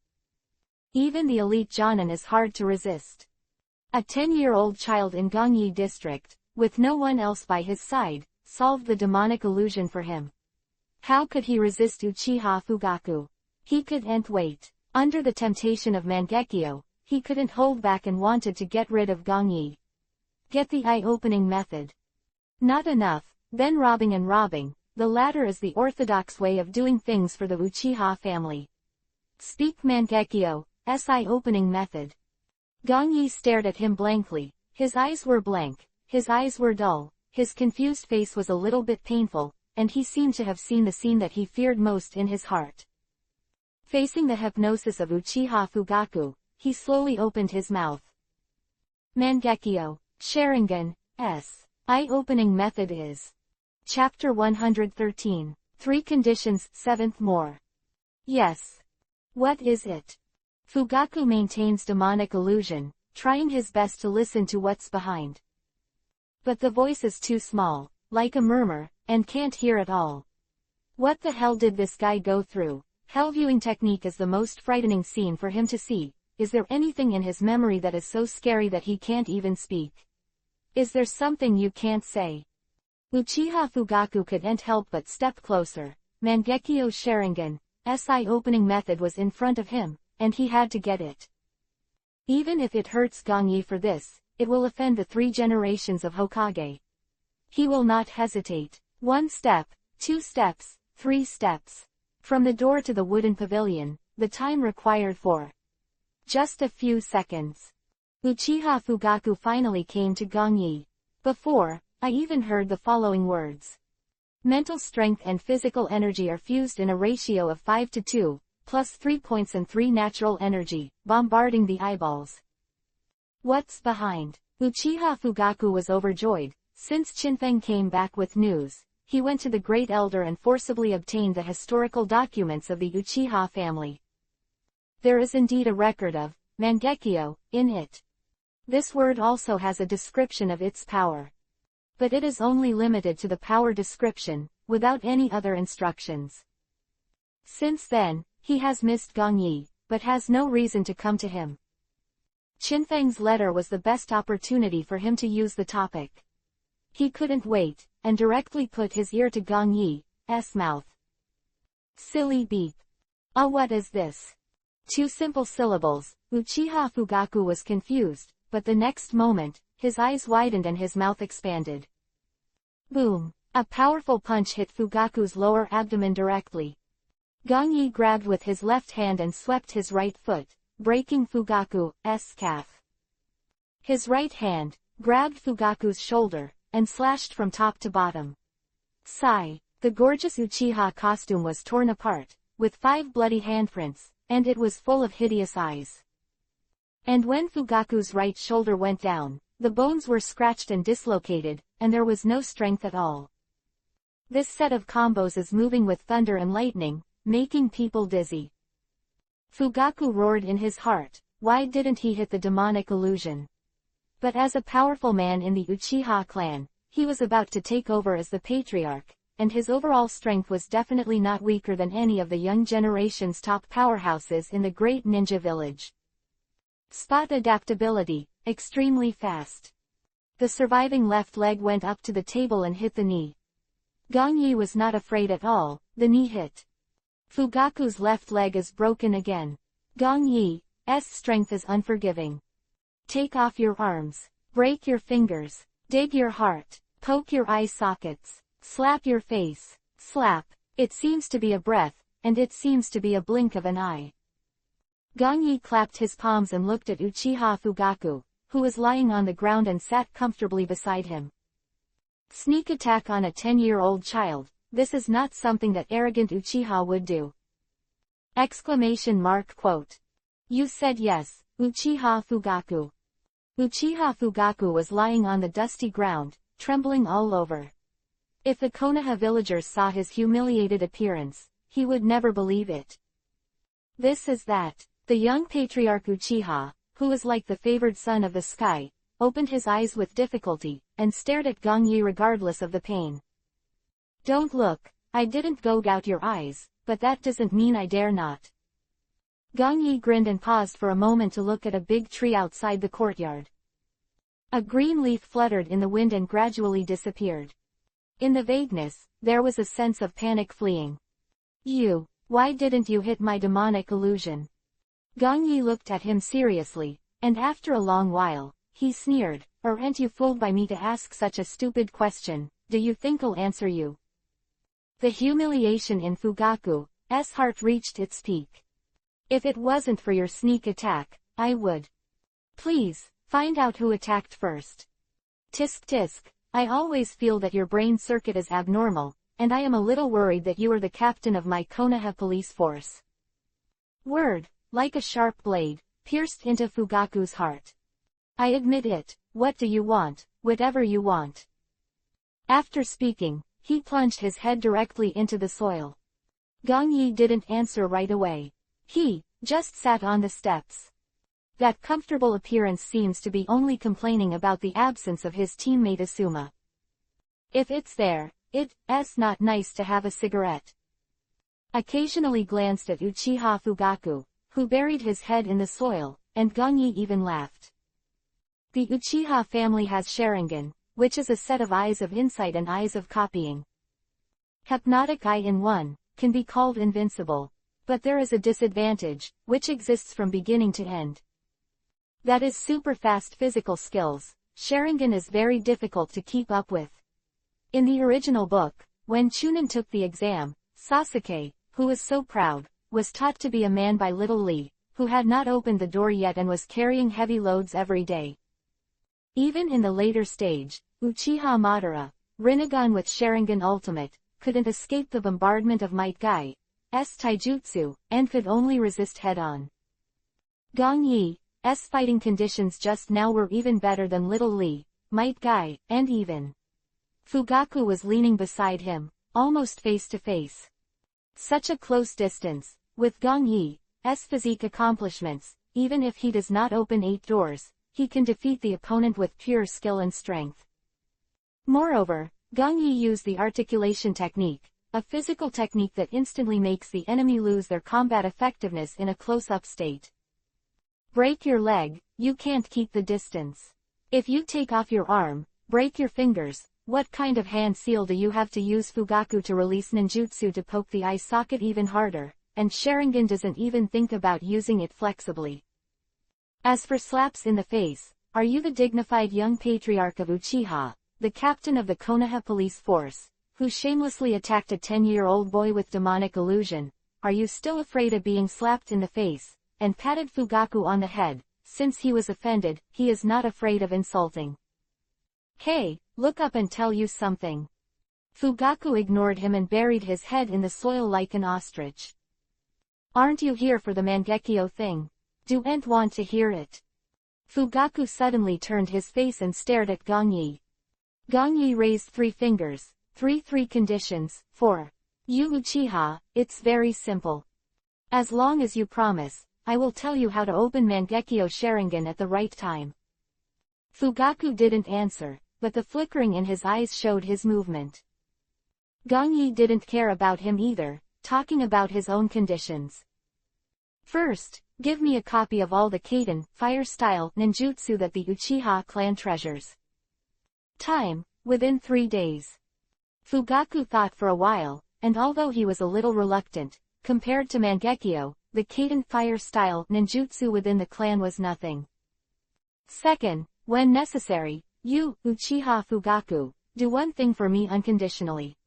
Even the elite Jonin is hard to resist. A 10-year-old child in Gongyi district, with no one else by his side, solved the demonic illusion for him. How could he resist Uchiha Fugaku? He couldn't wait. Under the temptation of Mangekyo, he couldn't hold back and wanted to get rid of Gongyi. Get the eye-opening method. Not enough, then robbing and robbing. The latter is the orthodox way of doing things for the Uchiha family. Speak Mangekyo's eye-opening method. Gongyi stared at him blankly. His eyes were blank, his eyes were dull, his confused face was a little bit painful, and he seemed to have seen the scene that he feared most in his heart. Facing the hypnosis of Uchiha Fugaku, he slowly opened his mouth. Mangekyo, Sharingan's eye-opening method is. Chapter 113. 3 Conditions, 7th more. Yes. What is it? Fugaku maintains demonic illusion, trying his best to listen to what's behind. But the voice is too small, like a murmur, and can't hear at all. What the hell did this guy go through? Hell viewing technique is the most frightening scene for him to see. Is there anything in his memory that is so scary that he can't even speak? Is there something you can't say? Uchiha Fugaku couldn't help but step closer. Mangekyo Sharingan's eye-opening method was in front of him, and he had to get it. Even if it hurts Gongyi for this, it will offend the 3 generations of Hokage. He will not hesitate. 1 step, 2 steps, 3 steps. From the door to the wooden pavilion, the time required for just a few seconds. Uchiha Fugaku finally came to Gongyi. Before, I even heard the following words. Mental strength and physical energy are fused in a ratio of 5:2, plus 3 points and 3 natural energy, bombarding the eyeballs. What's behind? Uchiha Fugaku was overjoyed. Since Qinfeng came back with news, he went to the Great Elder and forcibly obtained the historical documents of the Uchiha family. There is indeed a record of Mangekyo in it. This word also has a description of its power. But it is only limited to the power description, without any other instructions. Since then, he has missed Gongyi, but has no reason to come to him. Qinfeng's letter was the best opportunity for him to use the topic. He couldn't wait, and directly put his ear to Gongyi's mouth. Silly beep. Ah, what is this? 2 simple syllables. Uchiha Fugaku was confused, but the next moment, his eyes widened and his mouth expanded. Boom! A powerful punch hit Fugaku's lower abdomen directly. Gongyi grabbed with his left hand and swept his right foot, breaking Fugaku's calf. His right hand grabbed Fugaku's shoulder, and slashed from top to bottom. Sigh! The gorgeous Uchiha costume was torn apart, with 5 bloody handprints, and it was full of hideous eyes. And when Fugaku's right shoulder went down, the bones were scratched and dislocated, and there was no strength at all. This set of combos is moving with thunder and lightning, making people dizzy. Fugaku roared in his heart, why didn't he hit the demonic illusion? But as a powerful man in the Uchiha clan, he was about to take over as the patriarch, and his overall strength was definitely not weaker than any of the young generation's top powerhouses in the great ninja village. Spot adaptability, extremely fast. The surviving left leg went up to the table and hit the knee. Gong-yi was not afraid at all. The knee hit. Fugaku's left leg is broken again. Gong-yi's strength is unforgiving. Take off your arms. Break your fingers. Dig your heart. Poke your eye sockets. Slap your face. Slap. It seems to be a breath, and it seems to be a blink of an eye. Gong-yi clapped his palms and looked at Uchiha Fugaku, who was lying on the ground and sat comfortably beside him. Sneak attack on a 10-year-old child, this is not something that arrogant Uchiha would do. Exclamation mark quote. You said yes, Uchiha Fugaku. Uchiha Fugaku was lying on the dusty ground, trembling all over. If the Konoha villagers saw his humiliated appearance, he would never believe it. This is that. The young patriarch Uchiha, who was like the favored son of the sky, opened his eyes with difficulty, and stared at Gong-yi regardless of the pain. Don't look, I didn't gouge out your eyes, but that doesn't mean I dare not. Gong-yi grinned and paused for a moment to look at a big tree outside the courtyard. A green leaf fluttered in the wind and gradually disappeared. In the vagueness, there was a sense of panic fleeing. Why didn't you hit my demonic illusion? Gong-yi looked at him seriously, and after a long while, he sneered, aren't you fooled by me to ask such a stupid question, do you think I'll answer you? The humiliation in Fugaku's heart reached its peak. If it wasn't for your sneak attack, I would. Please, find out who attacked first. Tisk tisk, I always feel that your brain circuit is abnormal, and I am a little worried that you are the captain of my Konoha police force. Word, like a sharp blade, pierced into Fugaku's heart. I admit it, what do you want, whatever you want. After speaking, he plunged his head directly into the soil. Gong-yi didn't answer right away. He just sat on the steps. That comfortable appearance seems to be only complaining about the absence of his teammate Asuma. If it's there, it's not nice to have a cigarette. Occasionally glanced at Uchiha Fugaku, who buried his head in the soil, and Gong-yi even laughed. The Uchiha family has Sharingan, which is a set of eyes of insight and eyes of copying. Hypnotic Eye in one can be called invincible, but there is a disadvantage, which exists from beginning to end. That is super fast physical skills. Sharingan is very difficult to keep up with. In the original book, when Chunin took the exam, Sasuke, who was so proud, was taught to be a man by little Lee, who had not opened the door yet and was carrying heavy loads every day. Even in the later stage, Uchiha Madara, Rinnegan with Sharingan Ultimate, couldn't escape the bombardment of Might Guy's taijutsu, and could only resist head-on. Gong-yi's fighting conditions just now were even better than little Lee, Might Guy, and even Fugaku was leaning beside him, almost face to face. Such a close distance. With Gong-yi's physique accomplishments, even if he does not open 8 doors, he can defeat the opponent with pure skill and strength. Moreover, Gong-yi used the articulation technique, a physical technique that instantly makes the enemy lose their combat effectiveness in a close-up state. Break your leg, you can't keep the distance. If you take off your arm, break your fingers, what kind of hand seal do you have to use? Fugaku to release ninjutsu to poke the eye socket even harder, and Sharingan doesn't even think about using it flexibly. As for slaps in the face, are you the dignified young patriarch of Uchiha, the captain of the Konoha police force, who shamelessly attacked a 10-year-old boy with demonic illusion? Are you still afraid of being slapped in the face? And patted Fugaku on the head. Since he was offended, he is not afraid of insulting. Hey, look up and tell you something. Fugaku ignored him and buried his head in the soil like an ostrich. Aren't you here for the Mangekyo thing? Do you want to hear it? Fugaku suddenly turned his face and stared at Gong-yi. Gong-yi raised 3 fingers. 3 conditions. For you Uchiha, it's very simple. As long as you promise, I will tell you how to open Mangekyo Sharingan at the right time. Fugaku didn't answer, but the flickering in his eyes showed his movement. Gong-yi didn't care about him either, talking about his own conditions. First, give me a copy of all the Kaden, fire-style, ninjutsu that the Uchiha clan treasures. Time, within 3 days. Fugaku thought for a while, and although he was a little reluctant, compared to Mangekyo, the Kaden fire style ninjutsu within the clan was nothing. Second, when necessary, you, Uchiha Fugaku, do one thing for me unconditionally.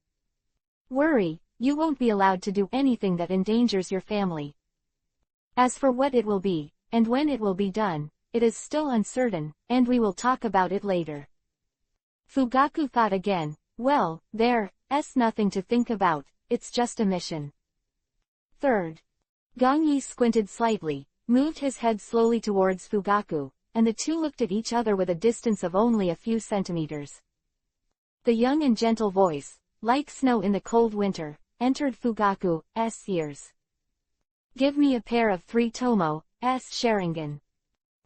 Worry, you won't be allowed to do anything that endangers your family. As for what it will be, and when it will be done, it is still uncertain, and we will talk about it later. Fugaku thought again, well, there's nothing to think about, it's just a mission. Third. Gong Yi squinted slightly, moved his head slowly towards Fugaku, and the two looked at each other with a distance of only a few centimeters. The young and gentle voice, like snow in the cold winter, entered Fugaku's ears. Give me a pair of 3 Tomo's Sharingan.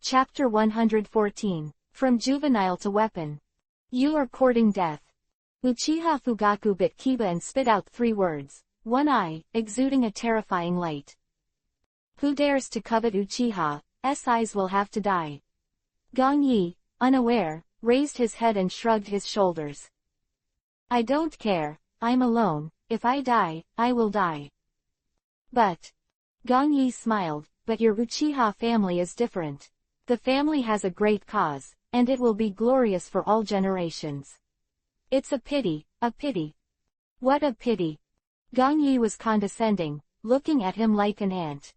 Chapter 114. From Juvenile to Weapon. You are courting death. Uchiha Fugaku bit Kiba and spit out 3 words, one eye, exuding a terrifying light. Who dares to covet Uchiha's eyes will have to die. Gong Yi, unaware, raised his head and shrugged his shoulders. I don't care, I'm alone, if I die, I will die. But. Gong Yi smiled, but your Uchiha family is different. The family has a great cause, and it will be glorious for all generations. It's a pity, a pity. What a pity. Gong Yi was condescending, looking at him like an ant.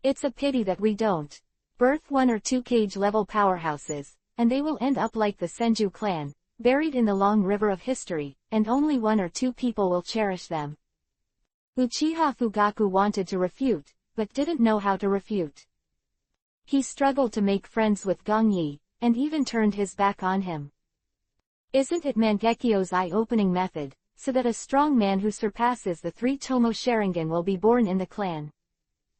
It's a pity that we don't birth 1 or 2 cage-level powerhouses, and they will end up like the Senju clan, buried in the long river of history, and only 1 or 2 people will cherish them. Uchiha Fugaku wanted to refute, but didn't know how to refute. He struggled to make friends with Gong Yi, and even turned his back on him. Isn't it Mangekyo's eye-opening method, so that a strong man who surpasses the 3 Tomo Sharingan will be born in the clan?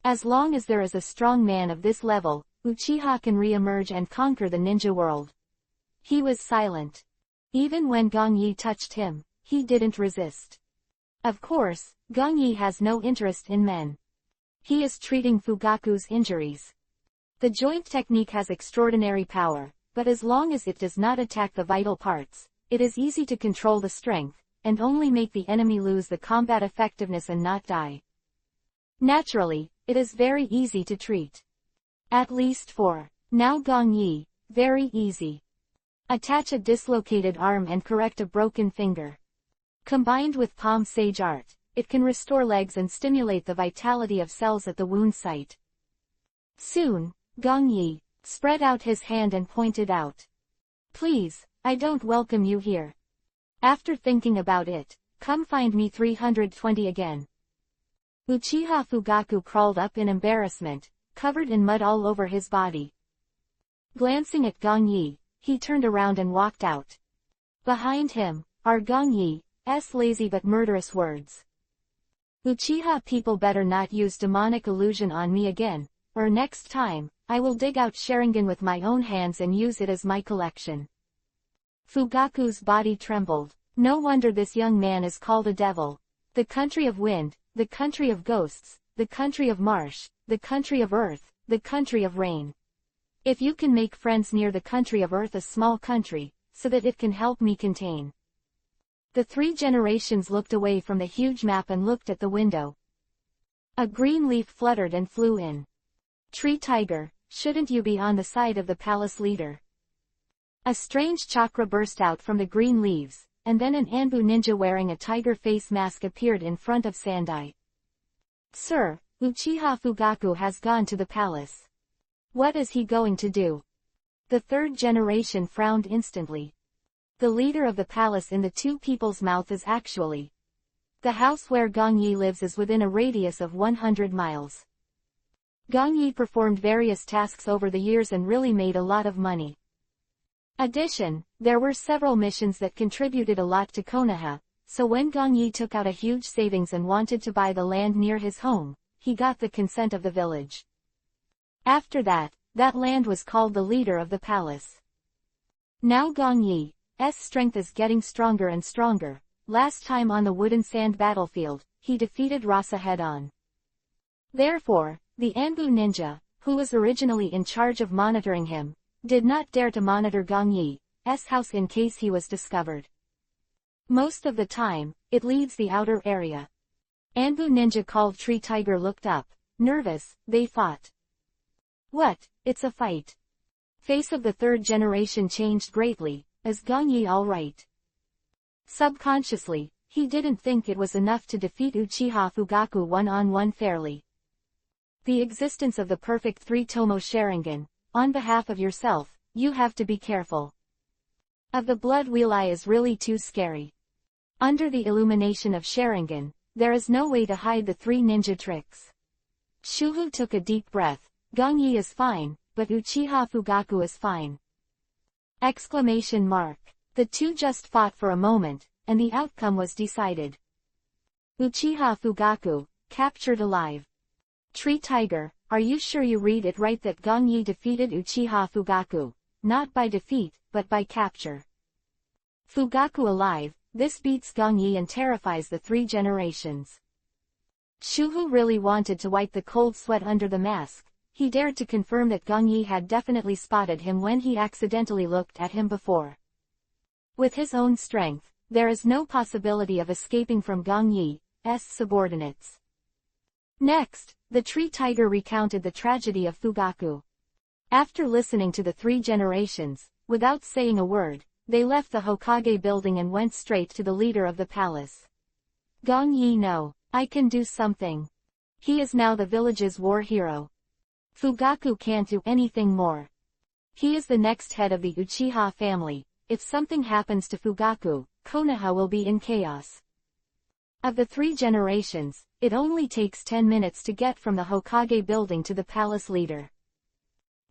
As long as there is a strong man of this level, Uchiha can re-emerge and conquer the ninja world. He was silent. Even when Gong Yi touched him, he didn't resist. Of course, Gong Yi has no interest in men. He is treating Fugaku's injuries. The joint technique has extraordinary power, but as long as it does not attack the vital parts, it is easy to control the strength, and only make the enemy lose the combat effectiveness and not die. Naturally, it is very easy to treat. At least for now Gong Yi, very easy. Attach a dislocated arm and correct a broken finger. Combined with palm sage art, it can restore legs and stimulate the vitality of cells at the wound site. Soon, Gong Yi spread out his hand and pointed out. Please, I don't welcome you here. After thinking about it, come find me 320 again. Uchiha Fugaku crawled up in embarrassment, covered in mud all over his body. Glancing at Gong Yi, he turned around and walked out. Behind him are Gong Yi's lazy but murderous words. Uchiha people better not use demonic illusion on me again, or next time, I will dig out Sharingan with my own hands and use it as my collection. Fugaku's body trembled. No wonder this young man is called a devil. The country of wind, the country of ghosts, the country of marsh, the country of earth, the country of rain. If you can make friends near the country of earth, a small country, so that it can help me contain. The 3 generations looked away from the huge map and looked at the window. A green leaf fluttered and flew in. Tree Tiger, shouldn't you be on the side of the palace leader? A strange chakra burst out from the green leaves, and then an Anbu ninja wearing a tiger face mask appeared in front of Sandai. Sir, Uchiha Fugaku has gone to the palace. What is he going to do? The 3rd generation frowned instantly. The leader of the palace in the 2 people's mouth is actually. The house where Gong Yi lives is within a radius of 100 miles. Gong Yi performed various tasks over the years and really made a lot of money. Addition, there were several missions that contributed a lot to Konoha, so when Gong Yi took out a huge savings and wanted to buy the land near his home, he got the consent of the village. After that, that land was called the leader of the palace. Now Gong Yi's strength is getting stronger and stronger. Last time on the wooden sand battlefield, he defeated Rasa head-on. Therefore, the Anbu ninja, who was originally in charge of monitoring him, did not dare to monitor Gong Yi's house in case he was discovered. Most of the time, it leaves the outer area. Anbu ninja called Tree Tiger looked up. Nervous, they fought. What, it's a fight. Face of the third generation changed greatly. Is Gongyi alright? Subconsciously, he didn't think it was enough to defeat Uchiha Fugaku one-on-one fairly. The existence of the perfect three-tomo Sharingan. On behalf of yourself, you have to be careful. Of the blood wheel eye is really too scary. Under the illumination of Sharingan, there is no way to hide the three ninja tricks. Shuhu took a deep breath. Gongyi is fine, but Uchiha Fugaku is fine. Exclamation mark. The two just fought for a moment, and the outcome was decided. Uchiha Fugaku, captured alive. Tree Tiger, are you sure you read it right that Gongyi defeated Uchiha Fugaku, not by defeat, but by capture? Fugaku alive, this beats Gongyi and terrifies the three generations. Shuhu really wanted to wipe the cold sweat under the mask. He dared to confirm that Gongyi had definitely spotted him when he accidentally looked at him before. With his own strength, there is no possibility of escaping from Gongyi's subordinates. Next, the Tree Tiger recounted the tragedy of Fugaku. After listening to the three generations, without saying a word, they left the Hokage building and went straight to the leader of the palace. Gongyi, no, I can do something. He is now the village's war hero. Fugaku can't do anything more. He is the next head of the Uchiha family. If something happens to Fugaku, Konoha will be in chaos. Of the three generations, it only takes 10 minutes to get from the Hokage building to the palace leader.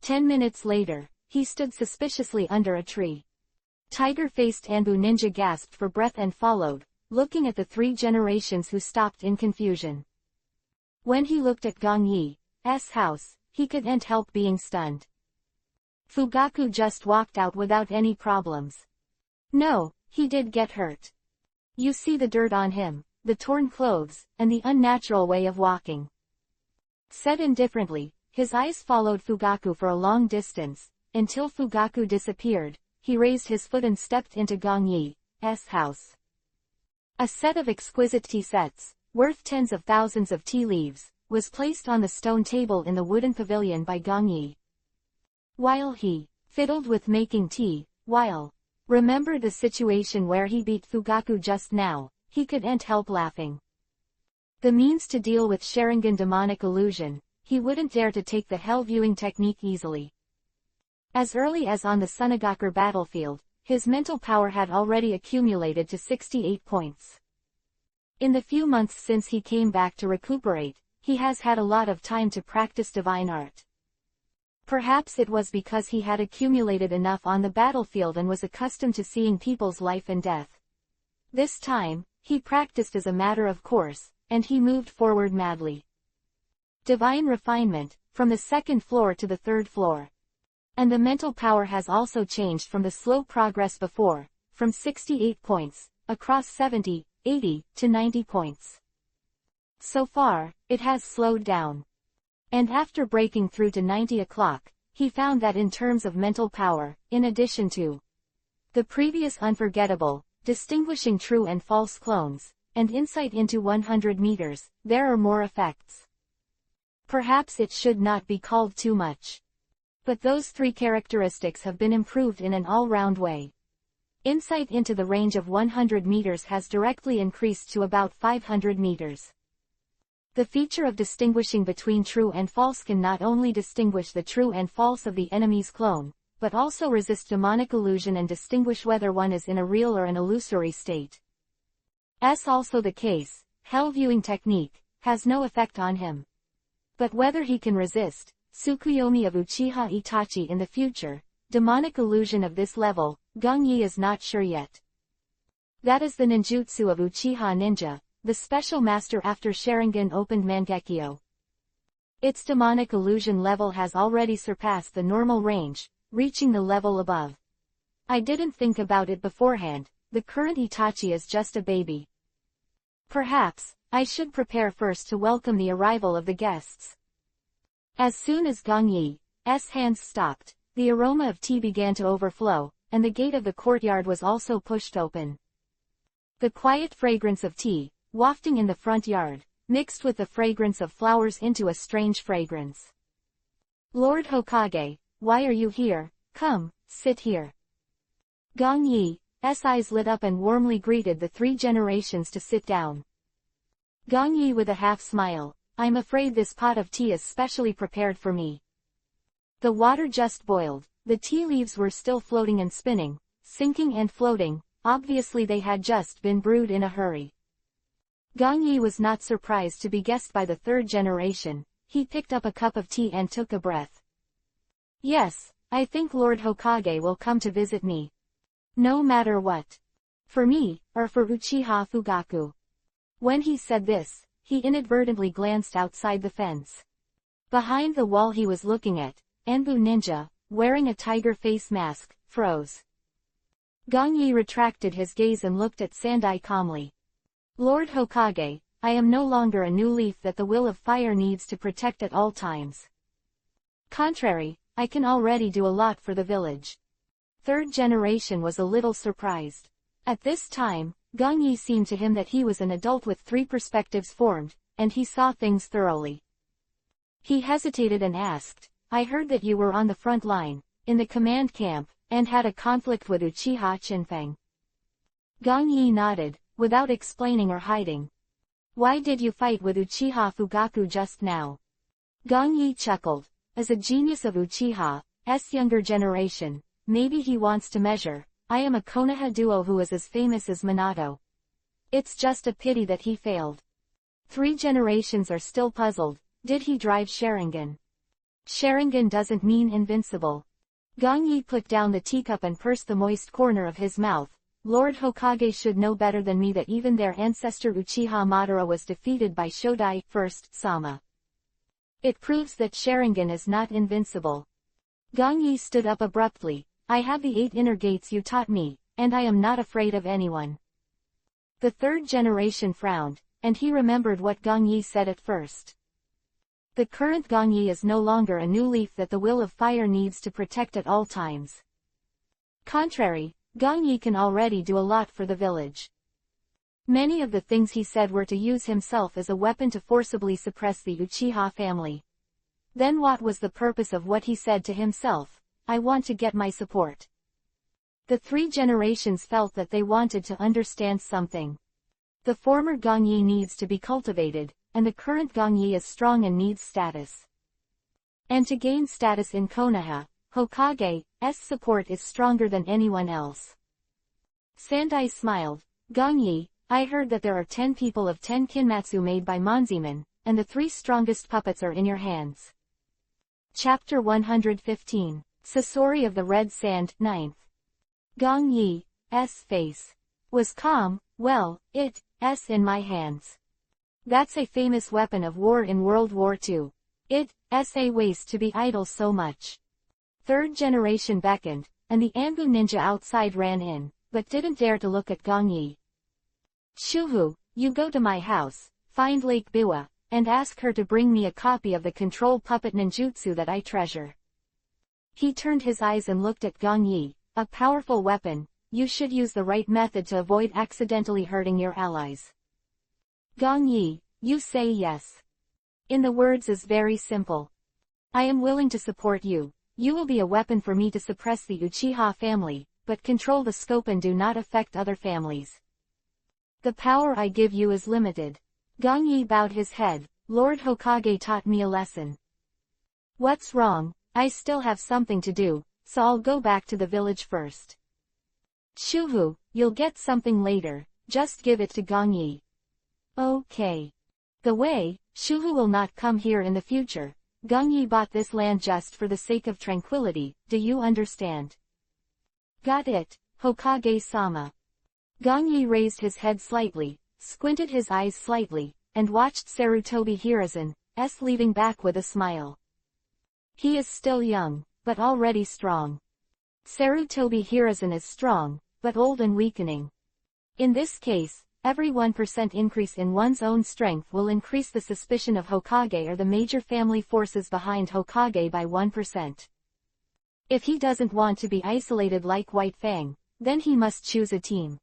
10 minutes later, he stood suspiciously under a tree. Tiger-faced Anbu ninja gasped for breath and followed, looking at the three generations who stopped in confusion. When he looked at Gongyi's house, he couldn't help being stunned. Fugaku just walked out without any problems. No, he did get hurt. You see the dirt on him, the torn clothes, and the unnatural way of walking. Said indifferently, his eyes followed Fugaku for a long distance, until Fugaku disappeared. He raised his foot and stepped into Gongyi's house. A set of exquisite tea sets, worth tens of thousands of tea leaves, was placed on the stone table in the wooden pavilion by Gongyi. While he fiddled with making tea, remembered the situation where he beat Fugaku just now, he couldn't help laughing. The means to deal with Sharingan demonic illusion, he wouldn't dare to take the hell viewing technique easily. As early as on the Sunagaku battlefield, his mental power had already accumulated to 68 points. In the few months since he came back to recuperate, he has had a lot of time to practice divine art. Perhaps it was because he had accumulated enough on the battlefield and was accustomed to seeing people's life and death. This time, he practiced as a matter of course, and he moved forward madly. Divine refinement, from the second floor to the third floor. And the mental power has also changed from the slow progress before, from 68 points, across 70, 80, to 90 points. So far, it has slowed down. And after breaking through to 90 o'clock, he found that in terms of mental power, in addition to the previous unforgettable, distinguishing true and false clones, and insight into 100 meters, there are more effects. Perhaps it should not be called too much. But those three characteristics have been improved in an all-round way. Insight into the range of 100 meters has directly increased to about 500 meters. The feature of distinguishing between true and false can not only distinguish the true and false of the enemy's clone, but also resist demonic illusion and distinguish whether one is in a real or an illusory state. As also the case, hell viewing technique has no effect on him. But whether he can resist Tsukuyomi of Uchiha Itachi in the future, demonic illusion of this level, Gongyi is not sure yet. That is the ninjutsu of Uchiha Ninja, the special master after Sharingan opened Mangekyo. Its demonic illusion level has already surpassed the normal range, reaching the level above. I didn't think about it beforehand, the current Itachi is just a baby. Perhaps, I should prepare first to welcome the arrival of the guests. As soon as Gongyi's hands stopped, the aroma of tea began to overflow, and the gate of the courtyard was also pushed open. The quiet fragrance of tea, wafting in the front yard, mixed with the fragrance of flowers into a strange fragrance. Lord Hokage, why are you here? Come, sit here. Gong Yi's eyes lit up and warmly greeted the three generations to sit down. Gong Yi with a half smile, I'm afraid this pot of tea is specially prepared for me. The water just boiled, the tea leaves were still floating and spinning, sinking and floating, obviously they had just been brewed in a hurry. Gong Yi was not surprised to be guessed by the third generation. He picked up a cup of tea and took a breath. Yes, I think Lord Hokage will come to visit me. No matter what. For me, or for Uchiha Fugaku. When he said this, he inadvertently glanced outside the fence. Behind the wall he was looking at, Anbu Ninja, wearing a tiger face mask, froze. Gong Yi retracted his gaze and looked at Sandai calmly. Lord Hokage, I am no longer a new leaf that the will of fire needs to protect at all times. Contrary, I can already do a lot for the village. Third generation was a little surprised. At this time, Gong Yi seemed to him that he was an adult with three perspectives formed, and he saw things thoroughly. He hesitated and asked, I heard that you were on the front line, in the command camp, and had a conflict with Uchiha Chinfeng. Gong Yi nodded, without explaining or hiding. Why did you fight with Uchiha Fugaku just now? Gong Yi chuckled. As a genius of Uchiha's younger generation, maybe he wants to measure. I am a Konoha duo who is as famous as Minato. It's just a pity that he failed. Three generations are still puzzled. Did he drive Sharingan? Sharingan doesn't mean invincible. Gong Yi put down the teacup and pursed the moist corner of his mouth. Lord Hokage should know better than me that even their ancestor Uchiha Madara was defeated by Shodai First Sama. It proves that Sharingan is not invincible. Gong Yi stood up abruptly. I have the 8 inner gates you taught me, and I am not afraid of anyone. The third generation frowned, and he remembered what Gong Yi said at first. The current Gong Yi is no longer a new leaf that the will of fire needs to protect at all times. Contrary, Gong Yi can already do a lot for the village. Many of the things he said were to use himself as a weapon to forcibly suppress the Uchiha family. Then what was the purpose of what he said to himself? I want to get my support. The three generations felt that they wanted to understand something. The former Gong Yi needs to be cultivated, and the current Gong Yi is strong and needs status. And to gain status in Konoha, Hokage's support is stronger than anyone else. Sandai smiled. Gong Yi, I heard that there are 10 people of 10 kinmatsu made by Monziman, and the 3 strongest puppets are in your hands. Chapter 115. Sasori of the Red Sand, 9th. Gong Yi's face was calm. Well, it's in my hands. That's a famous weapon of war in World War II. It's a waste to be idle so much. Third generation beckoned, and the Anbu ninja outside ran in, but didn't dare to look at Gong Yi. Shuhu, you go to my house, find Lake Biwa, and ask her to bring me a copy of the control puppet ninjutsu that I treasure. He turned his eyes and looked at Gong Yi. A powerful weapon, you should use the right method to avoid accidentally hurting your allies. Gong Yi, you say yes. In the words is very simple. I am willing to support you. You will be a weapon for me to suppress the Uchiha family, but control the scope and do not affect other families. The power I give you is limited. Gong Yi bowed his head. Lord Hokage taught me a lesson. What's wrong? I still have something to do, so I'll go back to the village first. Shuhu, you'll get something later, just give it to Gong Yi. Okay. The way, Shuhu will not come here in the future. Gong Yi bought this land just for the sake of tranquility, do you understand? Got it, Hokage-sama. Gong Yi raised his head slightly, squinted his eyes slightly, and watched Sarutobi Hiruzen's leaving back with a smile. He is still young, but already strong. Sarutobi Hiruzen is strong, but old and weakening. In this case, every 1% increase in one's own strength will increase the suspicion of Hokage or the major family forces behind Hokage by 1%. If he doesn't want to be isolated like White Fang, then he must choose a team.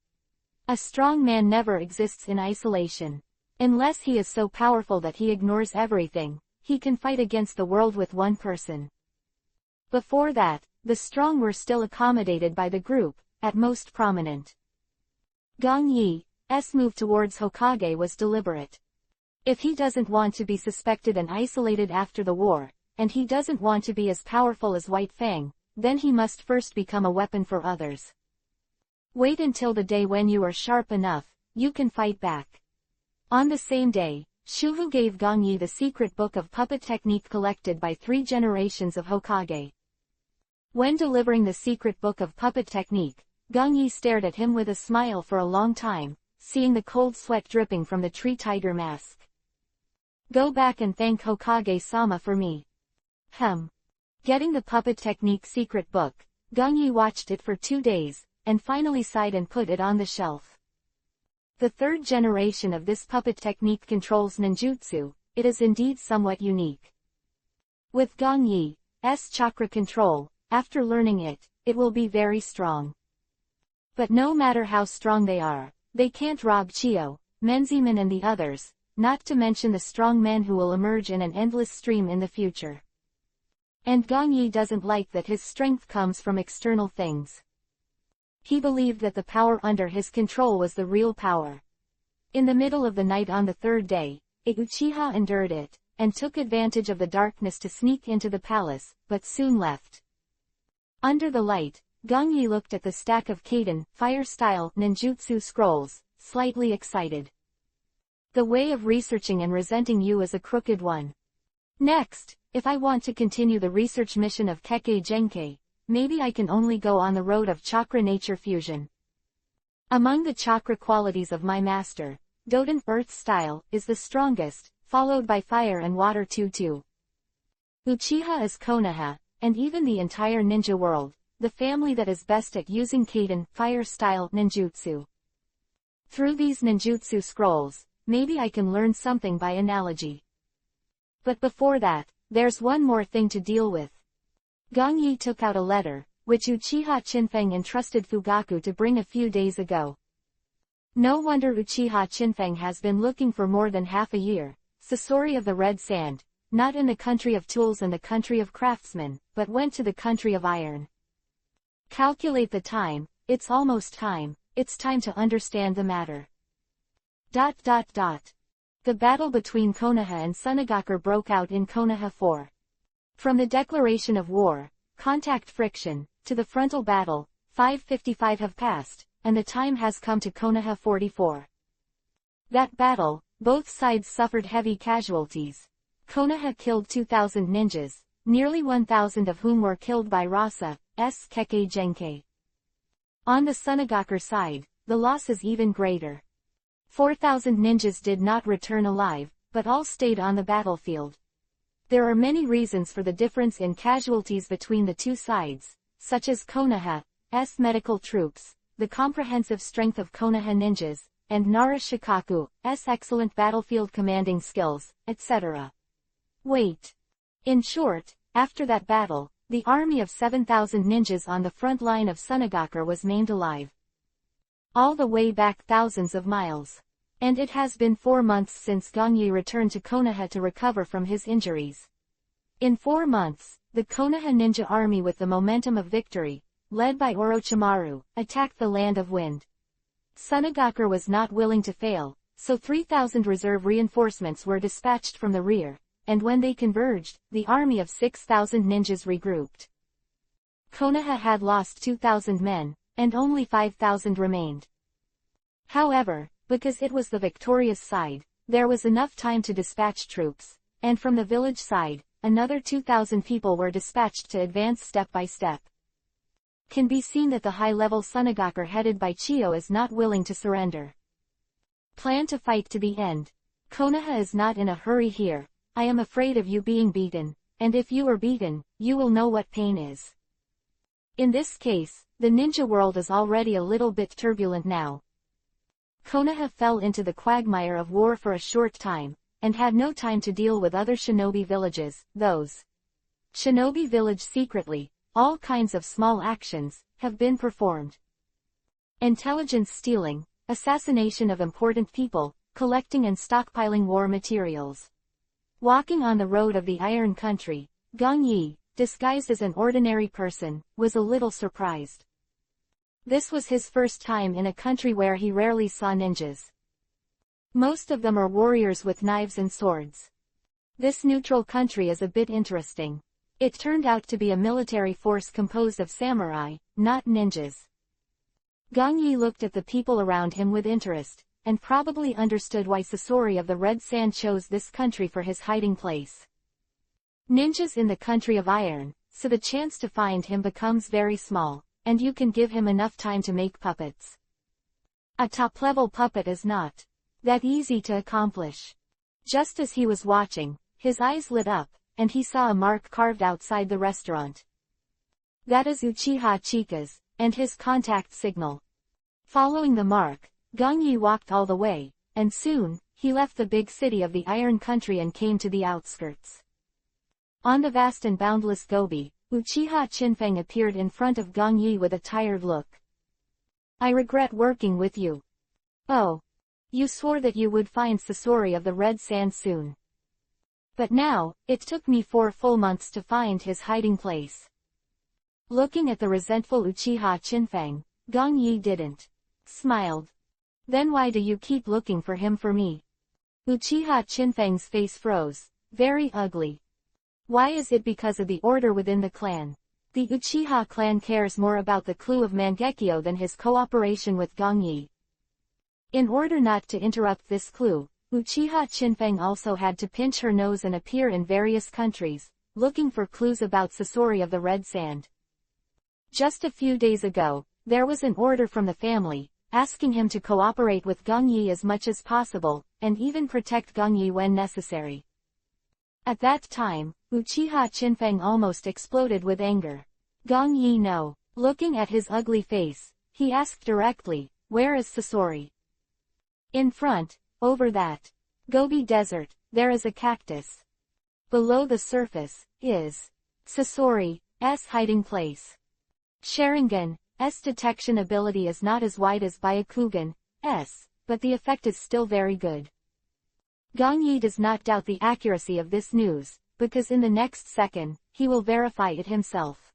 A strong man never exists in isolation. Unless he is so powerful that he ignores everything, he can fight against the world with one person. Before that, the strong were still accommodated by the group, at most prominent. Gong Yi's move towards Hokage was deliberate. If he doesn't want to be suspected and isolated after the war, and he doesn't want to be as powerful as White Fang, then he must first become a weapon for others. Wait until the day when you are sharp enough, you can fight back. On the same day, Shuhu gave Gong Yi the secret book of puppet technique collected by 3 generations of Hokage. When delivering the secret book of puppet technique, Gong Yi stared at him with a smile for a long time, seeing the cold sweat dripping from the tree tiger mask. Go back and thank Hokage-sama for me. Getting the puppet technique secret book, Gong Yi watched it for 2 days, and finally sighed and put it on the shelf. The 3rd generation of this puppet technique controls ninjutsu. It is indeed somewhat unique. With Gong Yi's chakra control, after learning it, it will be very strong. But no matter how strong they are, they can't rob Chiyo, Menziman and the others, not to mention the strong men who will emerge in an endless stream in the future. And Gong Yi doesn't like that his strength comes from external things. He believed that the power under his control was the real power. In the middle of the night on the 3rd day, Uchiha endured it, and took advantage of the darkness to sneak into the palace, but soon left. Under the light, Gong Yi looked at the stack of Kaden, fire-style, ninjutsu scrolls, slightly excited. The way of researching and resenting you is a crooked one. Next, if I want to continue the research mission of Kekkei Genkei, maybe I can only go on the road of chakra nature fusion. Among the chakra qualities of my master, Doden Earth style is the strongest, followed by fire and water Tutu. Uchiha is Konoha, and even the entire ninja world, the family that is best at using Kaden, fire style ninjutsu. Through these ninjutsu scrolls, maybe I can learn something by analogy. But before that, there's one more thing to deal with. Gong Yi took out a letter, which Uchiha Chinfeng entrusted Fugaku to bring a few days ago. No wonder Uchiha Chinfeng has been looking for more than half a year. Sasori of the Red Sand, not in the country of tools and the country of craftsmen, but went to the country of iron. Calculate the time, it's almost time, it's time to understand the matter. The battle between Konoha and Sunagaku broke out in Konoha 4. From the declaration of war, contact friction, to the frontal battle, 555 have passed, and the time has come to Konoha 44. That battle, both sides suffered heavy casualties. Konoha killed 2,000 ninjas, nearly 1,000 of whom were killed by Rasa's Kekkei Genkei. On the Sunagaku side, the loss is even greater. 4,000 ninjas did not return alive, but all stayed on the battlefield. There are many reasons for the difference in casualties between the two sides, such as Konoha's medical troops, the comprehensive strength of Konoha ninjas, and Nara Shikaku's excellent battlefield commanding skills, etc. Wait. In short, after that battle, the army of 7,000 ninjas on the front line of Sunagaku was maimed alive. All the way back thousands of miles. And it has been 4 months since Gong Yi returned to Konoha to recover from his injuries. In 4 months, the Konoha ninja army with the momentum of victory, led by Orochimaru, attacked the Land of Wind. Sunagaku was not willing to fail, so 3,000 reserve reinforcements were dispatched from the rear, and when they converged, the army of 6,000 ninjas regrouped. Konoha had lost 2,000 men, and only 5,000 remained. However, because it was the victorious side, there was enough time to dispatch troops, and from the village side, another 2,000 people were dispatched to advance step by step. Can be seen that the high-level Sunagaku headed by Chiyo is not willing to surrender. Plan to fight to the end. Konoha is not in a hurry here. I am afraid of you being beaten, and if you are beaten, you will know what pain is. In this case, the ninja world is already a little bit turbulent now. Konoha fell into the quagmire of war for a short time, and had no time to deal with other shinobi villages. Those shinobi village secretly, all kinds of small actions, have been performed. Intelligence stealing, assassination of important people, collecting and stockpiling war materials. Walking on the road of the Iron Country, Gong Yi, disguised as an ordinary person, was a little surprised. This was his first time in a country where he rarely saw ninjas. Most of them are warriors with knives and swords. This neutral country is a bit interesting. It turned out to be a military force composed of samurai, not ninjas. Gong Yi looked at the people around him with interest, and probably understood why Sasori of the Red Sand chose this country for his hiding place. Ninjas in the country of iron, so the chance to find him becomes very small, and you can give him enough time to make puppets. A top-level puppet is not that easy to accomplish. Just as he was watching, his eyes lit up, and he saw a mark carved outside the restaurant. That is Uchiha Chika's, and his contact signal. Following the mark, Gong Yi walked all the way, and soon, he left the big city of the Iron Country and came to the outskirts. On the vast and boundless Gobi, Uchiha Chinfeng appeared in front of Gong Yi with a tired look. I regret working with you. Oh. You swore that you would find Sasori of the Red Sand soon. But now, it took me 4 full months to find his hiding place. Looking at the resentful Uchiha Chinfeng, Gong Yi didn't smiled. Then why do you keep looking for him for me? Uchiha Chinfeng's face froze, very ugly. Why is it because of the order within the clan? The Uchiha clan cares more about the clue of Mangekyo than his cooperation with Gong Yi. In order not to interrupt this clue, Uchiha Chinfeng also had to pinch her nose and appear in various countries, looking for clues about Sasori of the Red Sand. Just a few days ago, there was an order from the family, asking him to cooperate with Gong Yi as much as possible, and even protect Gong Yi when necessary. At that time, Uchiha Chinfeng almost exploded with anger. Gong Yi no. Looking at his ugly face, he asked directly, where is Sasori? In front, over that Gobi Desert, there is a cactus. Below the surface, is Sasori's hiding place. Sharingan's detection ability is not as wide as Byakugan's, but the effect is still very good. Gong Yi does not doubt the accuracy of this news, because in the next second, he will verify it himself.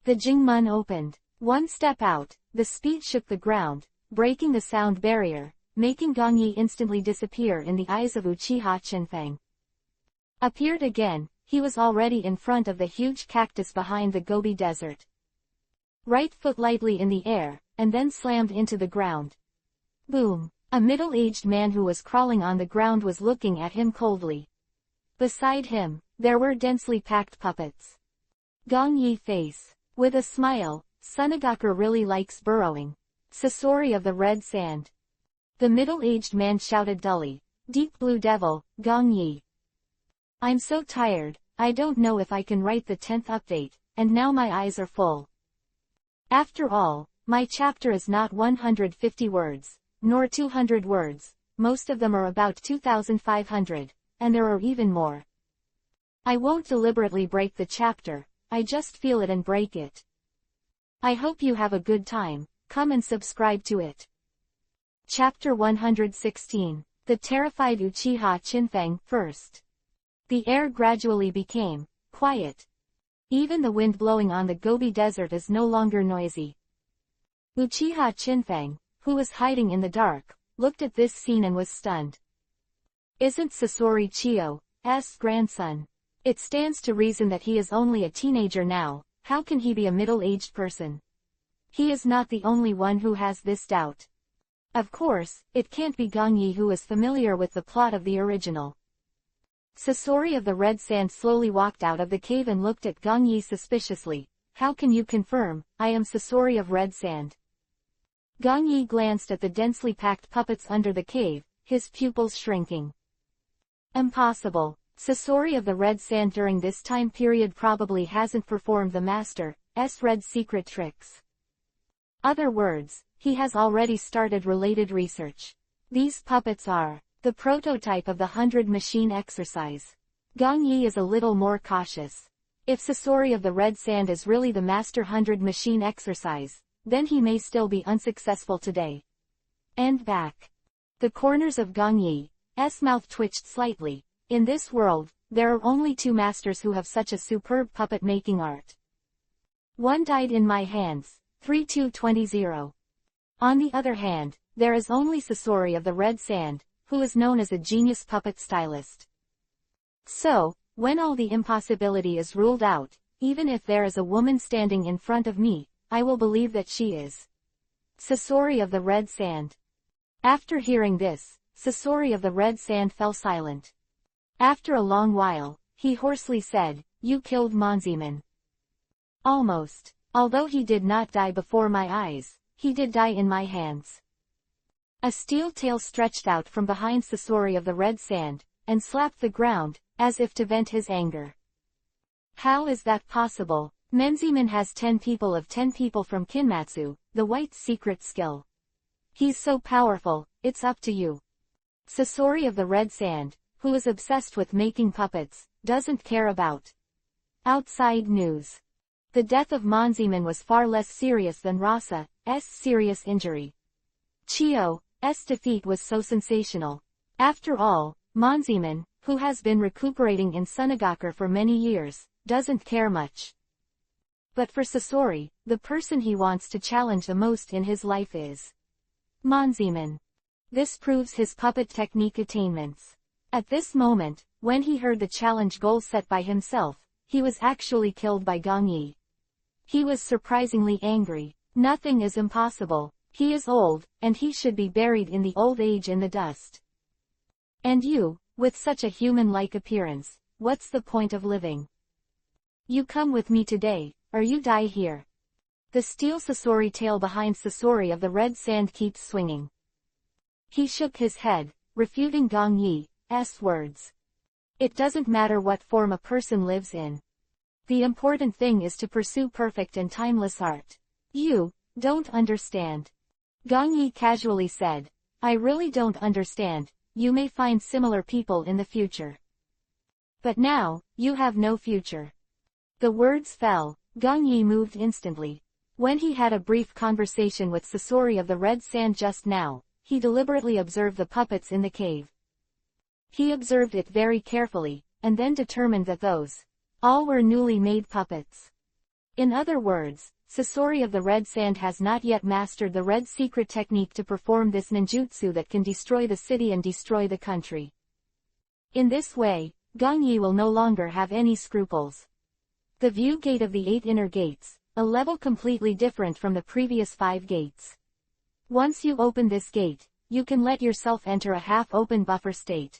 The Jingmun opened. One step out, the speed shook the ground, breaking the sound barrier, making Gong Yi instantly disappear in the eyes of Uchiha Chinfeng. Appeared again, he was already in front of the huge cactus behind the Gobi Desert. Right foot lightly in the air, and then slammed into the ground. Boom! A middle-aged man who was crawling on the ground was looking at him coldly. Beside him, there were densely packed puppets. Gong Yi face. With a smile, Sunagaku really likes burrowing. Sasori of the Red Sand. The middle-aged man shouted dully, Deep Blue Devil, Gong Yi. I'm so tired, I don't know if I can write the 10th update, and now my eyes are full. After all, my chapter is not 150 words, nor 200 words, most of them are about 2,500, and there are even more. I won't deliberately break the chapter, I just feel it and break it. I hope you have a good time, come and subscribe to it. Chapter 116. The terrified Uchiha Chinfeng, first. The air gradually became quiet. Even the wind blowing on the Gobi Desert is no longer noisy. Uchiha Chinfeng, who was hiding in the dark, looked at this scene and was stunned. Isn't Sasori Chiyo's grandson? It stands to reason that he is only a teenager now, how can he be a middle-aged person? He is not the only one who has this doubt. Of course, it can't be Gong Yi who is familiar with the plot of the original. Sasori of the Red Sand slowly walked out of the cave and looked at Gong Yi suspiciously. How can you confirm, I am Sasori of Red Sand? Gong Yi glanced at the densely packed puppets under the cave, his pupils shrinking. Impossible. Sasori of the Red Sand during this time period probably hasn't performed the Master's red secret tricks. Other words, he has already started related research. These puppets are the prototype of the 100 machine exercise. Gong Yi is a little more cautious. If Sasori of the Red Sand is really the Master 100 machine exercise, then he may still be unsuccessful today. and back. The corners of Gong Yi's mouth twitched slightly. In this world, there are only two masters who have such a superb puppet-making art. One died in my hands, 3220. On the other hand, there is only Sasori of the Red Sand, who is known as a genius puppet stylist. So, when all the impossibility is ruled out, even if there is a woman standing in front of me, I will believe that she is Sasori of the Red Sand. After hearing this, Sasori of the Red Sand fell silent. After a long while, he hoarsely said, "You killed Monziman." Almost. Although he did not die before my eyes, he did die in my hands. A steel tail stretched out from behind Sasori of the Red Sand, and slapped the ground, as if to vent his anger. How is that possible? Monziman has 10 people from Kinmatsu, the White's secret skill. He's so powerful, it's up to you. Sasori of the Red Sand, who is obsessed with making puppets, doesn't care about outside news. The death of Monziman was far less serious than Rasa's serious injury. Chio's defeat was so sensational. After all, Monziman, who has been recuperating in Sunagakure for many years, doesn't care much. But for Sasori, the person he wants to challenge the most in his life is Monziman. This proves his puppet technique attainments. At this moment, when he heard the challenge goal set by himself, he was actually killed by Gong Yi. He was surprisingly angry. Nothing is impossible. He is old, and he should be buried in the old age in the dust. And you, with such a human-like appearance, what's the point of living? You come with me today, or you die here. The steel Sasori tail behind Sasori of the Red Sand keeps swinging. He shook his head, refuting Gong Yi's words. It doesn't matter what form a person lives in. The important thing is to pursue perfect and timeless art. You don't understand. Gong Yi casually said, I really don't understand. You may find similar people in the future. But now, you have no future. The words fell. Gong Yi moved instantly. When he had a brief conversation with Sasori of the Red Sand just now, he deliberately observed the puppets in the cave. He observed it very carefully, and then determined that those all were newly made puppets. In other words, Sasori of the Red Sand has not yet mastered the red secret technique to perform this ninjutsu that can destroy the city and destroy the country. In this way, Gong Yi will no longer have any scruples. The view gate of the 8 inner gates, a level completely different from the previous 5 gates. Once you open this gate, you can let yourself enter a half-open buffer state.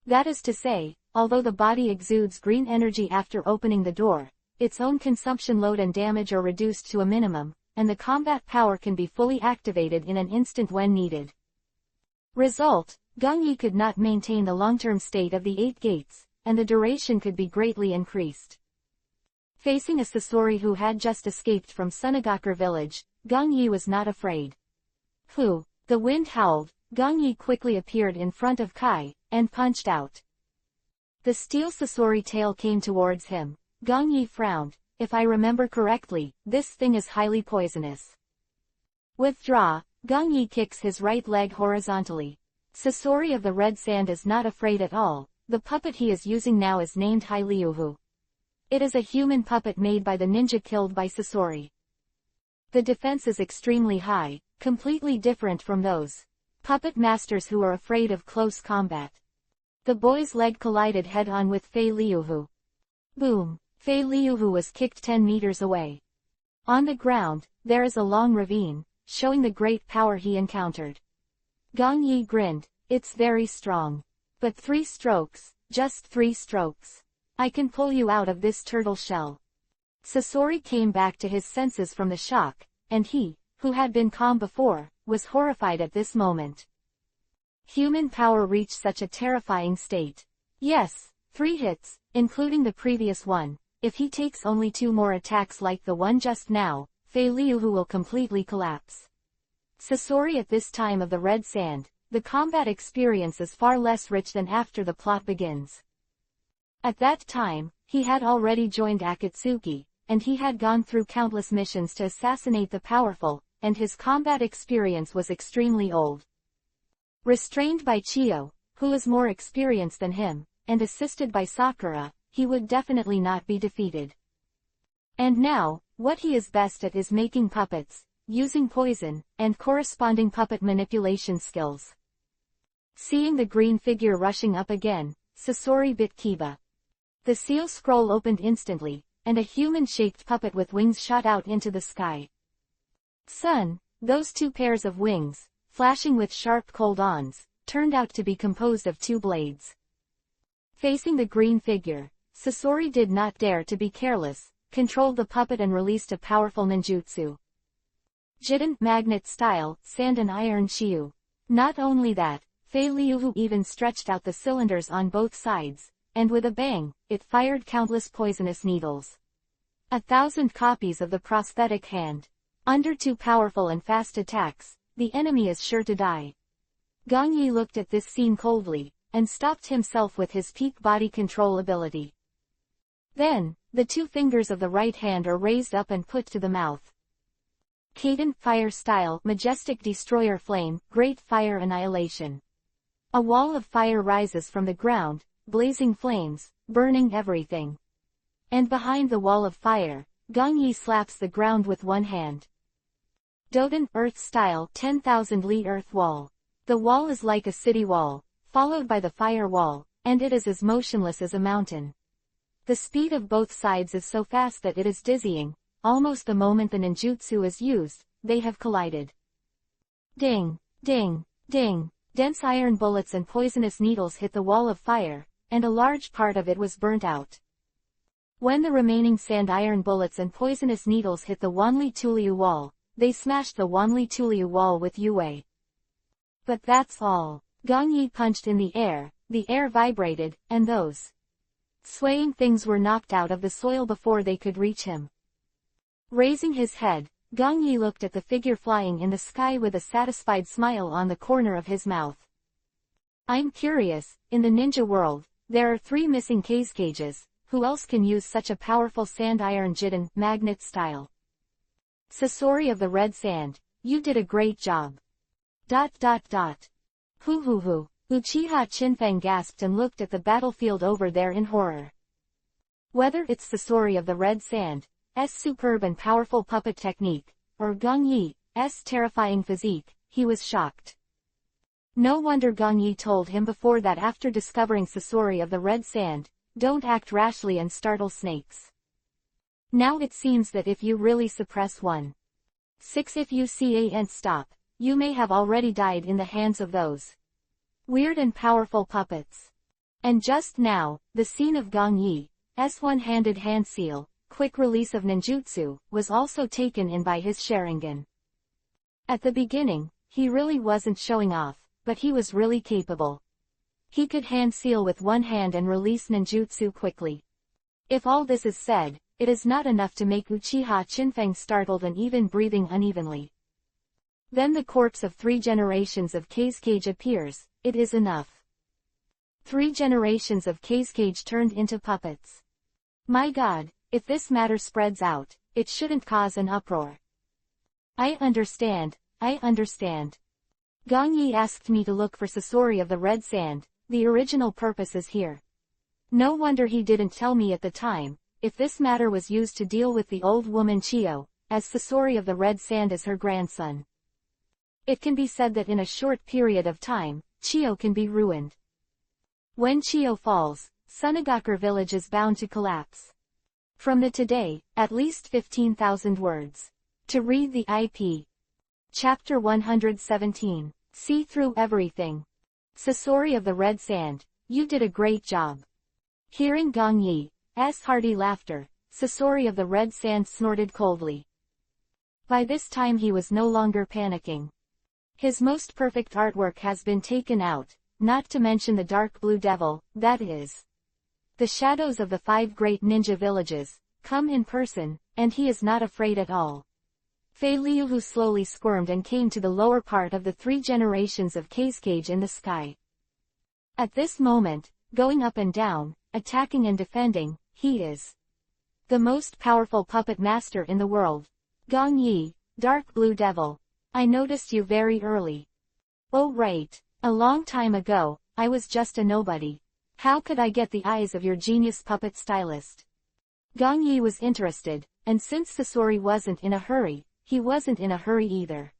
That is to say, although the body exudes green energy after opening the door, its own consumption load and damage are reduced to a minimum, and the combat power can be fully activated in an instant when needed. Result, Gong Yi could not maintain the long-term state of the 8 gates, and the duration could be greatly increased. Facing a Sasori who had just escaped from Sunagakure village, Gong Yi was not afraid. Hu! The wind howled. Gong Yi quickly appeared in front of Kai, and punched out. The steel Sasori tail came towards him. Gong Yi frowned. If I remember correctly, this thing is highly poisonous. Withdraw. Gong Yi kicks his right leg horizontally. Sasori of the Red Sand is not afraid at all. The puppet he is using now is named Hyliuhu. It is a human puppet made by the ninja killed by Sasori. The defense is extremely high, completely different from those puppet masters who are afraid of close combat. The boy's leg collided head-on with Fei Liuhu. Boom! Fei Liuhu was kicked 10 meters away. On the ground, there is a long ravine, showing the great power he encountered. Gong Yi grinned. It's very strong. But 3 strokes, just 3 strokes. I can pull you out of this turtle shell. Sasori came back to his senses from the shock, and he, who had been calm before, was horrified at this moment. Human power reached such a terrifying state. Yes, 3 hits, including the previous one. If he takes only 2 more attacks like the one just now, Fei Liuhu will completely collapse. Sasori at this time of the Red Sand, the combat experience is far less rich than after the plot begins. At that time, he had already joined Akatsuki, and he had gone through countless missions to assassinate the powerful, and his combat experience was extremely old. Restrained by Chiyo, who is more experienced than him, and assisted by Sakura, he would definitely not be defeated. And now, what he is best at is making puppets, using poison, and corresponding puppet manipulation skills. Seeing the green figure rushing up again, Sasori bit Kiba. The seal scroll opened instantly, and a human-shaped puppet with wings shot out into the sky. Son, those two pairs of wings, flashing with sharp cold ons, turned out to be composed of two blades. Facing the green figure, Sasori did not dare to be careless, controlled the puppet and released a powerful ninjutsu. Jiden magnet style, sand and iron shiu. Not only that, Fei Liuhu even stretched out the cylinders on both sides, and with a bang, it fired countless poisonous needles. 1,000 copies of the prosthetic hand. Under two powerful and fast attacks, the enemy is sure to die. Gong Yi looked at this scene coldly, and stopped himself with his peak body control ability. Then, the two fingers of the right hand are raised up and put to the mouth. Kaden, fire style, majestic destroyer flame, great fire annihilation. A wall of fire rises from the ground, blazing flames, burning everything. And behind the wall of fire, Gong Yi slaps the ground with one hand. Doden, earth style, 10,000 li earth wall. The wall is like a city wall, followed by the fire wall, and it is as motionless as a mountain. The speed of both sides is so fast that it is dizzying. Almost the moment the ninjutsu is used, they have collided. Ding, ding, ding. Dense iron bullets and poisonous needles hit the wall of fire, and a large part of it was burnt out. When the remaining sand iron bullets and poisonous needles hit the Wanli Tuliu wall, they smashed the Wanli Tuliu wall with Yue. But that's all. Gong Yi punched in the air vibrated, and those swaying things were knocked out of the soil before they could reach him. Raising his head, Gong Yi looked at the figure flying in the sky with a satisfied smile on the corner of his mouth. I'm curious, in the ninja world, there are 3 missing case cages, who else can use such a powerful sand iron jiden, magnet style? Sasori of the red sand, you did a great job. ... Hoo hoo hoo. Uchiha Chinfeng gasped and looked at the battlefield over there in horror. Whether it's Sasori of the red sand, S superb and powerful puppet technique, or Gong Yi's terrifying physique, he was shocked. No wonder Gong Yi told him before that after discovering Sasori of the red sand, don't act rashly and startle snakes. Now it seems that if you really suppress 1.6 if you can't stop, you may have already died in the hands of those weird and powerful puppets. And just now, the scene of Gong Yi's one-handed hand seal, quick release of ninjutsu, was also taken in by his Sharingan. At the beginning, he really wasn't showing off, but he was really capable. He could hand seal with one hand and release ninjutsu quickly. If all this is said, it is not enough to make Uchiha Chinfeng startled and even breathing unevenly. Then the corpse of 3 generations of Kazekage appears, it is enough. 3 generations of Kazekage turned into puppets. My god, if this matter spreads out, it shouldn't cause an uproar. I understand. Gong Yi asked me to look for Sasori of the red sand, the original purpose is here. No wonder he didn't tell me at the time, if this matter was used to deal with the old woman Chiyo, as Sasori of the red sand is her grandson. It can be said that in a short period of time, Chiyo can be ruined. When Chiyo falls, Sunagakure village is bound to collapse. From the today, at least 15,000 words. To read the IP. Chapter 117. See through everything. Sasori of the red sand, you did a great job. Hearing Gong Yi's hearty laughter, Sasori of the red sand snorted coldly. By this time he was no longer panicking. His most perfect artwork has been taken out, not to mention the dark blue devil, that is. The shadows of the 5 great ninja villages, come in person, and he is not afraid at all. Fei Liuhu slowly squirmed and came to the lower part of the 3 generations of Kazekage in the sky. At this moment, going up and down, attacking and defending, he is the most powerful puppet master in the world. Gong Yi, Dark Blue Devil. I noticed you very early. Oh right. A long time ago, I was just a nobody. How could I get the eyes of your genius puppet stylist? Gong Yi was interested, and since Sasori wasn't in a hurry, he wasn't in a hurry either.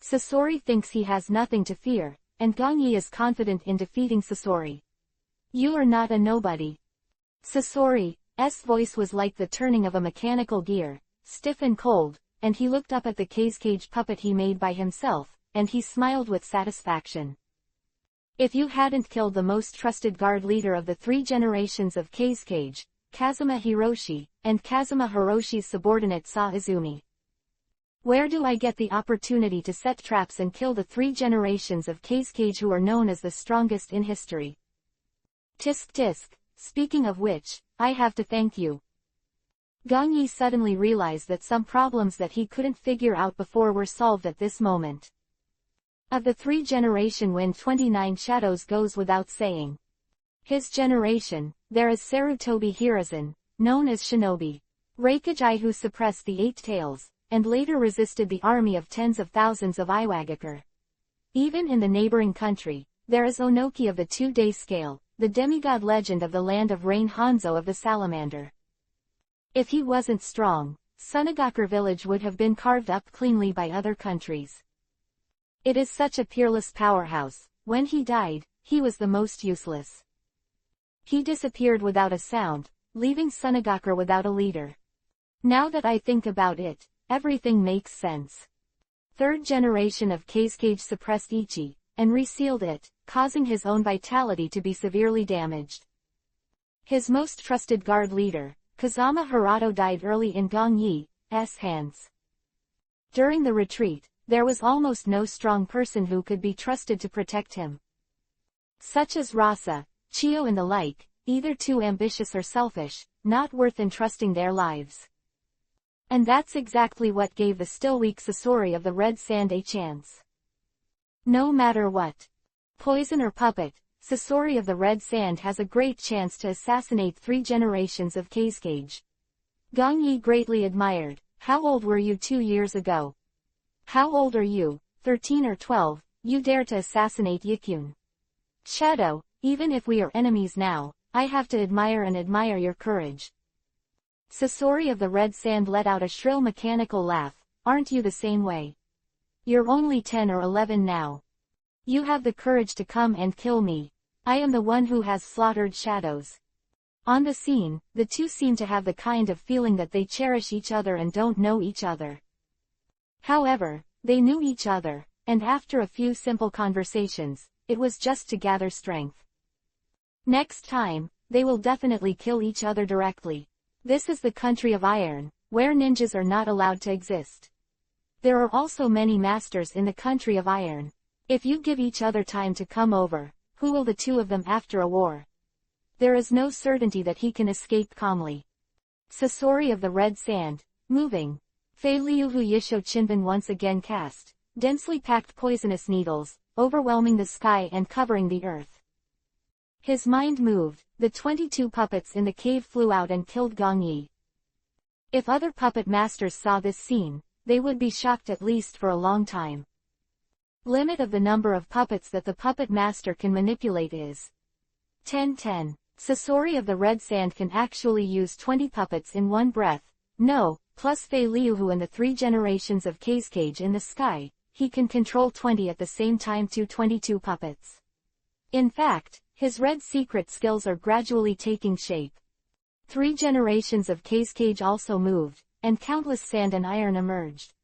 Sasori thinks he has nothing to fear, and Gong Yi is confident in defeating Sasori. You are not a nobody. Sasori's voice was like the turning of a mechanical gear, stiff and cold, and he looked up at the cage puppet he made by himself, and he smiled with satisfaction. If you hadn't killed the most trusted guard leader of the 3 generations of Cage, Kazuma Hiroshi, and Kazuma Hiroshi's subordinate Sa Izumi. Where do I get the opportunity to set traps and kill the 3 generations of Cage who are known as the strongest in history? Tisk tisk, speaking of which, I have to thank you. Gong Yi suddenly realized that some problems that he couldn't figure out before were solved at this moment. Of the 3 generation when 29 shadows goes without saying. His generation, there is Sarutobi Hiruzen, known as Shinobi. Reikajai who suppressed the 8 tails, and later resisted the army of tens of thousands of Iwagakure. Even in the neighboring country, there is Onoki of the 2-day scale, the demigod legend of the land of rain Hanzo of the salamander. If he wasn't strong, Sunagakure village would have been carved up cleanly by other countries. It is such a peerless powerhouse. When he died, he was the most useless. He disappeared without a sound, leaving Sunagakure without a leader. Now that I think about it, everything makes sense. 3rd generation of Cage suppressed Ichi, and resealed it, causing his own vitality to be severely damaged. His most trusted guard leader, Kazama Hirato, died early in Gong Yi's hands. During the retreat, there was almost no strong person who could be trusted to protect him. Such as Rasa, Chio and the like, either too ambitious or selfish, not worth entrusting their lives. And that's exactly what gave the still weak Sasori of the Red Sand a chance. No matter what, poison or puppet, Sasori of the Red Sand has a great chance to assassinate 3 generations of Cage. Gong Yi greatly admired. How old were you 2 years ago? How old are you, 13 or 12, you dare to assassinate Yikyun? Shadow, even if we are enemies now, I have to admire your courage. Sasori of the Red Sand let out a shrill mechanical laugh. Aren't you the same way? You're only 10 or 11 now. You have the courage to come and kill me. I am the one who has slaughtered shadows. On the scene, the two seem to have the kind of feeling that they cherish each other and don't know each other. However, they knew each other, and after a few simple conversations, it was just to gather strength. Next time, they will definitely kill each other directly. This is the country of iron, where ninjas are not allowed to exist. There are also many masters in the country of iron. If you give each other time to come over, who will the two of them after a war? There is no certainty that he can escape calmly. Sasori of the Red Sand, moving. Fei Liuhu Yisho Chinban once again cast densely packed poisonous needles, overwhelming the sky and covering the earth. His mind moved. The 22 puppets in the cave flew out and killed Gong Yi. If other puppet masters saw this scene, they would be shocked at least for a long time. Limit of the number of puppets that the puppet master can manipulate is 10. Sasori of the Red Sand can actually use 20 puppets in one breath. No, plus Fei Liuhu and the 3 generations of Cage in the sky, he can control 20 at the same time to 22 puppets. In fact, his red secret skills are gradually taking shape. 3 generations of Cage also moved, and countless sand and iron emerged.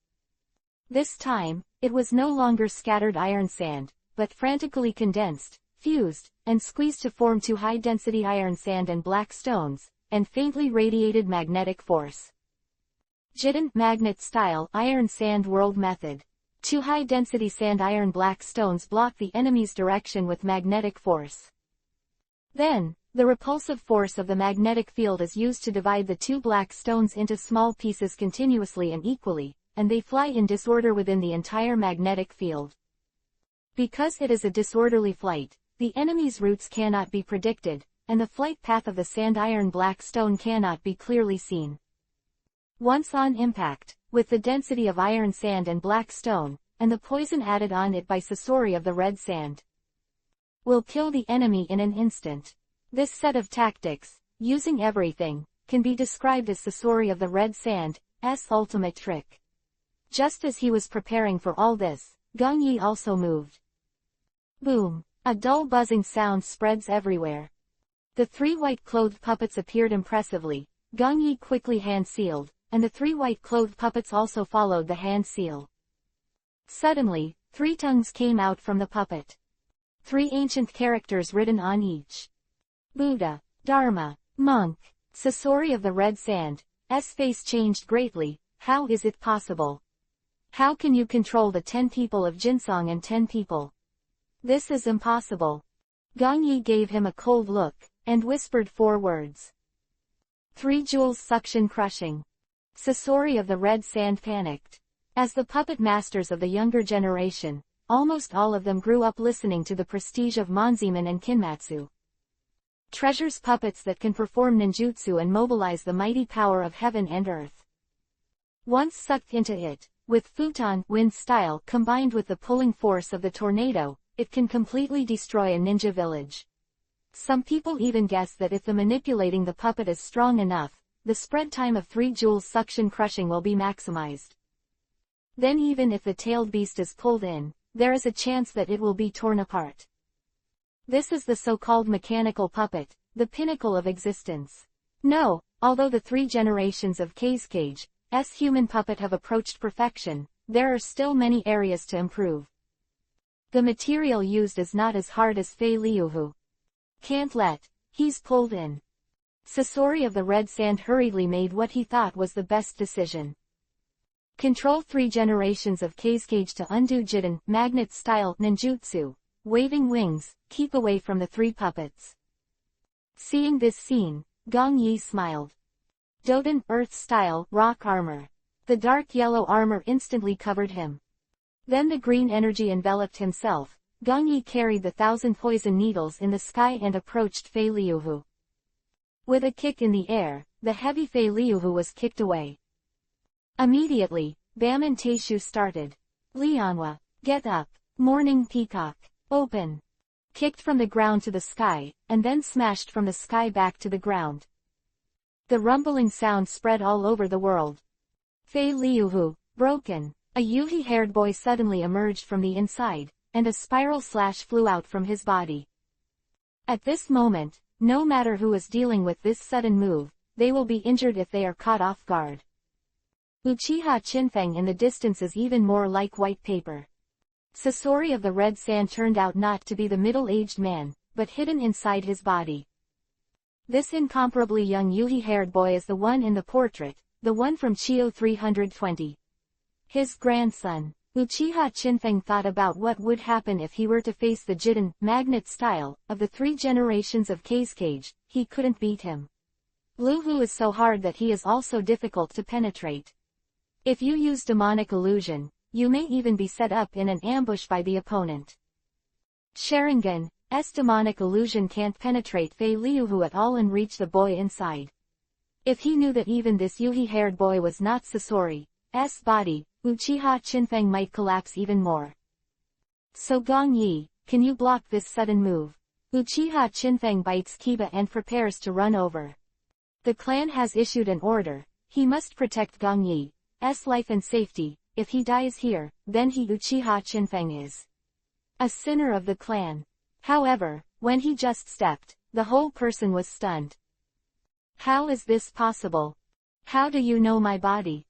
This time, it was no longer scattered iron sand, but frantically condensed, fused, and squeezed to form 2 high-density iron sand and black stones, and faintly radiated magnetic force. Jidon magnet style iron sand world method. 2 high-density sand iron black stones block the enemy's direction with magnetic force. Then, the repulsive force of the magnetic field is used to divide the 2 black stones into small pieces continuously and equally, and they fly in disorder within the entire magnetic field. Because it is a disorderly flight, the enemy's routes cannot be predicted, and the flight path of the sand iron black stone cannot be clearly seen. Once on impact, with the density of iron sand and black stone, and the poison added on it by Sasori of the red sand. Will kill the enemy in an instant. This set of tactics, using everything, can be described as Sasori of the red sand's ultimate trick. Just as he was preparing for all this, Gong Yi also moved. Boom! A dull buzzing sound spreads everywhere. The three white-clothed puppets appeared impressively. Gong Yi quickly hand-sealed, and the three white-clothed puppets also followed the hand seal. Suddenly, 3 tongues came out from the puppet. 3 ancient characters written on each. Buddha, Dharma, Monk. Sasori of the red sand's face changed greatly. How is it possible? How can you control the 10 people of Jinsong and 10 people? This is impossible. Gong Yi gave him a cold look, and whispered 4 words. 3 jewels suction crushing. Sasori of the red sand panicked. As the puppet masters of the younger generation, almost all of them grew up listening to the prestige of Monziman and Kinmatsu. Treasures puppets that can perform ninjutsu and mobilize the mighty power of heaven and earth. Once sucked into it, with futon wind style combined with the pulling force of the tornado, it can completely destroy a ninja village. Some people even guess that if the manipulating the puppet is strong enough, the spread time of 3 joules suction crushing will be maximized. Then even if the tailed beast is pulled in, there is a chance that it will be torn apart. This is the so-called mechanical puppet, the pinnacle of existence. No, although the 3 generations of Cage's human puppet have approached perfection, there are still many areas to improve. The material used is not as hard as Fei Liuhu. Can't let, he's pulled in. Sasori of the red sand hurriedly made what he thought was the best decision. Control 3 generations of Cage to undo Jiden, magnet-style ninjutsu, waving wings, keep away from the 3 puppets. Seeing this scene, Gong Yi smiled. Doden, earth-style, rock armor. The dark yellow armor instantly covered him. Then the green energy enveloped himself. Gong Yi carried the 1,000 poison needles in the sky and approached Fei Liuhu. With a kick in the air, the heavy Fei Liuhu was kicked away. Immediately, Bam and Teishu started. Lianhua, get up. Morning Peacock, open. Kicked from the ground to the sky, and then smashed from the sky back to the ground. The rumbling sound spread all over the world. Fei Liuhu, broken. A yuhi-haired boy suddenly emerged from the inside, and a spiral slash flew out from his body. At this moment, no matter who is dealing with this sudden move, they will be injured if they are caught off guard. Uchiha Chinfeng in the distance is even more like white paper. Sasori of the red sand turned out not to be the middle-aged man, but hidden inside his body. This incomparably young yuhi-haired boy is the one in the portrait, the one from Chio 320. His grandson. Uchiha Chinfeng thought about what would happen if he were to face the Jiden, magnet style, of the 3 generations of Cage. He couldn't beat him. Luhu is so hard that he is also difficult to penetrate. If you use demonic illusion, you may even be set up in an ambush by the opponent. Sharingan's demonic illusion can't penetrate Fei Liuhu at all and reach the boy inside. If he knew that even this yuhi-haired boy was not Sasori's body, Uchiha Chinfeng might collapse even more. So Gong Yi, can you block this sudden move? Uchiha Chinfeng bites Kiba and prepares to run over. The clan has issued an order. He must protect Gong Yi's life and safety. If he dies here, then he Uchiha Chinfeng is a sinner of the clan. However, when he just stepped, the whole person was stunned. How is this possible? How do you know my body?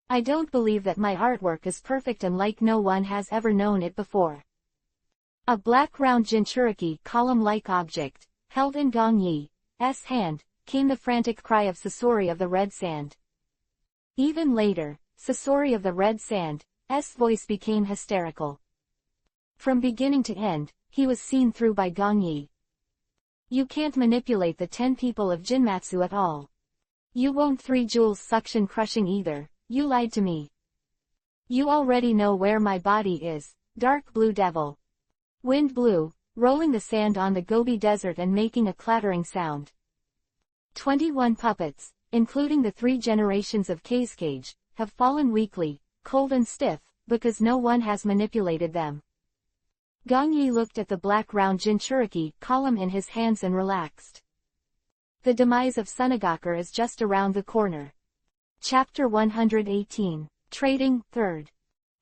I don't believe that my artwork is perfect and like no one has ever known it before. A black round Jinchuriki column-like object, held in Gong Yi's hand, came the frantic cry of Sasori of the red sand. Even later, Sasori of the red sand's voice became hysterical. From beginning to end, he was seen through by Gong Yi. You can't manipulate the 10 people of Jinmatsu at all. You won't 3 joules suction crushing either. You lied to me. You already know where my body is, dark blue devil. Wind blew, rolling the sand on the Gobi Desert and making a clattering sound. 21 puppets, including the 3 generations of Cage, have fallen weakly, cold and stiff, because no one has manipulated them. Gongyi looked at the black round Jinchuriki column in his hands and relaxed. The demise of Sunagaku is just around the corner. Chapter 118. Trading, 3rd.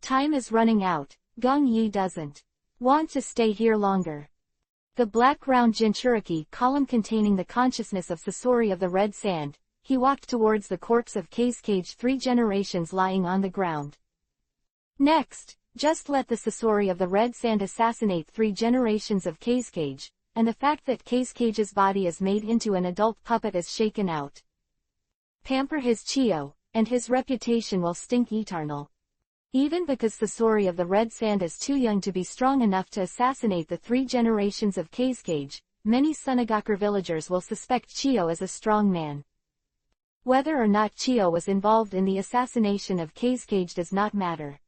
Time is running out. Gongyi doesn't want to stay here longer. The black round Jinchuriki column containing the consciousness of Sasori of the Red Sand, he walked towards the corpse of Cage 3 generations lying on the ground. Next, just let the Sasori of the Red Sand assassinate 3 generations of Cage, and the fact that Cage's body is made into an adult puppet is shaken out. Pamper his Chiyo, and his reputation will stink eternal. Even because Sasori of the Red Sand is too young to be strong enough to assassinate the 3 generations of Cage, many Sunagaku villagers will suspect Chiyo as a strong man. Whether or not Chiyo was involved in the assassination of Cage does not matter.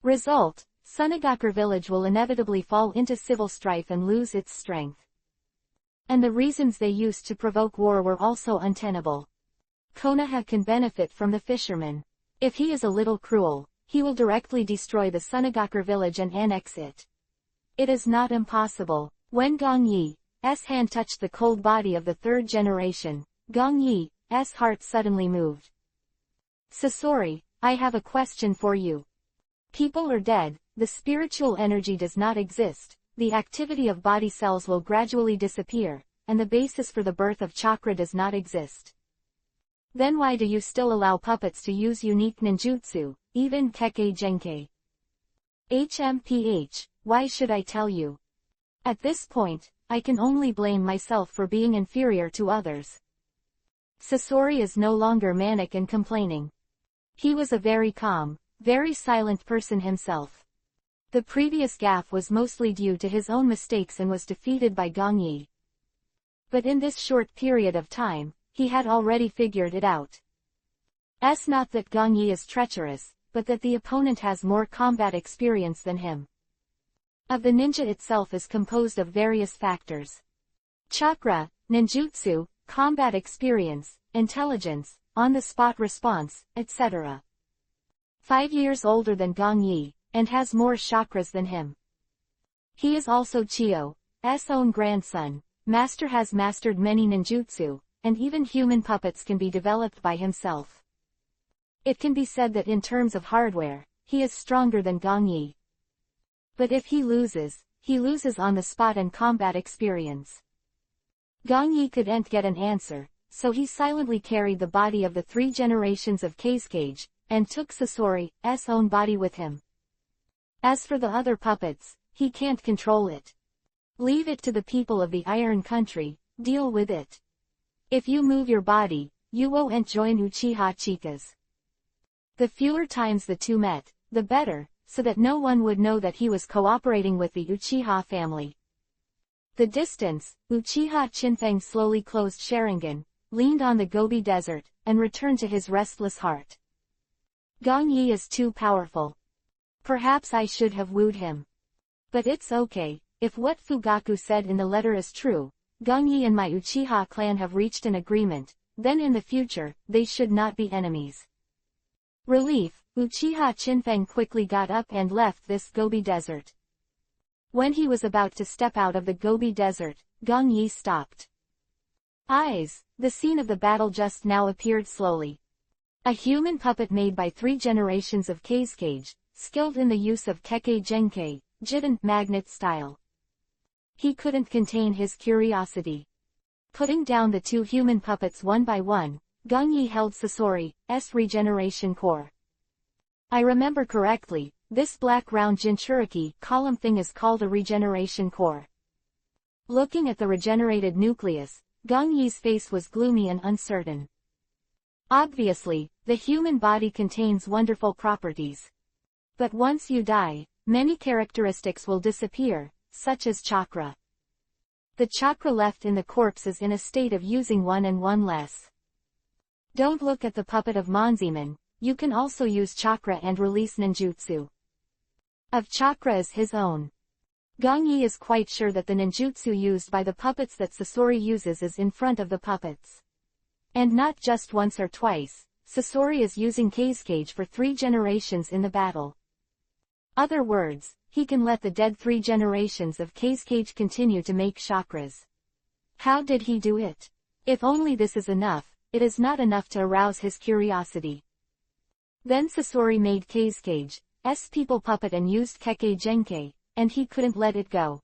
Result, Sunagaku village will inevitably fall into civil strife and lose its strength. And the reasons they used to provoke war were also untenable. Konoha can benefit from the fisherman. If he is a little cruel, he will directly destroy the Sunagaku village and annex it. It is not impossible. When Gongyi's hand touched the cold body of the 3rd generation, Gongyi's heart suddenly moved. Sasori, I have a question for you. People are dead, the spiritual energy does not exist, the activity of body cells will gradually disappear, and the basis for the birth of chakra does not exist. Then why do you still allow puppets to use unique ninjutsu, even Kekkei Genkei? HMPH, why should I tell you? At this point, I can only blame myself for being inferior to others. Sasori is no longer manic and complaining. He was a very calm, very silent person himself. The previous gaffe was mostly due to his own mistakes and was defeated by Gongyi. But in this short period of time, he had already figured it out. It's not that Gongyi is treacherous, but that the opponent has more combat experience than him. The ninja itself is composed of various factors. Chakra, ninjutsu, combat experience, intelligence, on-the-spot response, etc. 5 years older than Gongyi, and has more chakras than him. He is also Chiyo's own grandson. Master has mastered many ninjutsu, and even human puppets can be developed by himself. It can be said that in terms of hardware, he is stronger than Gongyi. But if he loses on the spot and combat experience. Gongyi couldn't get an answer, so he silently carried the body of the 3 generations of Cage, and took Sasori's own body with him. As for the other puppets, he can't control it. Leave it to the people of the Iron Country, deal with it. If you move your body, you won't join Uchiha Chika's. The fewer times the two met, the better, so that no one would know that he was cooperating with the Uchiha family. The distance, Uchiha Chinfeng slowly closed Sharingan, leaned on the Gobi Desert, and returned to his restless heart. Gongyi is too powerful. Perhaps I should have wooed him. But it's okay, if what Fugaku said in the letter is true, Gongyi and my Uchiha clan have reached an agreement, then in the future, they should not be enemies. Relief, Uchiha Chinfeng quickly got up and left this Gobi Desert. When he was about to step out of the Gobi Desert, Gongyi stopped. Eyes, the scene of the battle just now appeared slowly. A human puppet made by 3 generations of Cage, skilled in the use of Kekkei Genkei, Jiden magnet style. He couldn't contain his curiosity. Putting down the 2 human puppets one by one, Gongyi held Sasori's regeneration core. I remember correctly, this black round Jinchuriki column thing is called a regeneration core. Looking at the regenerated nucleus, Gongyi's face was gloomy and uncertain. Obviously, the human body contains wonderful properties. But once you die, many characteristics will disappear, such as chakra. The chakra left in the corpse is in a state of using 1 and 1 less. Don't look at the puppet of Monziman, you can also use chakra and release ninjutsu. Of chakra is his own. Gongyi is quite sure that the ninjutsu used by the puppets that Sasori uses is in front of the puppets. And not just once or twice, Sasori is using Cage for 3 generations in the battle. Other words, he can let the dead 3 generations of Cage continue to make chakras. How did he do it? If only this is enough, it is not enough to arouse his curiosity. Then Sasori made Cage's people puppet and used Kekkei Genkai, and he couldn't let it go.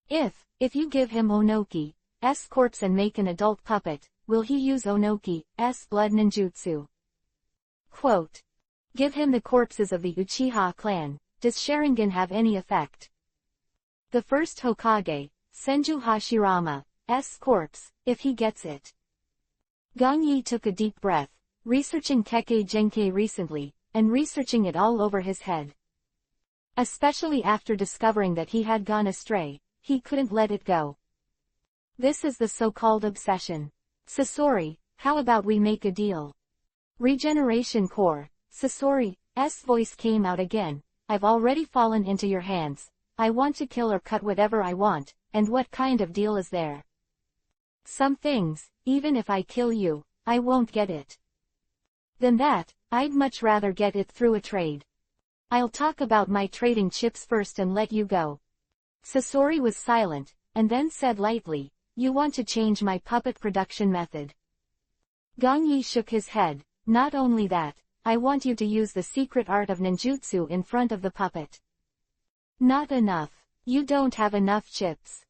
If you give him Onoki's corpse and make an adult puppet, will he use Onoki's blood ninjutsu? Quote. Give him the corpses of the Uchiha clan, does Sharingan have any effect? The first Hokage, Senju Hashirama's corpse, if he gets it. Gong Yi took a deep breath, researching Kekkei Genkai recently, and researching it all over his head. Especially after discovering that he had gone astray, he couldn't let it go. This is the so-called obsession. Sasori, how about we make a deal? Regeneration Core, Sasori's voice came out again, I've already fallen into your hands, I want to kill or cut whatever I want, and what kind of deal is there? Some things, even if I kill you, I won't get it. Than that, I'd much rather get it through a trade. I'll talk about my trading chips first and let you go. Sasori was silent, and then said lightly, you want to change my puppet production method. Gong Yi shook his head, not only that, I want you to use the secret art of ninjutsu in front of the puppet. Not enough. You don't have enough chips.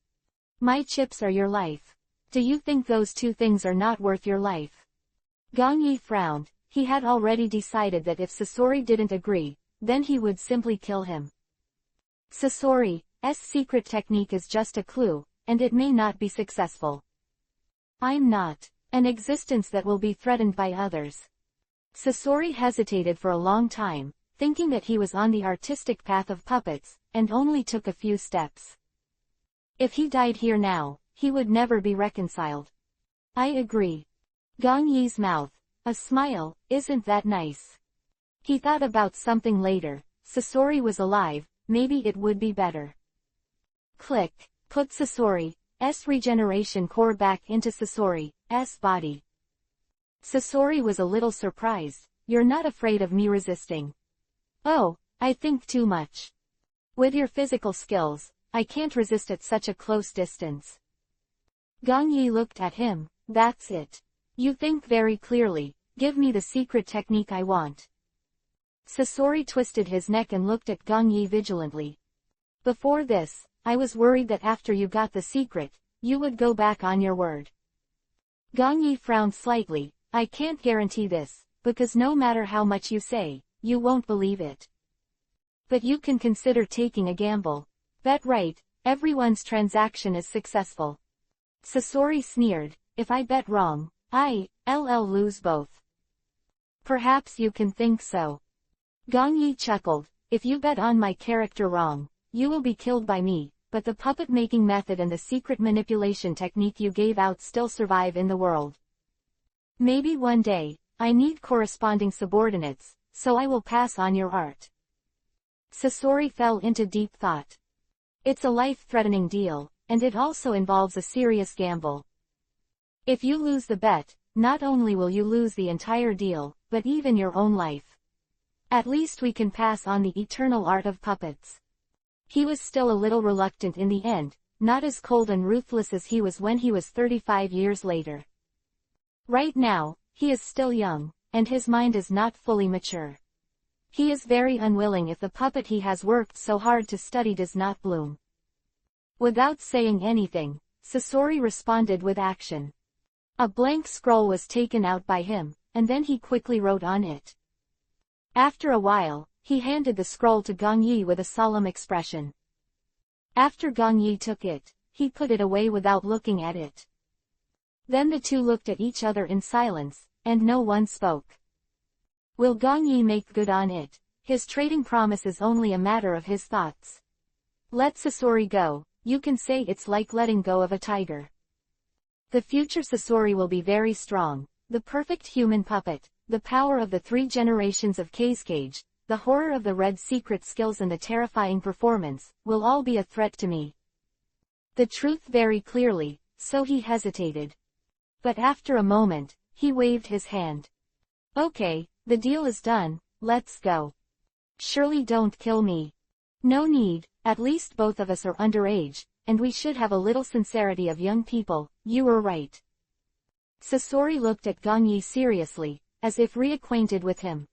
My chips are your life. Do you think those 2 things are not worth your life? Gong Yi frowned, he had already decided that if Sasori didn't agree, then he would simply kill him. Sasori's secret technique is just a clue, and it may not be successful. I'm not an existence that will be threatened by others. Sasori hesitated for a long time, thinking that he was on the artistic path of puppets, and only took a few steps. If he died here now, he would never be reconciled. I agree. Gong Yi's mouth, a smile, isn't that nice? He thought about something later, Sasori was alive, maybe it would be better. Click, put Sasori's regeneration core back into Sasori's body. Sasori was a little surprised, you're not afraid of me resisting? Oh, I think too much. With your physical skills, I can't resist at such a close distance. Gong Yi looked at him, that's it. You think very clearly, give me the secret technique I want. Sasori twisted his neck and looked at Gong Yi vigilantly. Before this, I was worried that after you got the secret, you would go back on your word. Gong Yi frowned slightly, I can't guarantee this, because no matter how much you say, you won't believe it. But you can consider taking a gamble. Bet right, everyone's transaction is successful. Sasori sneered, if I bet wrong, I'll lose both. Perhaps you can think so. Gong Yi chuckled, if you bet on my character wrong, you will be killed by me, but the puppet-making method and the secret manipulation technique you gave out still survive in the world. Maybe one day, I need corresponding subordinates, so I will pass on your art. Sasori fell into deep thought. It's a life-threatening deal, and it also involves a serious gamble. If you lose the bet, not only will you lose the entire deal, but even your own life. At least we can pass on the eternal art of puppets. He was still a little reluctant in the end, not as cold and ruthless as he was when he was 35 years later. Right now, he is still young, and his mind is not fully mature. He is very unwilling if the puppet he has worked so hard to study does not bloom. Without saying anything, Sasori responded with action. A blank scroll was taken out by him, and then he quickly wrote on it. After a while, he handed the scroll to Gong Yi with a solemn expression. After Gong Yi took it, he put it away without looking at it. Then the two looked at each other in silence, and no one spoke. Will Gong Yi make good on it? His trading promise is only a matter of his thoughts. Let Sasori go, you can say it's like letting go of a tiger. The future Sasori will be very strong, the perfect human puppet, the power of the 3 generations of Cage, the horror of the red secret skills and the terrifying performance, will all be a threat to me. The truth very clearly, so he hesitated. But after a moment, he waved his hand. Okay, the deal is done, let's go. Surely don't kill me. No need, at least both of us are underage, and we should have a little sincerity of young people, you were right. Sasori looked at Gongyi seriously, as if reacquainted with him.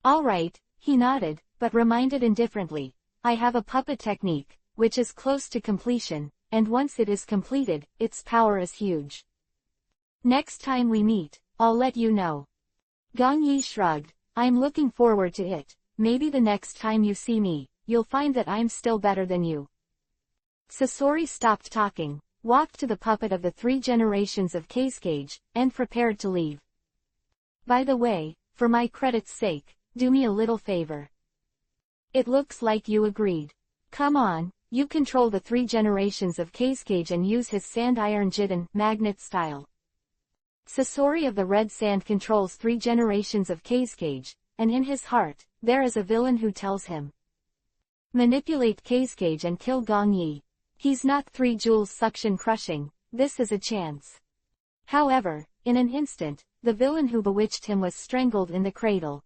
All right, he nodded, but reminded indifferently, I have a puppet technique, which is close to completion, and once it is completed, its power is huge. Next time we meet, I'll let you know. Gongyi shrugged, I'm looking forward to it, maybe the next time you see me, you'll find that I'm still better than you. Sasori stopped talking, walked to the puppet of the 3 generations of Cage, and prepared to leave. By the way, for my credit's sake, do me a little favor. It looks like you agreed. Come on, you control the 3 generations of Cage and use his sand iron jitten, magnet style. Sasori of the Red Sand controls 3 generations of Cage, and in his heart, there is a villain who tells him. Manipulate Cage and kill Gongyi. He's not 3 jewels suction crushing, this is a chance. However, in an instant, the villain who bewitched him was strangled in the cradle.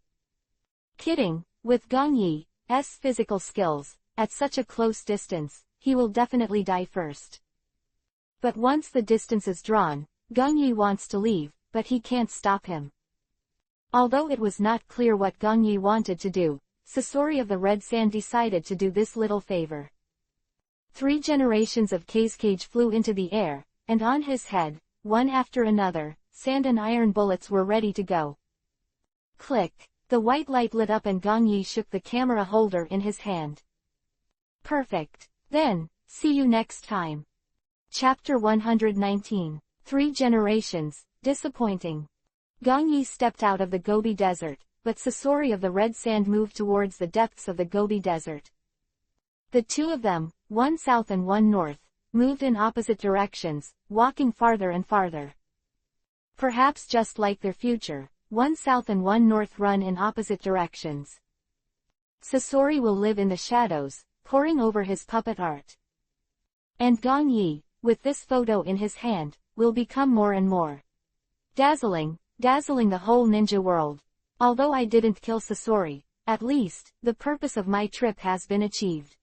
Kidding, with Gongyi's physical skills, at such a close distance, he will definitely die first. But once the distance is drawn, Gongyi wants to leave, but he can't stop him. Although it was not clear what Gongyi wanted to do, Sasori of the Red Sand decided to do this little favor. 3 generations of Cage flew into the air, and on his head, one after another, sand and iron bullets were ready to go. Click! The white light lit up and Gongyi shook the camera holder in his hand. Perfect. Then, see you next time. Chapter 119. 3 generations, disappointing. Gongyi stepped out of the Gobi Desert, but Sasori of the Red Sand moved towards the depths of the Gobi Desert. The 2 of them, one south and one north, moved in opposite directions, walking farther and farther. Perhaps just like their future, one south and one north run in opposite directions. Sasori will live in the shadows, poring over his puppet art. And Gongyi, with this photo in his hand, will become more and more dazzling the whole ninja world. Although I didn't kill Sasori, at least, the purpose of my trip has been achieved.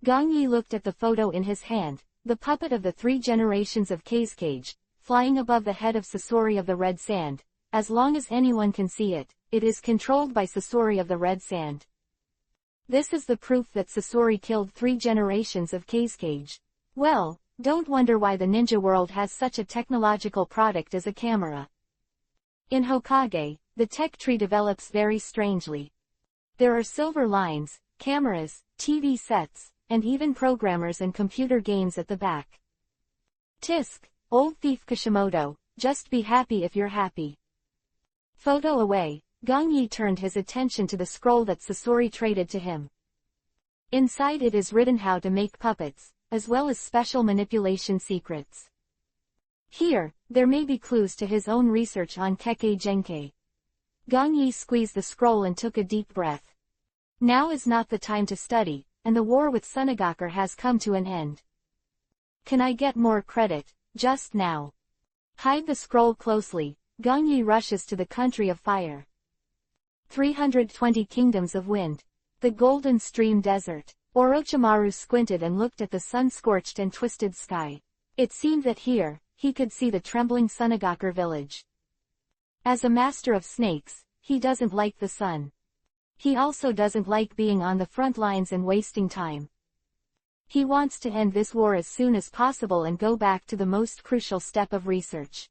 Gongyi looked at the photo in his hand, the puppet of the 3 generations of Cage, flying above the head of Sasori of the Red Sand. As long as anyone can see it, it is controlled by Sasori of the Red Sand. This is the proof that Sasori killed 3 generations of Cage. Well, don't wonder why the ninja world has such a technological product as a camera. In Hokage, the tech tree develops very strangely. There are silver lines, cameras, TV sets, and even programmers and computer games at the back. Tisk, old thief Kishimoto, just be happy if you're happy. Photo away, Gongyi turned his attention to the scroll that Sasori traded to him. Inside it is written how to make puppets, as well as special manipulation secrets. Here, there may be clues to his own research on Kekkei Genkai. Gongyi squeezed the scroll and took a deep breath. Now is not the time to study, and the war with Sunagaku has come to an end. Can I get more credit, just now? Hide the scroll closely, Gongyi rushes to the country of fire. 320 Kingdoms of Wind. The Golden Stream Desert. Orochimaru squinted and looked at the sun-scorched and twisted sky. It seemed that here, he could see the trembling Sunagaku village. As a master of snakes, he doesn't like the sun. He also doesn't like being on the front lines and wasting time. He wants to end this war as soon as possible and go back to the most crucial step of research.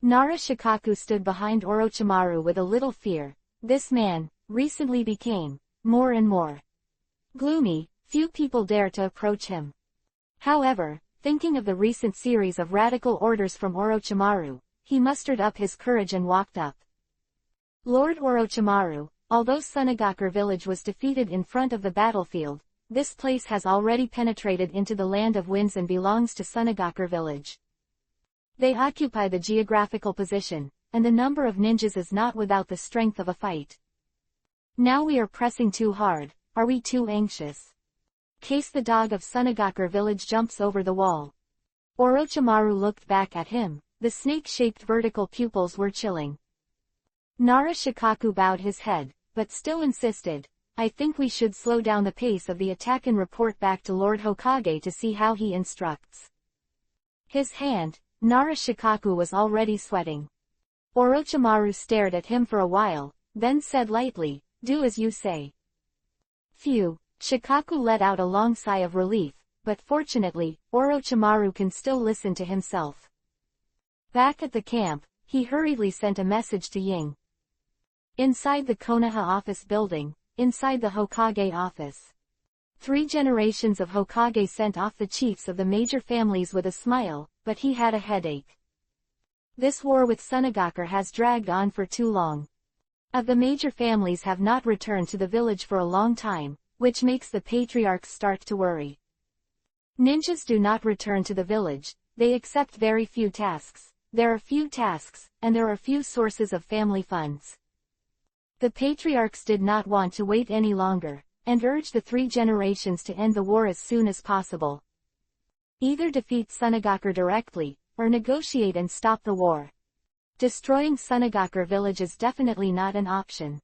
Nara Shikaku stood behind Orochimaru with a little fear. This man, recently became, more and more gloomy, few people dare to approach him. However, thinking of the recent series of radical orders from Orochimaru, he mustered up his courage and walked up. Lord Orochimaru, although Sunagaku village was defeated in front of the battlefield, this place has already penetrated into the land of winds and belongs to Sunagaku village. They occupy the geographical position, and the number of ninjas is not without the strength of a fight. Now we are pressing too hard, are we too anxious? Case the dog of Sunagaku village jumps over the wall. Orochimaru looked back at him, the snake-shaped vertical pupils were chilling. Nara Shikaku bowed his head, but still insisted, I think we should slow down the pace of the attack and report back to Lord Hokage to see how he instructs. His hand, Nara Shikaku was already sweating. Orochimaru stared at him for a while, then said lightly, do as you say. Phew, Shikaku let out a long sigh of relief, but fortunately, Orochimaru can still listen to himself. Back at the camp, he hurriedly sent a message to Ying. Inside the Konoha office building, inside the Hokage office. 3 generations of Hokage sent off the chiefs of the major families with a smile, but he had a headache. This war with Sunagakure has dragged on for too long. Of the major families have not returned to the village for a long time, which makes the patriarchs start to worry. Ninjas do not return to the village, they accept very few tasks, there are few tasks, and there are few sources of family funds. The patriarchs did not want to wait any longer, and urged the 3 generations to end the war as soon as possible. Either defeat Sunagakure directly, or negotiate and stop the war. Destroying Sunagakure village is definitely not an option.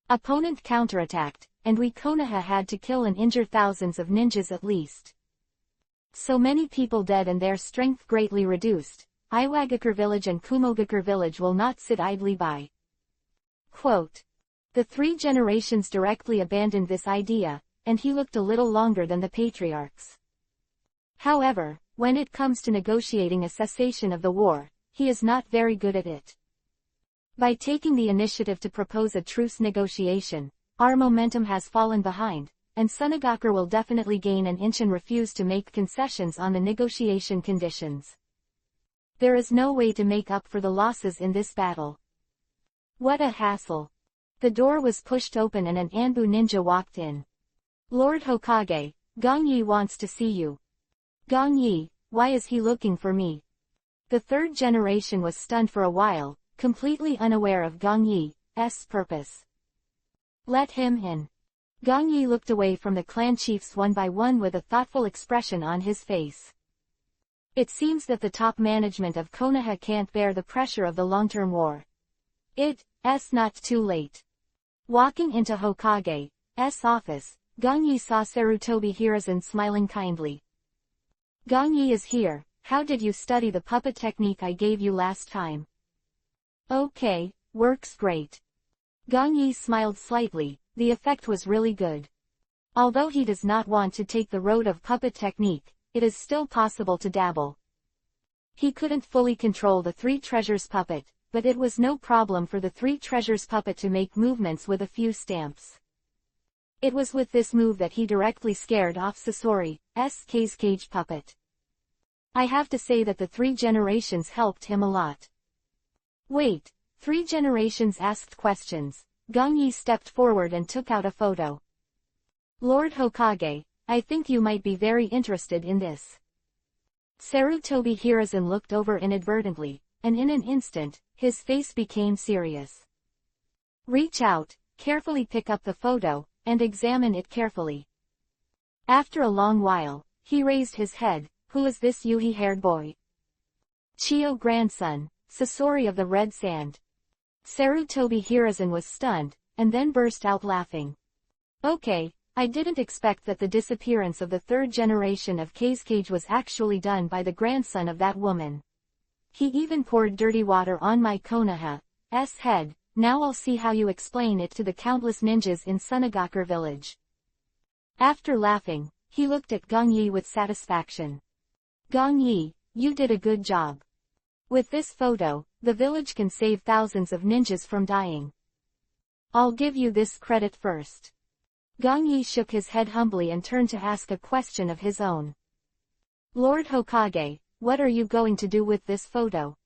Opponent counterattacked, and we Konoha had to kill and injure thousands of ninjas at least. So many people dead and their strength greatly reduced, Iwagakure village and Kumogakure village will not sit idly by. Quote. The 3 generations directly abandoned this idea, and he looked a little longer than the patriarchs. However, when it comes to negotiating a cessation of the war, he is not very good at it. By taking the initiative to propose a truce negotiation, our momentum has fallen behind, and Sunagakure will definitely gain an inch and refuse to make concessions on the negotiation conditions. There is no way to make up for the losses in this battle. What a hassle. The door was pushed open and an Anbu ninja walked in. Lord Hokage, Gong Yi wants to see you. Gong Yi, why is he looking for me? The 3rd generation was stunned for a while, completely unaware of Gong Yi's purpose. Let him in. Gong Yi looked away from the clan chiefs one by one with a thoughtful expression on his face. It seems that the top management of Konoha can't bear the pressure of the long-term war. It's not too late. Walking into Hokage's office, Gong Yi saw Sarutobi Hiruzen smiling kindly. Gong Yi is here, how did you study the puppet technique I gave you last time? Okay, works great. Gong Yi smiled slightly, the effect was really good. Although he does not want to take the road of puppet technique, it is still possible to dabble. He couldn't fully control the 3 treasures puppet, but it was no problem for the 3 treasures puppet to make movements with a few stamps. It was with this move that he directly scared off Sasori's cage puppet. I have to say that the 3 generations helped him a lot. Wait, 3 generations asked questions. Gong Yi stepped forward and took out a photo. Lord Hokage, I think you might be very interested in this. Sarutobi Hiruzen looked over inadvertently, and in an instant, his face became serious. Reach out, carefully pick up the photo, and examine it carefully. After a long while, he raised his head. Who is this Yuhi-haired boy? Chiyo grandson, Sasori of the Red Sand. Sarutobi Hiruzen was stunned, and then burst out laughing. Okay, I didn't expect that the disappearance of the 3rd generation of Kazekage was actually done by the grandson of that woman. He even poured dirty water on my Konoha's head, now I'll see how you explain it to the countless ninjas in Sunagakure village. After laughing, he looked at Gong Yi with satisfaction. Gong Yi, you did a good job. With this photo, the village can save thousands of ninjas from dying. I'll give you this credit first. Gong Yi shook his head humbly and turned to ask a question of his own. Lord Hokage, what are you going to do with this photo?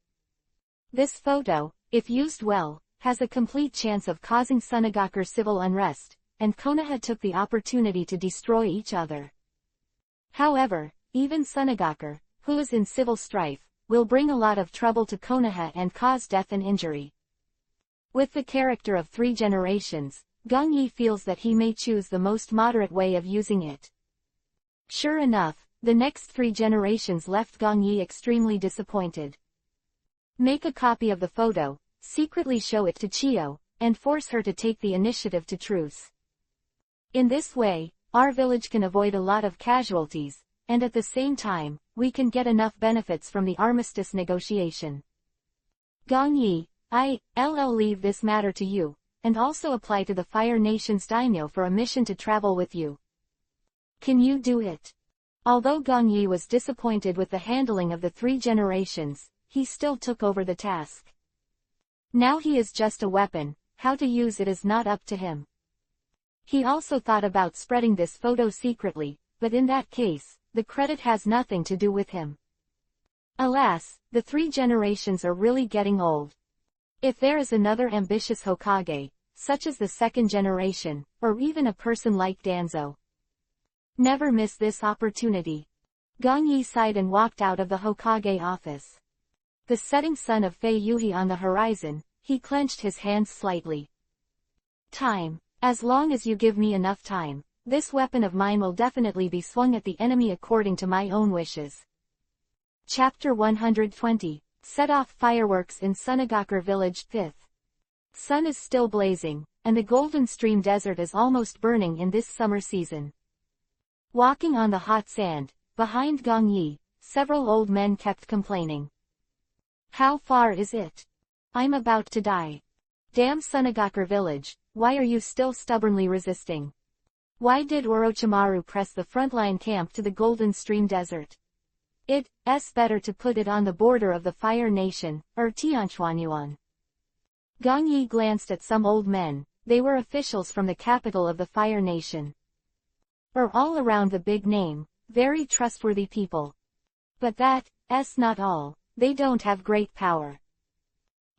This photo, if used well, has a complete chance of causing Sunagakure civil unrest, and Konoha took the opportunity to destroy each other. However, even Sunagakure, who is in civil strife, will bring a lot of trouble to Konoha and cause death and injury. With the character of 3 generations, Gong Yi feels that he may choose the most moderate way of using it. Sure enough, the next 3 generations left Gong Yi extremely disappointed. Make a copy of the photo, secretly show it to Chiyo, and force her to take the initiative to truce. In this way, our village can avoid a lot of casualties, and at the same time, we can get enough benefits from the armistice negotiation. Gong Yi, I'll leave this matter to you, and also apply to the Fire Nation's daimyo for a mission to travel with you. Can you do it? Although Gong Yi was disappointed with the handling of the 3 generations, he still took over the task. Now he is just a weapon, how to use it is not up to him. He also thought about spreading this photo secretly, but in that case, the credit has nothing to do with him. Alas, the 3 generations are really getting old. If there is another ambitious Hokage, such as the 2nd generation, or even a person like Danzo. Never miss this opportunity. Gong Yi sighed and walked out of the Hokage office. The setting sun of Fei Yuhi on the horizon, he clenched his hands slightly. Time. As long as you give me enough time, this weapon of mine will definitely be swung at the enemy according to my own wishes. Chapter 120. Set off fireworks in Sunagakur Village 5th. Sun is still blazing, and the Golden Stream Desert is almost burning in this summer season. Walking on the hot sand, behind Gong Yi, several old men kept complaining. How far is it? I'm about to die. Damn Sunagakur Village, why are you still stubbornly resisting? Why did Orochimaru press the frontline camp to the Golden Stream Desert? It's better to put it on the border of the Fire Nation, or Tianchuanyuan. Gong Yi glanced at some old men, they were officials from the capital of the Fire Nation. Or all around the big name, very trustworthy people. But that's not all, they don't have great power.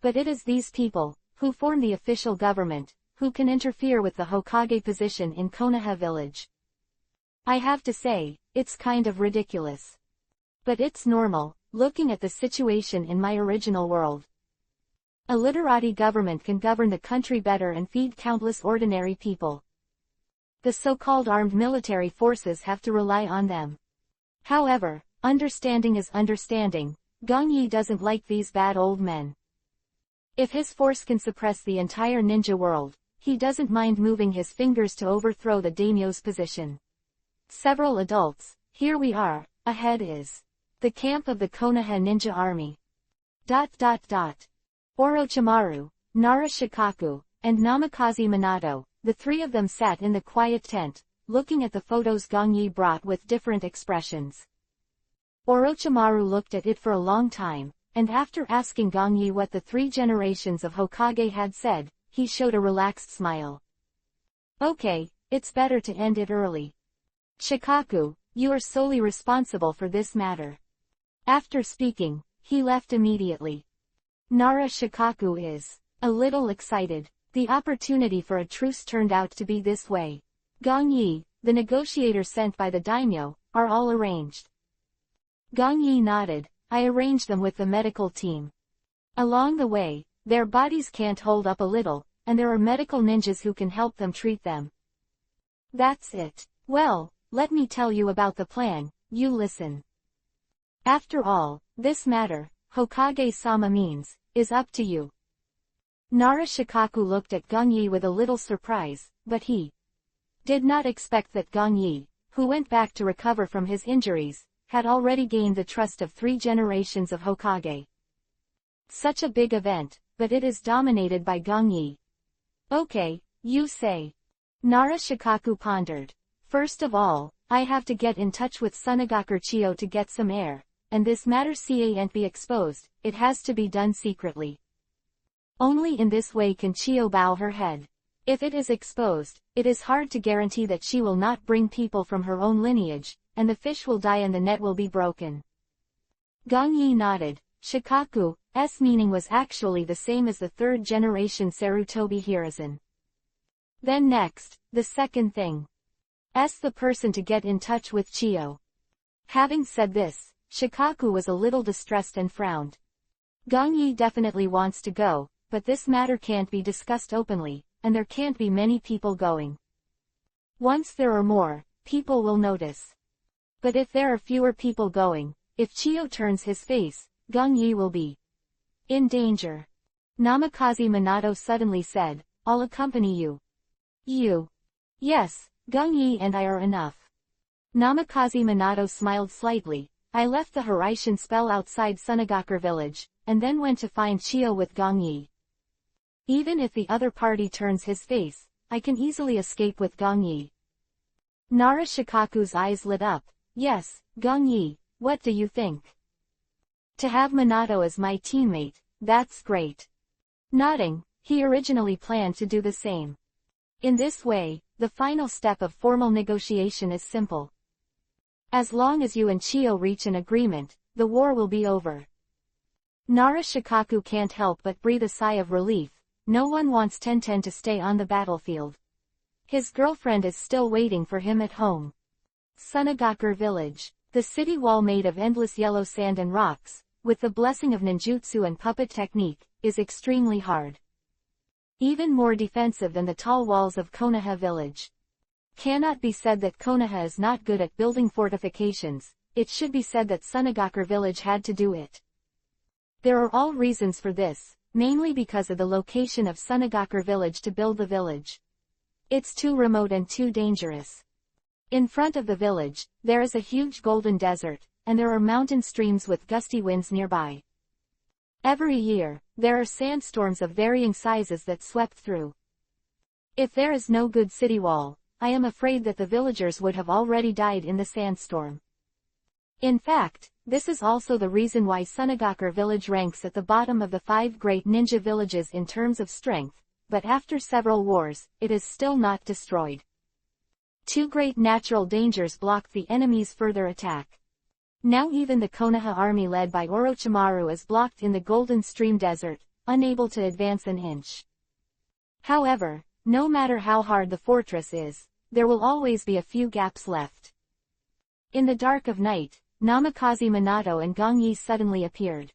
But it is these people, who form the official government, who can interfere with the Hokage position in Konoha village. I have to say, it's kind of ridiculous. But it's normal, looking at the situation in my original world. A literati government can govern the country better and feed countless ordinary people. The so-called armed military forces have to rely on them. However, understanding is understanding, Gong Yi doesn't like these bad old men. If his force can suppress the entire ninja world, he doesn't mind moving his fingers to overthrow the daimyo's position. Several adults, here we are, ahead is the camp of the Konoha ninja army. Orochimaru, Nara Shikaku, and Namikaze Minato, the 3 of them sat in the quiet tent, looking at the photos Gong Yi brought with different expressions. Orochimaru looked at it for a long time, and after asking Gong Yi what the 3 generations of Hokage had said, he showed a relaxed smile. Okay, it's better to end it early. Shikaku, you are solely responsible for this matter. After speaking, he left immediately. Nara Shikaku is a little excited. The opportunity for a truce turned out to be this way. Gong Yi, the negotiator sent by the daimyo, are all arranged. Gong Yi nodded. I arranged them with the medical team. Along the way, their bodies can't hold up a little, and there are medical ninjas who can help them treat them. That's it. Well, let me tell you about the plan, you listen. After all, this matter, Hokage-sama means, is up to you. Nara Shikaku looked at Gong Yi with a little surprise, but he did not expect that Gong Yi, who went back to recover from his injuries, had already gained the trust of 3 generations of Hokage. Such a big event, but it is dominated by Gong Yi. Okay, you say. Nara Shikaku pondered. First of all, I have to get in touch with Sunagakur Chiyo to get some air, and this matter can't be exposed, it has to be done secretly. Only in this way can Chiyo bow her head. If it is exposed, it is hard to guarantee that she will not bring people from her own lineage, and the fish will die and the net will be broken. Gong Yi nodded. Shikaku's meaning was actually the same as the 3rd generation Sarutobi Hiruzen. Then next, the second thing. The person to get in touch with Chiyo. Having said this, Shikaku was a little distressed and frowned. Gong Yi definitely wants to go, but this matter can't be discussed openly, and there can't be many people going. Once there are more, people will notice. But if there are fewer people going, if Chiyo turns his face, Gong Yi will be in danger. Namikaze Minato suddenly said, I'll accompany you. You? Yes, Gung Yi and I are enough. Namikaze Minato smiled slightly. I left the Hiraishin spell outside Sunagakure village, and then went to find Chio with Gung Yi. Even if the other party turns his face, I can easily escape with Gung Yi. Nara Shikaku's eyes lit up. Yes, Gung Yi, what do you think? To have Minato as my teammate, that's great. Nodding, he originally planned to do the same. In this way, the final step of formal negotiation is simple. As long as you and Chio reach an agreement, the war will be over. Nara Shikaku can't help but breathe a sigh of relief. No one wants Tenten to stay on the battlefield. His girlfriend is still waiting for him at home. Sunagakure village. The city wall made of endless yellow sand and rocks, with the blessing of ninjutsu and puppet technique, is extremely hard. Even more defensive than the tall walls of Konoha village. Cannot be said that Konoha is not good at building fortifications, it should be said that Sunagakure village had to do it. There are all reasons for this, mainly because of the location of Sunagakure village to build the village. It's too remote and too dangerous. In front of the village, there is a huge golden desert, and there are mountain streams with gusty winds nearby. Every year, there are sandstorms of varying sizes that swept through. If there is no good city wall, I am afraid that the villagers would have already died in the sandstorm. In fact, this is also the reason why Sunagakure village ranks at the bottom of the 5 great ninja villages in terms of strength, but after several wars, it is still not destroyed. 2 great natural dangers blocked the enemy's further attack. Now even the Konoha army led by Orochimaru is blocked in the Golden Stream Desert, unable to advance an inch. However, no matter how hard the fortress is, there will always be a few gaps left. In the dark of night, Namikaze Minato and Gung Yi suddenly appeared.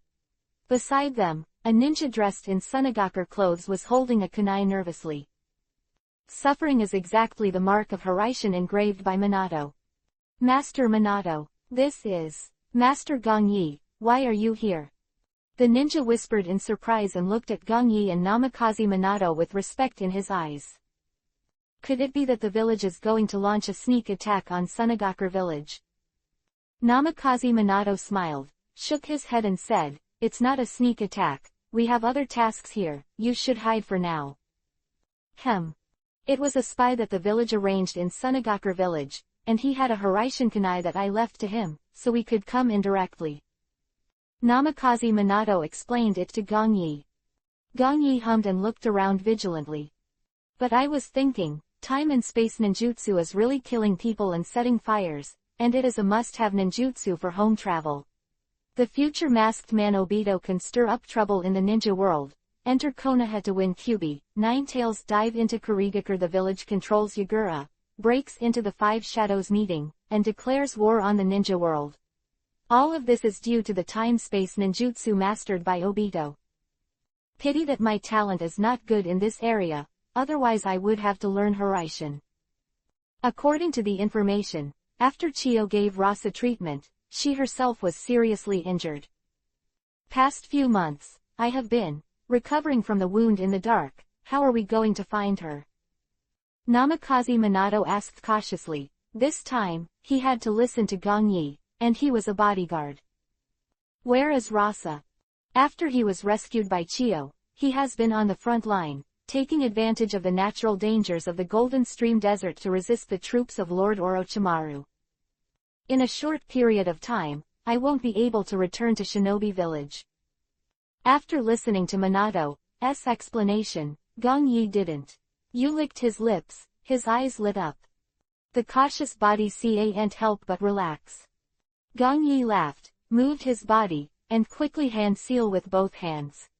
Beside them, a ninja dressed in Sunagakure clothes was holding a kunai nervously. Suffering is exactly the mark of Hiraishin engraved by Minato. Master Minato, this is Master Gung Yi, why are you here? The ninja whispered in surprise and looked at Gung Yi and Namikaze Minato with respect in his eyes. Could it be that the village is going to launch a sneak attack on Sunagakure village? Namikaze Minato smiled, shook his head and said, it's not a sneak attack, we have other tasks here, you should hide for now. It was a spy that the village arranged in Sunagakure village, and he had a Hiraishin kunai that I left to him, so we could come indirectly. Namikaze Minato explained it to Gung Yi. Gung Yi hummed and looked around vigilantly. But I was thinking, time and space ninjutsu is really killing people and setting fires, and it is a must-have ninjutsu for home travel. The future masked man Obito can stir up trouble in the ninja world, enter Konoha to win Kyubi, Nine-Tails dive into Kurigakure, the village controls Yagura, breaks into the 5 Shadows meeting, and declares war on the ninja world. All of this is due to the time-space ninjutsu mastered by Obito. Pity that my talent is not good in this area, otherwise I would have to learn Hiraishin. According to the information, after Chio gave Rasa treatment, she herself was seriously injured. Past few months, I have been recovering from the wound in the dark. How are we going to find her? Namikaze Minato asked cautiously. This time, he had to listen to Gung Yi, and he was a bodyguard. Where is Rasa? After he was rescued by Chio, he has been on the front line, taking advantage of the natural dangers of the Golden Stream Desert to resist the troops of Lord Orochimaru. In a short period of time, I won't be able to return to Shinobi Village. After listening to Minato's explanation, Gung Yi didn't. You licked his lips, his eyes lit up. The cautious body can't help but relax. Gung Yi laughed, moved his body, and quickly hand seal with both hands.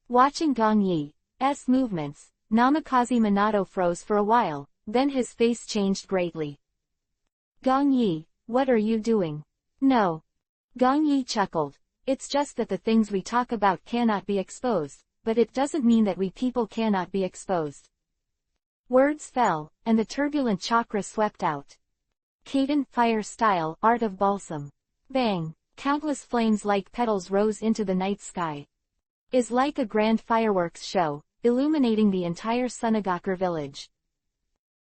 Watching Gung Yi's movements, Namikaze Minato froze for a while, then his face changed greatly. Gung Yi, what are you doing? No. Gung Yi chuckled. It's just that the things we talk about cannot be exposed, but it doesn't mean that we people cannot be exposed. Words fell, and the turbulent chakra swept out. Kaden, fire style, art of balsam. Bang! Countless flames like petals rose into the night sky. is like a grand fireworks show, illuminating the entire Sunagakur village.